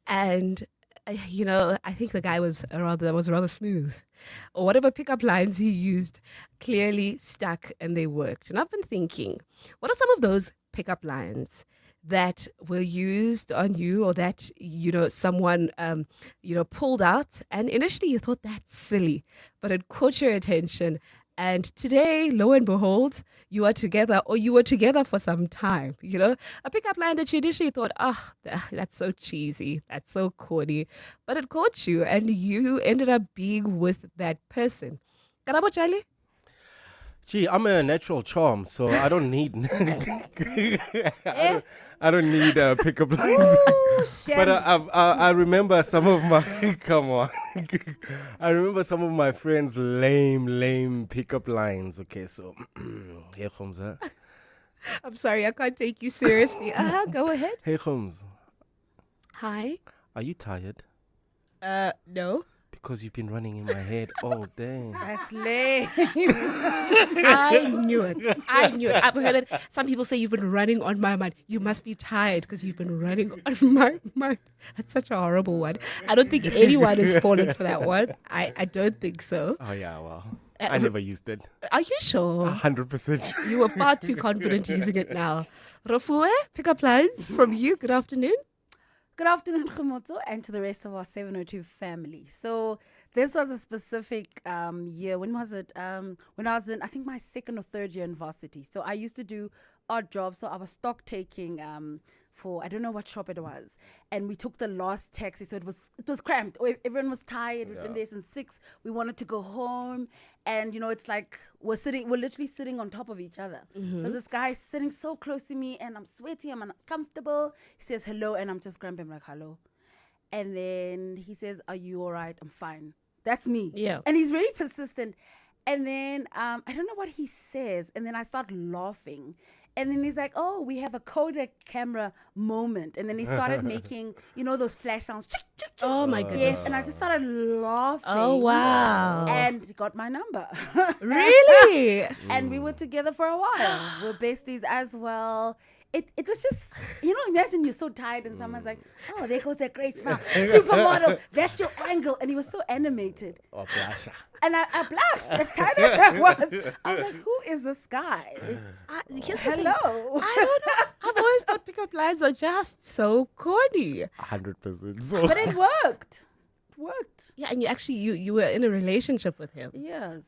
[SPEAKER 10] And I think the guy was rather smooth, or whatever pickup lines he used clearly stuck and they worked. And I've been thinking, what are some of those pickup lines that were used on you, or that someone pulled out, and initially you thought that's silly, but it caught your attention And today, lo and behold, you are together, or you were together for some time. You know, a pickup line that you initially thought, that's so cheesy, that's so corny, but it caught you, and you ended up being with that person. Karabojale?
[SPEAKER 17] Gee, I'm a natural charm, so I don't need. I don't need pickup lines. But I remember some of my. Come on. I remember some of my friends' lame pickup lines. Okay, so here comes that.
[SPEAKER 10] I'm sorry, I can't take you seriously. Go ahead.
[SPEAKER 17] Hey, Holmes.
[SPEAKER 10] Hi.
[SPEAKER 17] Are you tired?
[SPEAKER 10] No.
[SPEAKER 17] Because you've been running in my head all day.
[SPEAKER 7] That's lame.
[SPEAKER 10] I knew it. I've heard it. Some people say you've been running on my mind. You must be tired because you've been running on my mind. That's such a horrible one. I don't think anyone has fallen for that one. I don't think so.
[SPEAKER 17] Oh, yeah, well, I never used it.
[SPEAKER 10] Are you sure?
[SPEAKER 17] 100% sure.
[SPEAKER 10] You were far too confident using it now. Rafue, pick-up lines from you. Good afternoon.
[SPEAKER 7] Good afternoon, Khumotso, and to the rest of our 702 family. So this was a specific year. When was it? When I was in, I think, my second or third year in varsity. So I used to do odd jobs. So I was stock taking for, I don't know what shop it was. And we took the last taxi. So it was cramped. Everyone was tired. We'd been there since 6. We wanted to go home. And, you know, it's like we're literally sitting on top of each other.
[SPEAKER 10] Mm-hmm.
[SPEAKER 7] So this guy is sitting so close to me and I'm sweaty, I'm uncomfortable. He says hello and I'm just cramping. I'm like, hello. And then he says, are you all right? I'm fine. That's me.
[SPEAKER 10] Yeah.
[SPEAKER 7] And he's really persistent. And then I don't know what he says. And then I start laughing. And then he's like, oh, we have a Kodak camera moment. And then he started making, you know, those flash sounds.
[SPEAKER 10] Oh, my goodness.
[SPEAKER 7] Yes, and I just started laughing.
[SPEAKER 10] Oh, wow.
[SPEAKER 7] And he got my number.
[SPEAKER 10] Really?
[SPEAKER 7] And we were together for a while. We're besties as well. It was just, you know, imagine you're so tired and someone's like, oh, there goes that great smile. Supermodel, that's your angle. And he was so animated.
[SPEAKER 17] Oh, blush.
[SPEAKER 7] And I blushed as tired as I was. I was like, who is this guy? Hello.
[SPEAKER 10] I don't know. I've always thought pickup lines are just so corny.
[SPEAKER 17] 100% so.
[SPEAKER 7] But it worked. It worked.
[SPEAKER 10] Yeah, and you were in a relationship with him.
[SPEAKER 7] Yes.